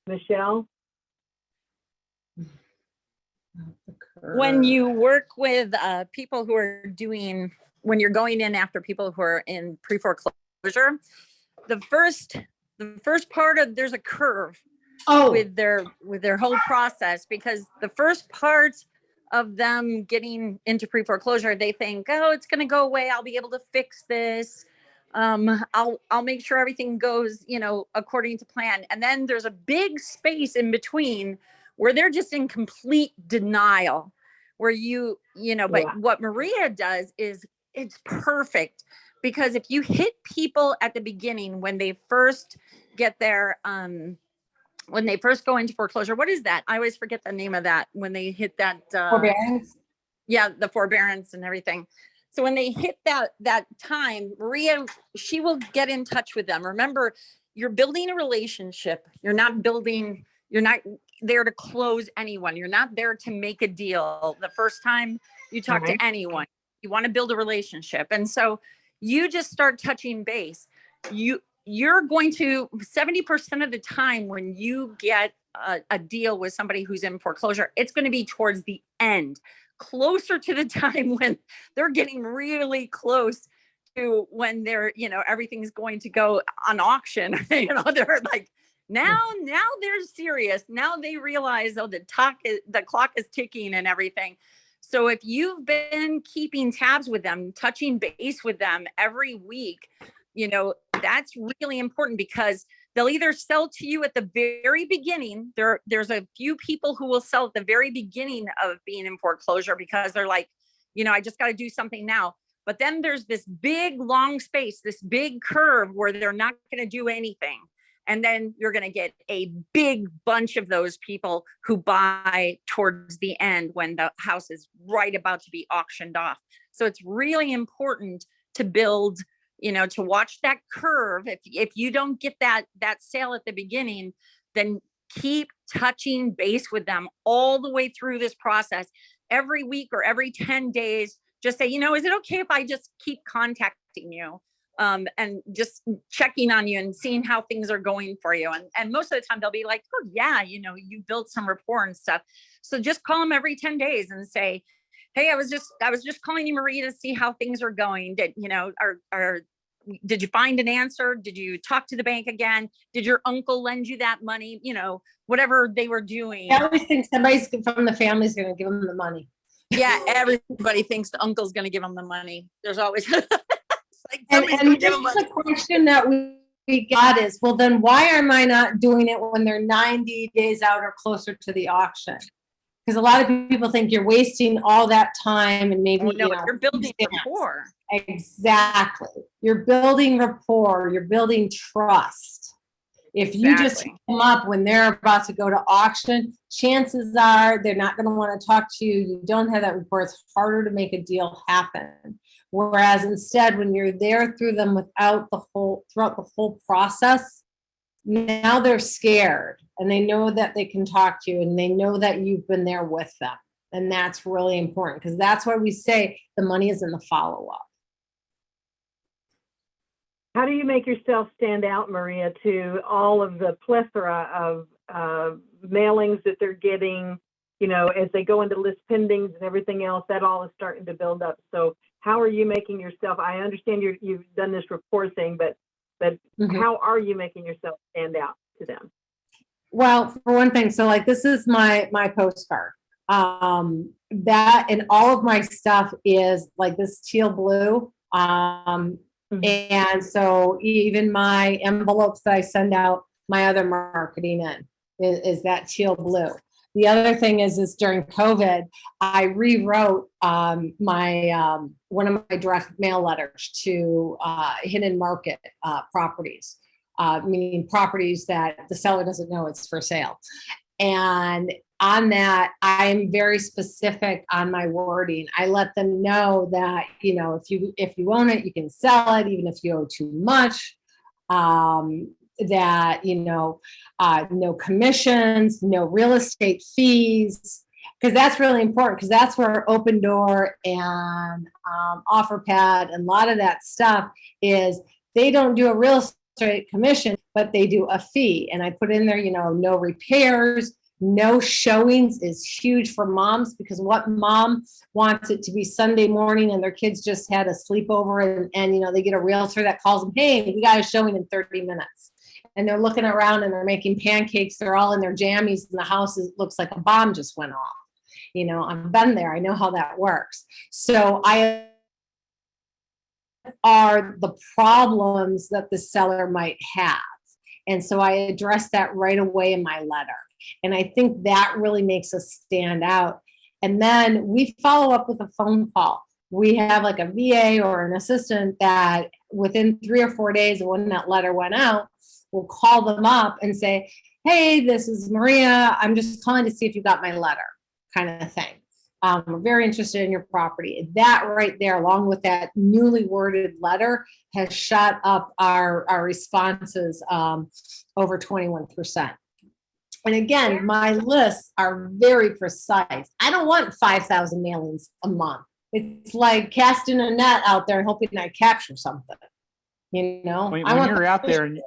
Michelle? When you work with people who are when you're going in after people who are in pre-foreclosure, the first part of there's a curve with their whole process, because the first part of them getting into pre-foreclosure, they think, oh, it's going to go away. I'll be able to fix this. I'll make sure everything goes, according to plan. And then there's a big space in between where they're just in complete denial, where but what Maria does is it's perfect. Because if you hit people at the beginning, when they first get their, when they first go into foreclosure, what is that? I always forget the name of that. When they hit that. Forbearance? Yeah, the forbearance and everything. So when they hit that time, Maria, she will get in touch with them. Remember, you're building a relationship. You're not there to close anyone. You're not there to make a deal. The first time you talk to anyone, you want to build a relationship. And so you just start touching base. You're going to 70% of the time when you get a deal with somebody who's in foreclosure, it's going to be towards the end, closer to the time when they're getting really close to when they're, everything's going to go on auction. They're like, now they're serious. Now they realize, the clock is ticking and everything. So if you've been keeping tabs with them, touching base with them every week, that's really important, because they'll either sell to you at the very beginning. There's a few people who will sell at the very beginning of being in foreclosure because they're like, I just got to do something now. But then there's this big, long space, this big curve where they're not going to do anything. And then you're going to get a big bunch of those people who buy towards the end when the house is right about to be auctioned off. So it's really important to build, to watch that curve. If you don't get that sale at the beginning, then keep touching base with them all the way through this process. Every week or every 10 days, just say, is it okay if I just keep contacting you? And just checking on you and seeing how things are going for you. And most of the time they'll be like, oh yeah, you built some rapport and stuff. So just call them every 10 days and say, hey, I was just calling you, Maria, to see how things are going. Did you find an answer? Did you talk to the bank again? Did your uncle lend you that money? Whatever they were doing. I always think somebody from the family is going to give them the money. Yeah, everybody thinks the uncle's going to give them the money. There's always Like And somebody's gonna give this them is money. a question that we got is, well, then why am I not doing it when they're 90 days out or closer to the auction? Because a lot of people think you're wasting all that time and maybe, Oh, no, you know. you're building stamps. rapport. Exactly. You're building rapport, you're building trust. If you just Exactly. come up when they're about to go to auction, chances are they're not going to want to talk to you. You don't have that rapport. It's harder to make a deal happen. Whereas instead, when you're there through them throughout the whole process, now they're scared and they know that they can talk to you and they know that you've been there with them. And that's really important because that's why we say the money is in the follow-up. How do you make yourself stand out, Maria, to all of the plethora of mailings that they're getting, you know, as they go into list pendings and everything else, that all is starting to build up. So how are you making yourself, I understand you've done this rapport thing, but how are you making yourself stand out to them? Well, for one thing, so like this is my postcard. That and all of my stuff is like this teal blue. And so even my envelopes that I send out my other marketing in is that teal blue. The other thing is during COVID, I rewrote my one of my direct mail letters to hidden market properties, meaning properties that the seller doesn't know it's for sale. And on that, I'm very specific on my wording. I let them know that, you know, if you own it, you can sell it, even if you owe too much. That, you know, no commissions, no real estate fees, because that's really important, because that's where Open Door and OfferPad and a lot of that stuff is. They don't do a real estate commission, but they do a fee. And I put in there, you know, no repairs, no showings is huge for moms, because what mom wants it to be Sunday morning and their kids just had a sleepover and you know, they get a realtor that calls them, hey, we got a showing in 30 minutes. And they're looking around and they're making pancakes. They're all in their jammies and the house looks like a bomb just went off. You know, I've been there. I know how that works. So are the problems that the seller might have. And so I address that right away in my letter. And I think that really makes us stand out. And then we follow up with a phone call. We have like a VA or an assistant that within 3 or 4 days of when that letter went out, will call them up and say, hey, this is Maria. I'm just calling to see if you got my letter, kind of thing. We're very interested in your property. That right there, along with that newly worded letter, has shot up our responses over 21%. And again, my lists are very precise. I don't want 5,000 mailings a month. It's like casting a net out there and hoping I capture something. You know, when you're out there and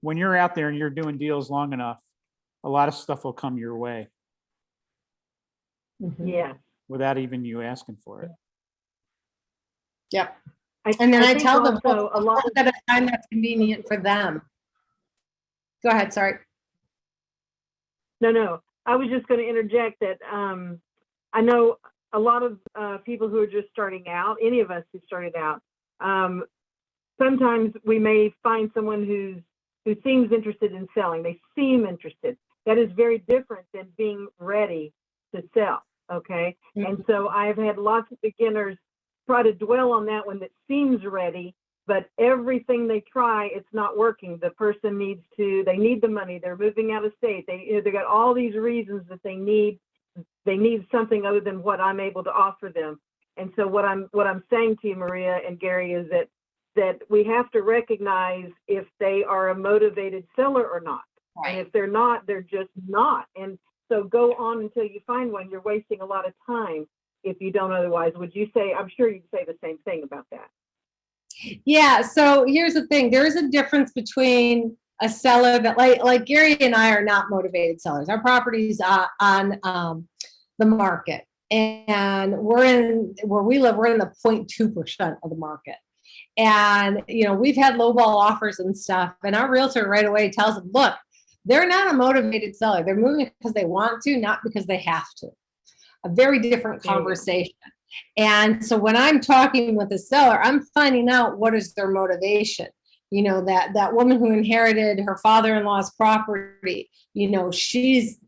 when you're out there and you're doing deals long enough, a lot of stuff will come your way. Yeah. Without even you asking for it. Yep. And then I tell them a lot at a time that's convenient for them. Go ahead. Sorry. No. I was just going to interject that I know a lot of people who are just starting out, any of us who started out, sometimes we may find someone who seems interested in selling. They seem interested. That is very different than being ready to sell. Okay. And so I've had lots of beginners try to dwell on that one that seems ready, but everything they try, it's not working. The person they need the money. They're moving out of state. They got all these reasons that they need something other than what I'm able to offer them. And so what I'm saying to you, Maria and Gary, is that we have to recognize if they are a motivated seller or not. Right. And if they're not, they're just not. And so go on until you find one. You're wasting a lot of time if you don't otherwise. Would you say, I'm sure you'd say the same thing about that. Yeah. So here's the thing. There is a difference between a seller that like Gary and I are not motivated sellers. Our property's on the market. And where we live, we're in the 0.2% of the market. And, you know, we've had lowball offers and stuff. And our realtor right away tells them, look, they're not a motivated seller. They're moving because they want to, not because they have to. A very different conversation. And so when I'm talking with a seller, I'm finding out what is their motivation. You know, that woman who inherited her father-in-law's property, you know, she's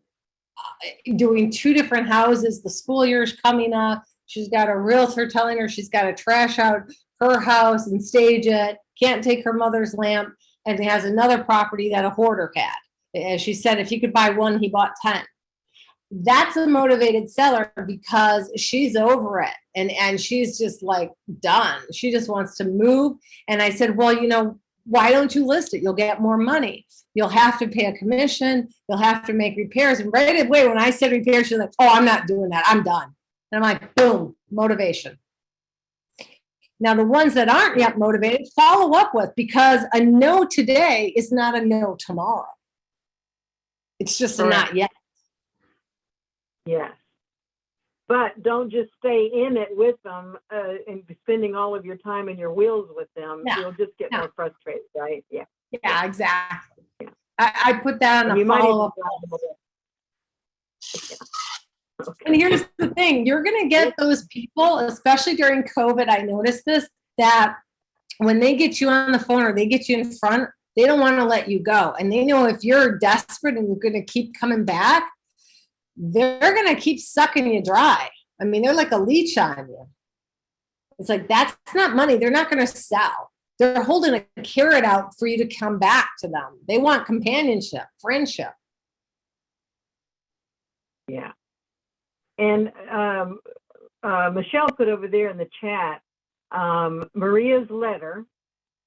doing 2 different houses. The school year's coming up. She's got a realtor telling her she's got to trash out her house and stage it. Can't take her mother's lamp, and has another property that a hoarder had. As she said, if he could buy 1, he bought 10. That's a motivated seller because she's over it, and she's just like done. She just wants to move. And I said, well, you know, why don't you list it? You'll get more money. You'll have to pay a commission. You'll have to make repairs. And right away, when I said repairs, she's like, oh, I'm not doing that. I'm done. And I'm like, boom, motivation. Now, the ones that aren't yet motivated, follow up with, because a no today is not a no tomorrow. It's just a not yet. Yes. But don't just stay in it with them and spending all of your time and your wheels with them. Yeah. You'll just get more frustrated, right? Yeah. Yeah, exactly. Yeah. I put that on And a you might even follow-up. Yeah. Okay. And here's the thing, you're going to get those people, especially during COVID. I noticed this, that when they get you on the phone or they get you in front, they don't want to let you go. And they know if you're desperate and you're going to keep coming back, they're going to keep sucking you dry. I mean, they're like a leech on you. It's like, that's not money. They're not going to sell. They're holding a carrot out for you to come back to them. They want companionship, friendship. Yeah. And Michelle put over there in the chat, Maria's letter,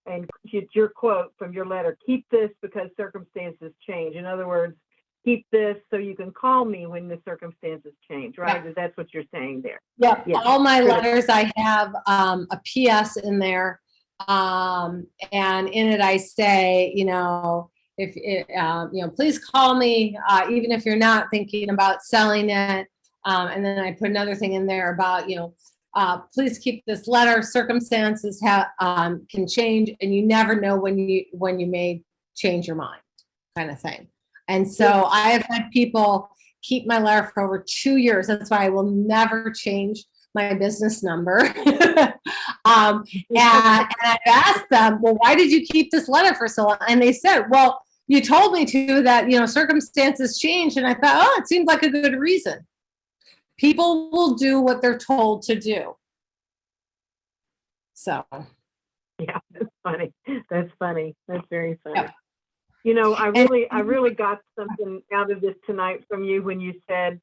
and it's your quote from your letter, keep this because circumstances change. In other words, keep this so you can call me when the circumstances change, right? Yeah. That's what you're saying there. Yeah, yeah. All my letters, I have a PS in there. And in it, I say, you know, if it, you know, please call me, even if you're not thinking about selling it. And then I put another thing in there about, you know, please keep this letter. Circumstances can change, and you never know when you may change your mind, kind of thing. And so I have had people keep my letter for over 2 years. That's why I will never change my business number. And I've asked them, well, why did you keep this letter for so long? And they said, well, you told me to, that, you know, circumstances change. And I thought, oh, it seems like a good reason. People will do what they're told to do. So. Yeah, that's funny. That's funny. That's very funny. Yeah. You know, I really got something out of this tonight from you when you said,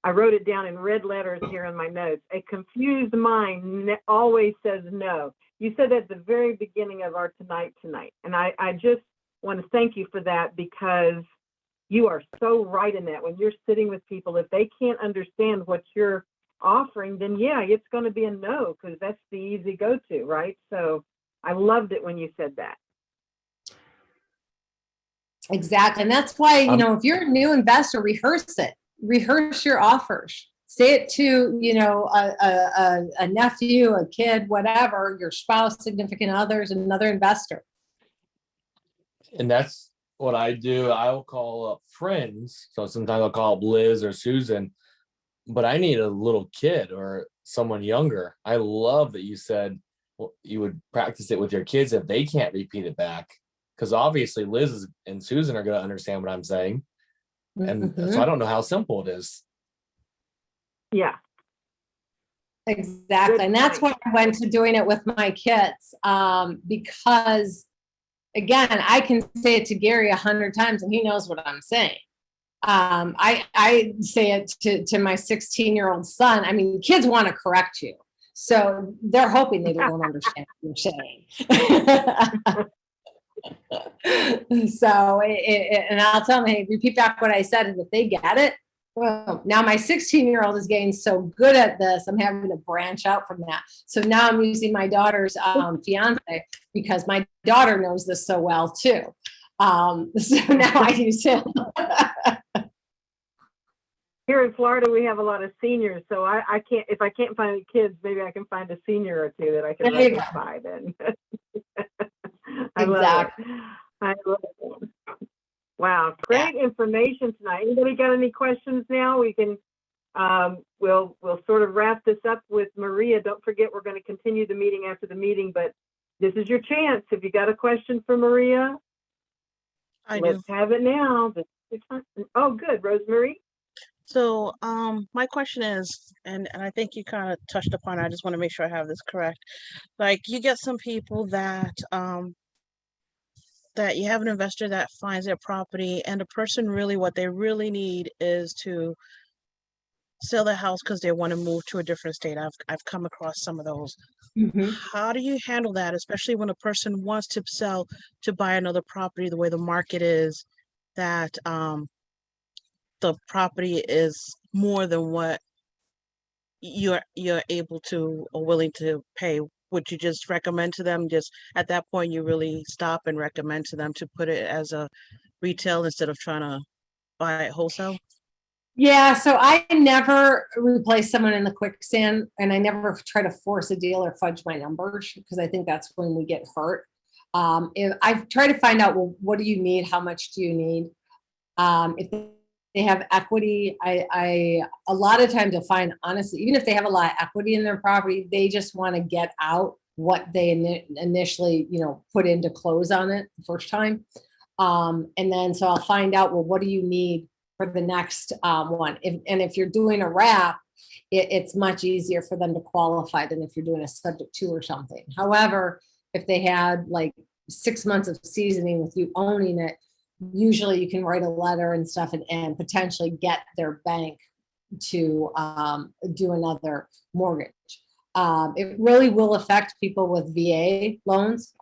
I wrote it down in red letters here in my notes, a confused mind always says no. You said that at the very beginning of our tonight. And I just want to thank you for that, because you are so right in that. When you're sitting with people, if they can't understand what you're offering, then yeah, it's going to be a no, because that's the easy go-to, right? So I loved it when you said that. Exactly. And that's why, you know, if you're a new investor, rehearse it. Rehearse your offers. Say it to, you know, a nephew, a kid, whatever, your spouse, significant others, another investor. And that's what I do. I'll call up friends. So sometimes I'll call up Liz or Susan, but I need a little kid or someone younger. I love that you said, well, you would practice it with your kids if they can't repeat it back. Because obviously Liz and Susan are going to understand what I'm saying. And so I don't know how simple it is. Yeah. Exactly. And that's why I went to doing it with my kids. Because again, I can say it to Gary 100 times and he knows what I'm saying. I say it to my 16-year-old son. I mean, kids want to correct you. So they're hoping they don't understand what you're saying. So, and I'll tell them, hey, repeat back what I said. And if they get it, well, now my 16-year-old is getting so good at this, I'm having to branch out from that. So now I'm using my daughter's fiance, because my daughter knows this so well too. So now I use him. Here in Florida, we have a lot of seniors, so I can't, if I can't find any kids, maybe I can find a senior or two that I can let them by then. I love it. Wow, great information tonight. Anybody got any questions now? We can We'll sort of wrap this up with Maria. Don't forget, we're going to continue the meeting after the meeting, but this is your chance. If you got a question for Maria, let's have it now. Oh, good, Rosemary. So my question is, and I think you kind of touched upon it, I just want to make sure I have this correct. Like you get some people that that you have an investor that finds their property and the person really what they really need is to sell their house because they want to move to a different state. I've come across some of those. How do you handle that, especially when a person wants to sell to buy another property the way the market is, that the property is more than what you're able to or willing to pay? Would you just recommend to them, just at that point you really stop and recommend to them to put it as a retail instead of trying to buy it wholesale? Yeah, so I never replace someone in the quicksand, and I never try to force a deal or fudge my numbers because I think that's when we get hurt. If I've tried to find out, well, what do you need? How much do you need? If they have equity, I a lot of times you'll find, honestly, even if they have a lot of equity in their property, they just want to get out what they initially, put in to close on it the first time. And then so I'll find out, well, what do you need for the next one? If you're doing a wrap, it's much easier for them to qualify than if you're doing a subject to or something. However, if they had like 6 months of seasoning with you owning it, usually you can write a letter and stuff and potentially get their bank to do another mortgage. It really will affect people with VA loans.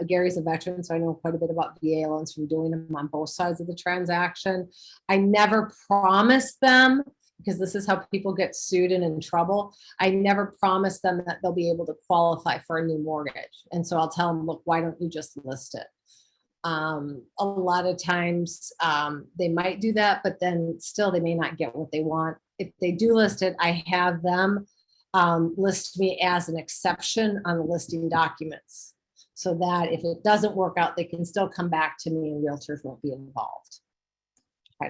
Gary's a veteran, so I know quite a bit about VA loans from doing them on both sides of the transaction. I never promise them, because this is how people get sued and in trouble. I never promise them that they'll be able to qualify for a new mortgage. And so I'll tell them, look, why don't you just list it? A lot of times they might do that, but then still they may not get what they want. If they do list it, I have them list me as an exception on the listing documents, so that if it doesn't work out, they can still come back to me and realtors won't be involved.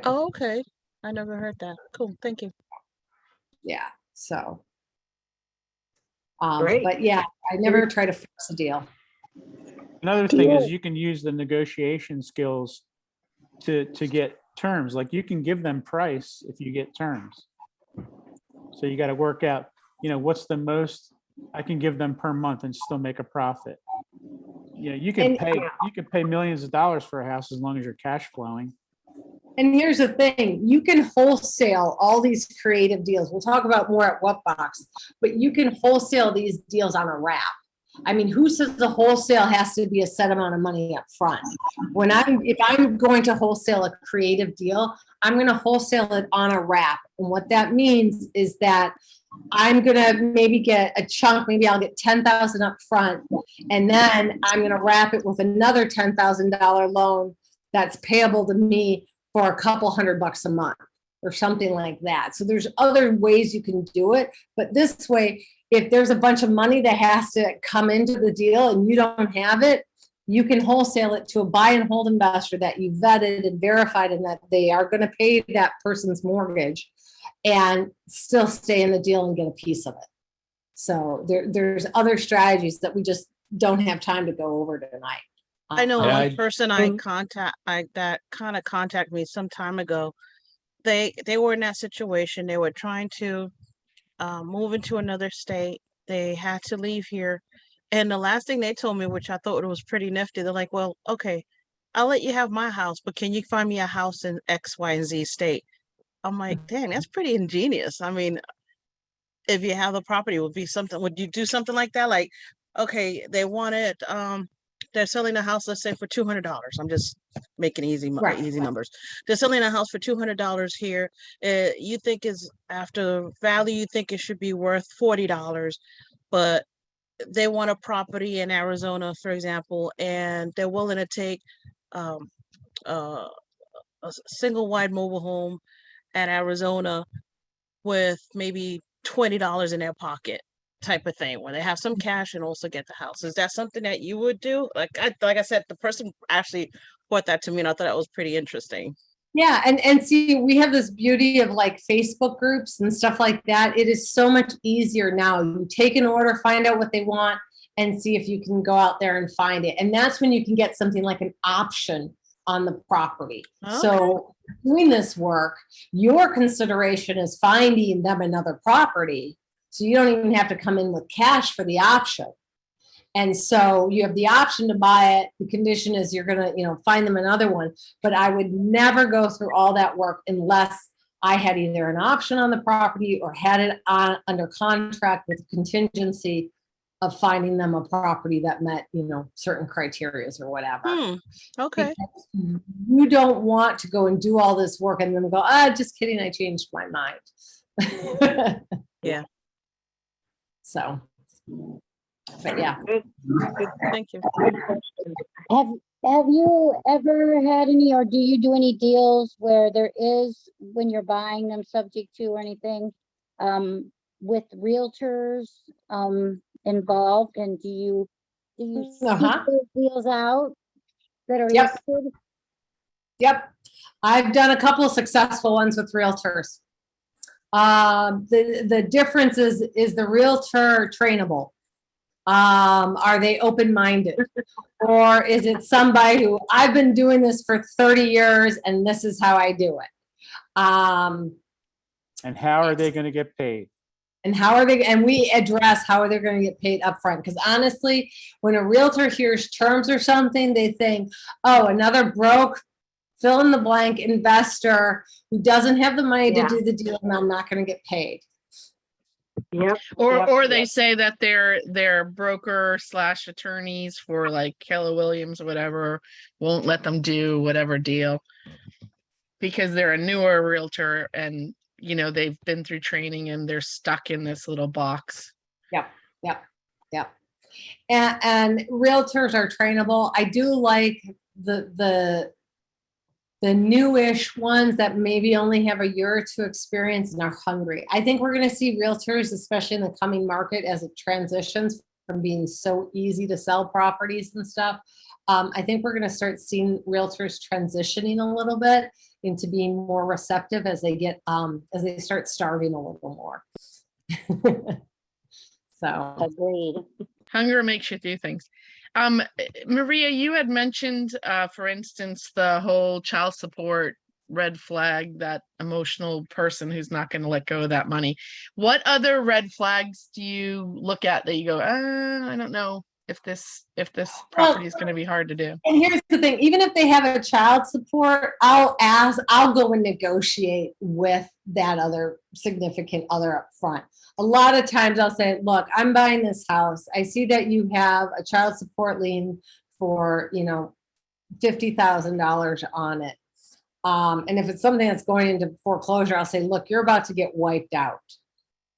Oh, okay. I never heard that. Cool. Thank you. Yeah. So, Great. but yeah, I never try to force a deal. Another thing is you can use the negotiation skills to get terms. Like you can give them price if you get terms. So you got to work out, what's the most I can give them per month and still make a profit. You can pay millions of dollars for a house as long as you're cash flowing. And here's the thing, you can wholesale all these creative deals. We'll talk about more at What Box, but you can wholesale these deals on a wrap. I mean, who says the wholesale has to be a set amount of money up front? If I'm going to wholesale a creative deal, I'm going to wholesale it on a wrap. And what that means is that I'm going to maybe get a chunk, maybe I'll get $10,000 up front, and then I'm going to wrap it with another $10,000 loan that's payable to me for a couple $100 a month or something like that. So there's other ways you can do it, but this way, if there's a bunch of money that has to come into the deal and you don't have it, you can wholesale it to a buy and hold investor that you vetted and verified and that they are going to pay that person's mortgage and still stay in the deal and get a piece of it. So there's other strategies that we just don't have time to go over tonight. I know one person that kind of contacted me some time ago. They were in that situation. They were trying to move into another state. They had to leave here. And the last thing they told me, which I thought was pretty nifty, they're like, well, okay, I'll let you have my house, but can you find me a house in X, Y, and Z state? I'm like, dang, that's pretty ingenious. I mean, if you have the property, would you do something like that? Like, okay, they want it, they're selling a house, let's say for $200. I'm just making easy numbers. They're selling a house for $200 here. You think is after value, you think it should be worth $40, but they want a property in Arizona, for example, and they're willing to take a single wide mobile home at Arizona with maybe $20 in their pocket, type of thing, where they have some cash and also get the house. Is that something that you would do? Like I said, the person actually brought that to me and I thought that was pretty interesting. Yeah, and see, we have this beauty of like Facebook groups and stuff like that. It is so much easier now. You take an order, find out what they want, and see if you can go out there and find it. And that's when you can get something like an option on the property. So doing this work, your consideration is finding them another property. So you don't even have to come in with cash for the option. And so you have the option to buy it. The condition is you're going to, find them another one. But I would never go through all that work unless I had either an option on the property or had it under contract with contingency of finding them a property that met, certain criteria or whatever. Okay. Because you don't want to go and do all this work and then go, just kidding, I changed my mind. Yeah. So, but yeah. Thank you. Have you ever had any, or do you do any deals where there is, when you're buying them subject to or anything, with realtors involved? And do you seek those deals out that are listed? Yep. I've done a couple of successful ones with realtors. The difference is the realtor trainable? Are they open-minded? Or is it somebody who, I've been doing this for 30 years and this is how I do it? And how are they going to get paid? And we address how are they going to get paid upfront? Because honestly, when a realtor hears terms or something, they think, oh, another broke, fill in the blank investor who doesn't have the money to do the deal, and I'm not going to get paid. Yep. Or they say that their broker / attorneys for like Keller Williams or whatever won't let them do whatever deal because they're a newer realtor and they've been through training and they're stuck in this little box. Yep. And realtors are trainable. I do like the newish ones that maybe only have a year or two experience and are hungry. I think we're going to see realtors, especially in the coming market, as it transitions from being so easy to sell properties and stuff. I think we're going to start seeing realtors transitioning a little bit into being more receptive as they get as they start starving a little more. So agreed. Hunger makes you do things. Maria, you had mentioned, for instance, the whole child support red flag, that emotional person who's not going to let go of that money. What other red flags do you look at that you go, I don't know if this property is going to be hard to do? And here's the thing, even if they have a child support, I'll go and negotiate with that other significant other up front. A lot of times I'll say, look, I'm buying this house. I see that you have a child support lien for, $50,000 on it. And if it's something that's going into foreclosure, I'll say, look, you're about to get wiped out.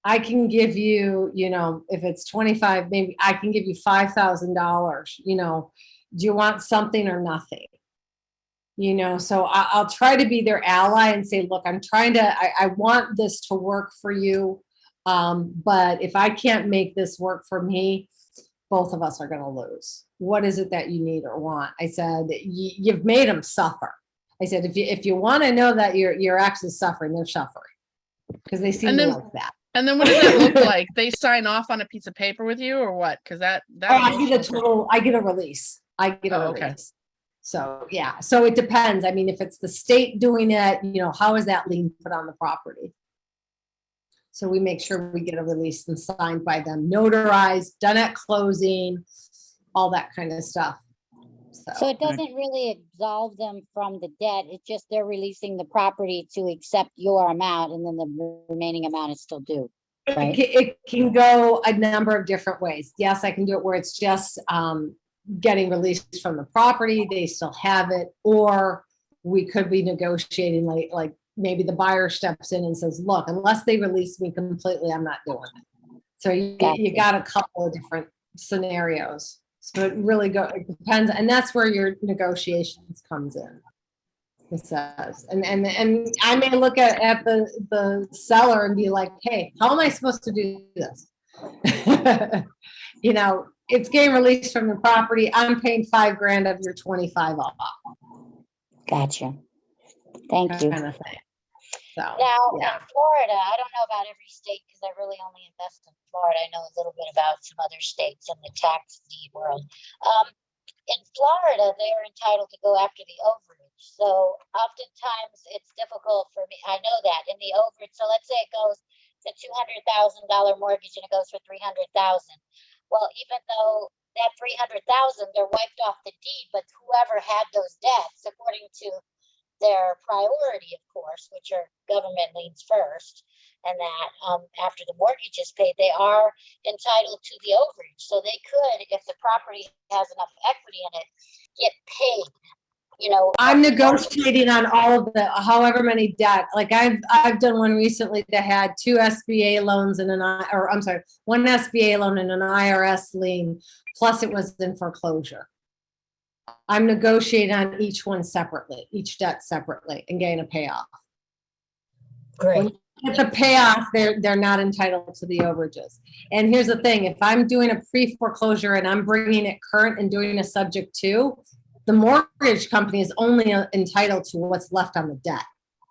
I can give you, if it's 25, maybe I can give you $5,000, do you want something or nothing? So I'll try to be their ally and say, look, I want this to work for you. But if I can't make this work for me, both of us are going to lose. What is it that you need or want? I said, you've made them suffer. I said, if you want to know that your ex is suffering, they're suffering because they seem to like that. And then what does that look like? They sign off on a piece of paper with you or what? Because I get a release. I get a release. Okay. So, yeah. So it depends. I mean, if it's the state doing it, how is that lien put on the property? So we make sure we get a release and signed by them, notarized, done at closing, all that kind of stuff. So it doesn't really absolve them from the debt. It's just they're releasing the property to accept your amount, and then the remaining amount is still due. Right? It can go a number of different ways. Yes, I can do it where it's just getting released from the property. They still have it, or we could be negotiating like maybe the buyer steps in and says, look, unless they release me completely, I'm not doing it. So you got a couple of different scenarios. So it really it depends. And that's where your negotiations comes in. It says, and I may look at the seller and be like, hey, how am I supposed to do this? It's getting released from the property. I'm paying $5,000 of your 25 off. Gotcha. Thank you. kind of thing. So, Now, yeah. in Florida, I don't know about every state because I really only invest in Florida. I know a little bit about some other states in the tax deed world. In Florida, they are entitled to go after the overage. So oftentimes it's difficult for me. I know that in the overage. So let's say it goes to $200,000 mortgage and it goes for $300,000. Well, even though that $300,000, they're wiped off the deed, but whoever had those debts, according to their priority, of course, which are government liens first, and that after the mortgage is paid, they are entitled to the overage. So they could, if the property has enough equity in it, get paid. You know, I'm negotiating on all of the, however many debt. Like I've done one recently that had 2 SBA loans and one SBA loan and an IRS lien, plus it was in foreclosure. I'm negotiating on each one separately, each debt separately, and getting a payoff. Great. When you get the payoff, they're not entitled to the overages. And here's the thing, if I'm doing a pre-foreclosure and I'm bringing it current and doing a subject to, the mortgage company is only entitled to what's left on the debt.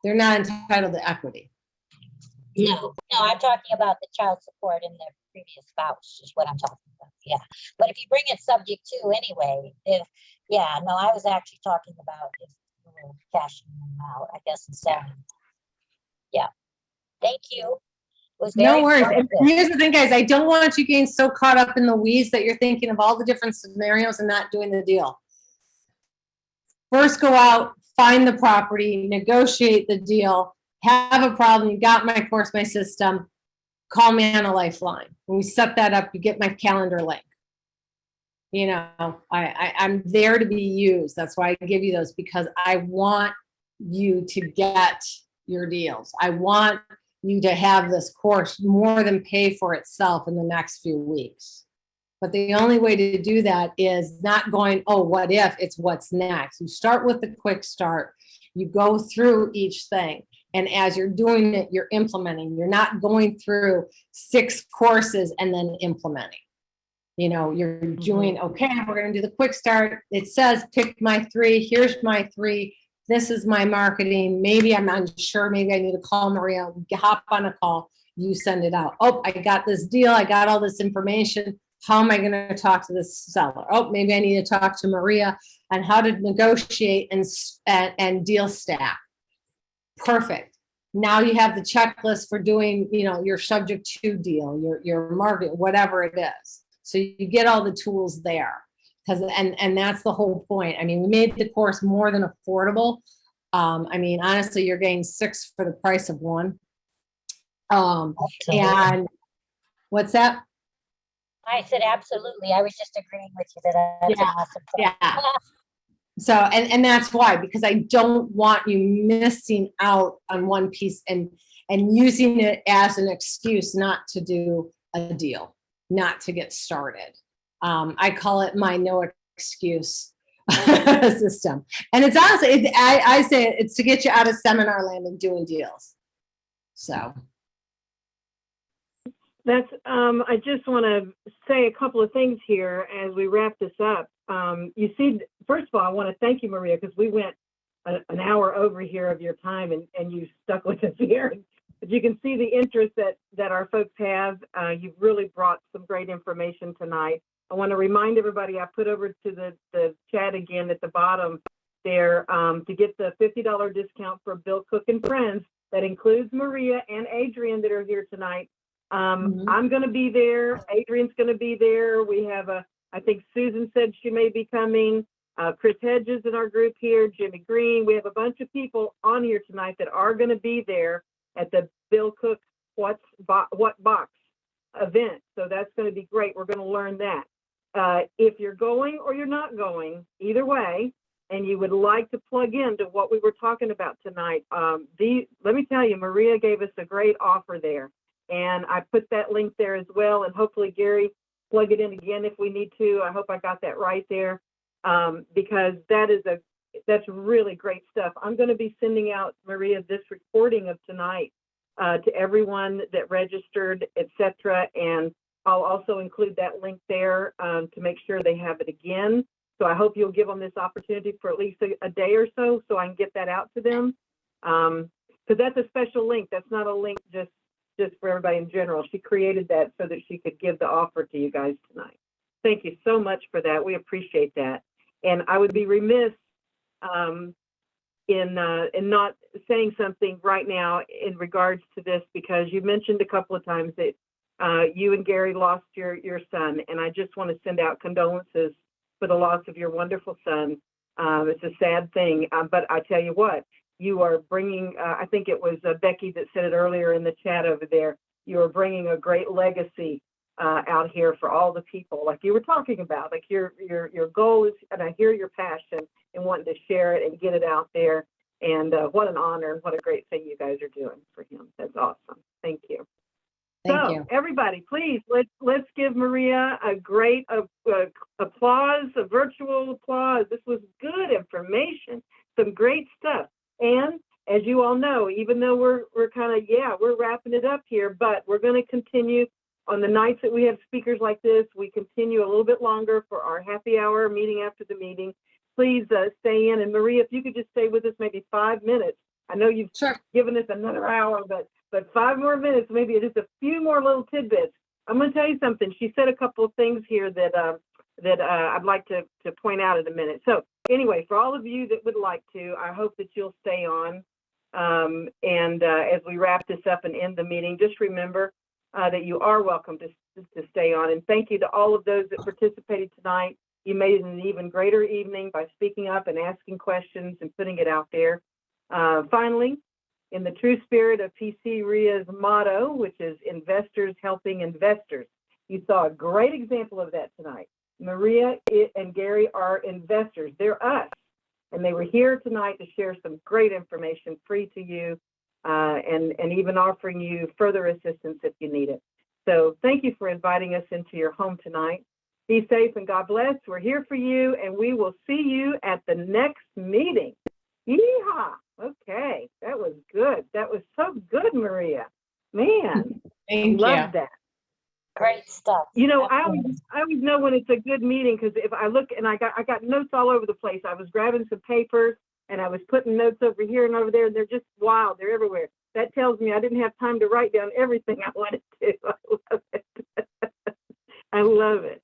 They're not entitled to equity. No, I'm talking about the child support and the previous spouse is what I'm talking about. Yeah. But if you bring it subject to anyway, I was actually talking about if you were cashing them out, I guess, and selling. Yeah. Thank you. No worries. And here's the thing, guys, I don't want you getting so caught up in the weeds that you're thinking of all the different scenarios and not doing the deal. First, go out, find the property, negotiate the deal, have a problem, you got my course, my system, call me on a lifeline. When we set that up, you get my calendar link. You know, I'm there to be used. That's why I give you those, because I want you to get your deals. I want you to have this course more than pay for itself in the next few weeks. But the only way to do that is not going, oh, what if? It's what's next. You start with the quick start. You go through each thing. And as you're doing it, you're implementing. You're not going through 6 courses and then implementing. You know, you're doing, okay, we're going to do the quick start. It says, pick my 3. Here's my 3. This is my marketing. Maybe I'm unsure. Maybe I need to call Maria. Hop on a call. You send it out. Oh, I got this deal. I got all this information. How am I going to talk to this seller? Oh, maybe I need to talk to Maria on how to negotiate and deal stack. Perfect. Now you have the checklist for doing, you know, your subject to deal, your market, whatever it is. So you get all the tools there, and that's the whole point. I mean, we made the course more than affordable. I mean, honestly, you're getting 6 for the price of 1. And what's that? I said, absolutely. I was just agreeing with you that that's an awesome point. Yeah. So, and that's why, because I don't want you missing out on one piece and using it as an excuse not to do a deal, not to get started. I call it my no excuse system. And it's honestly, I say it's to get you out of seminar land and doing deals. So. That's, I just want to say a couple of things here as we wrap this up. You see, first of all, I want to thank you, Maria, because we went an hour over here of your time and you stuck with us here. But you can see the interest that our folks have. You've really brought some great information tonight. I want to remind everybody, I put over to the chat again at the bottom there to get the $50 discount for Bill Cook and Friends. That includes Maria and Adrian that are here tonight. I'm going to be there. Adrian's going to be there. We have I think Susan said she may be coming. Chris Hedges in our group here, Jimmy Green. We have a bunch of people on here tonight that are going to be there at the Bill Cook What Box event. So that's going to be great. We're going to learn that. If you're going or you're not going, either way, and you would like to plug into what we were talking about tonight, let me tell you, Maria gave us a great offer there. And I put that link there as well. And hopefully, Gary, plug it in again if we need to. I hope I got that right there, because that's really great stuff. I'm going to be sending out, Maria, this recording of tonight to everyone that registered, etc. And I'll also include that link there to make sure they have it again. So I hope you'll give them this opportunity for at least a day or so I can get that out to them. Because that's a special link. That's not a link just for everybody in general. She created that so that she could give the offer to you guys tonight. Thank you so much for that. We appreciate that. And I would be remiss in not saying something right now in regards to this, because you mentioned a couple of times that you and Gary lost your son, and I just want to send out condolences for the loss of your wonderful son. It's a sad thing, but I tell you what, you are bringing, I think it was Becky that said it earlier in the chat over there, you are bringing a great legacy out here for all the people, like you were talking about. Like your goal is, and I hear your passion and wanting to share it and get it out there. And what an honor and what a great thing you guys are doing for him. That's awesome. Thank you. Thank you. Everybody, please let's give Maria a great applause, a virtual applause. This was good information, some great stuff. And as you all know, even though we're kind of, we're wrapping it up here, but we're going to continue on the nights that we have speakers like this. We continue a little bit longer for our happy hour meeting after the meeting. Please stay in. And Maria, if you could just stay with us maybe 5 minutes. I know you've given us another hour, but 5 more minutes, maybe just a few more little tidbits. I'm going to tell you something. She said a couple of things here that I'd like to point out in a minute. So anyway, for all of you that would like to, I hope that you'll stay on. And as we wrap this up and end the meeting, just remember that you are welcome to stay on. And thank you to all of those that participated tonight. You made it an even greater evening by speaking up and asking questions and putting it out there. Finally, in the true spirit of PCREIA's motto, which is investors helping investors, you saw a great example of that tonight. Maria and Gary are investors. They're us. And they were here tonight to share some great information free to you, and even offering you further assistance if you need it. So thank you for inviting us into your home tonight. Be safe and God bless. We're here for you, and we will see you at the next meeting. Yeehaw! Okay, that was good. That was so good, Maria. Man, Thank love you. that. Great stuff. You know, I always know when it's a good meeting, because if I look, and I got notes all over the place. I was grabbing some papers and I was putting notes over here and over there, and they're just wild. They're everywhere. That tells me I didn't have time to write down everything I wanted to. I love it. I love it.